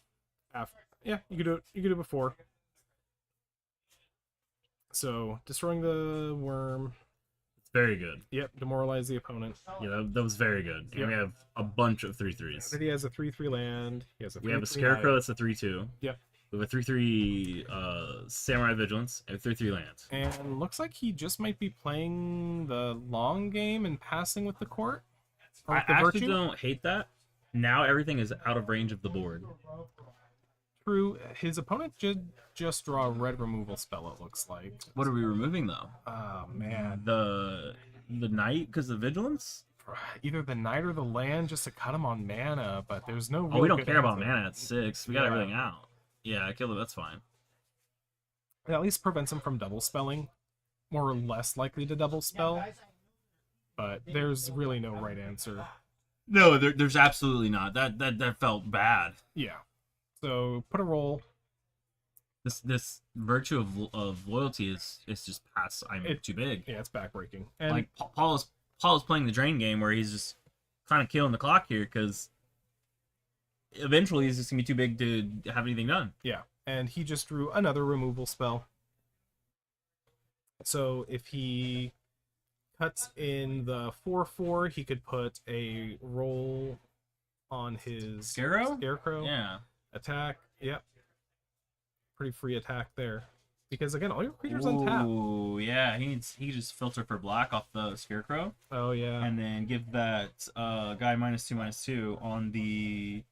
After, yeah, you could do it. You could do it before. So destroying the worm. It's very good. Yep, demoralize the opponent. Yeah, that was very good. And Yep. we have a bunch of 3/3s. Then he has a 3/3 land. He has a 3/3 We have a Scarecrow knight. that's a 3/2. Yep. We have a 3/3 Samurai Vigilance and 3/3 lands. And looks like he just might be playing the long game and passing with the court. Or I with the actually virtue. don't hate that. Now everything is out of range of the board. True, his opponent did just draw a red removal spell, it looks like. What are we removing though? Oh, man. The Knight because of Vigilance? Either the knight or the land just to cut him on mana, but there's no Oh, real we don't good care about answer. mana at 6. We got Yeah. everything out. Yeah, kill it. That's fine. It at least prevents him from double spelling. More or less likely to double spell. But there's really no right answer. No, there's absolutely not. That felt bad. Yeah. So put a roll. This virtue of loyalty is just past. Too big. Yeah, it's backbreaking. And Like Paul is playing the drain game where he's just kind of killing the clock here because eventually he's just gonna be too big to have anything done. yeah, and he just drew another removal spell. So if he cuts in the 4/4, he could put a roll on his Scarecrow. Yeah. Attack. Yep. Pretty free attack there. Because again, all your creatures untap. Ooh, yeah. He just filter for black off the Scarecrow, Oh yeah. and then give that guy -2/-2 on the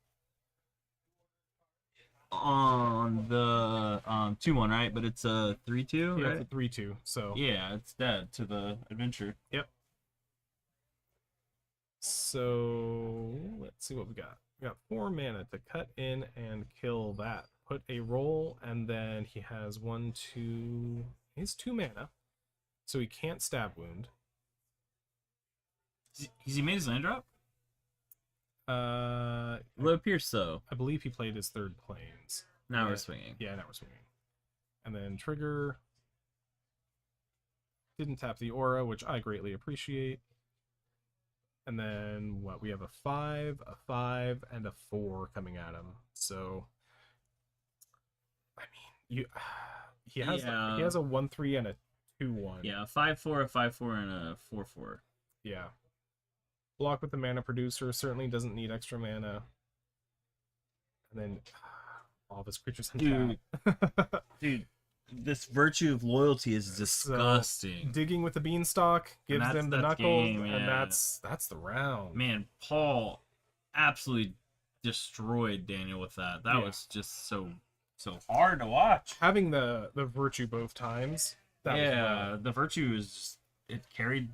2/1, right? But it's a 3/2, Yeah, right? it's a 3/2. So Yeah, it's dead to the adventure. So let's see what we got. We got 4 mana to cut in and kill that. Put a roll, and then he has 1, 2. He has 2 mana, so he can't stab wound. Has he made his land drop? Uh, Well, it appears so. I believe he played his 3rd planes. Now Yeah. we're swinging. Yeah, now we're swinging. And then trigger. Didn't tap the aura, which I greatly appreciate. And then what? We have a 5, a 5, and a 4 coming at him. So, I mean, he has a 1/3 and a 2/1. Yeah, a 5/4, a 5/4, and a 4/4. Yeah. Block with the mana producer certainly doesn't need extra mana. And then all of his creatures Dude. untap. Dude, this virtue of loyalty is disgusting. Digging with the beanstalk gives that's- them the that's knuckles, game, and yeah. that's the round. Man, Paul absolutely destroyed Daniel with that. That Yeah. was just so Hard to watch. Having the virtue both times. That was Yeah, round. the virtue is just it carried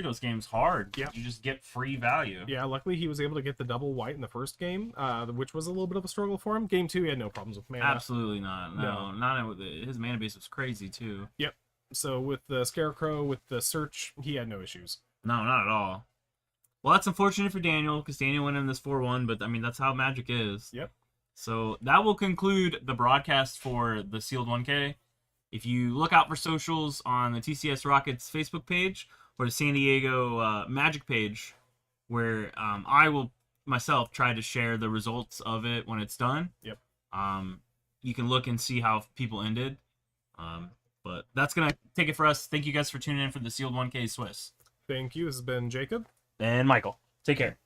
those games hard. Yep. You just get free value. Yeah, luckily he was able to get the double white in the first game, which was a little bit of a struggle for him. Game 2, he had no problems with mana. absolutely not. No. Not with his mana base was crazy too. So with the Scarecrow, with the search, he had no issues. No, not at all. Well, that's unfortunate for Daniel because Daniel went in this 4-1, but I mean that's how Magic is. Yep. So that will conclude the broadcast for the Sealed 1K. If you look out for socials on the TCS Rockets Facebook page or the San Diego Magic page, where I will myself try to share the results of it when it's done. Yep. You can look and see how people ended. But that's going to take it for us. Thank you guys for tuning in for the Sealed 1K Swiss. Thank you. This has been Jacob. And Michael. Take care.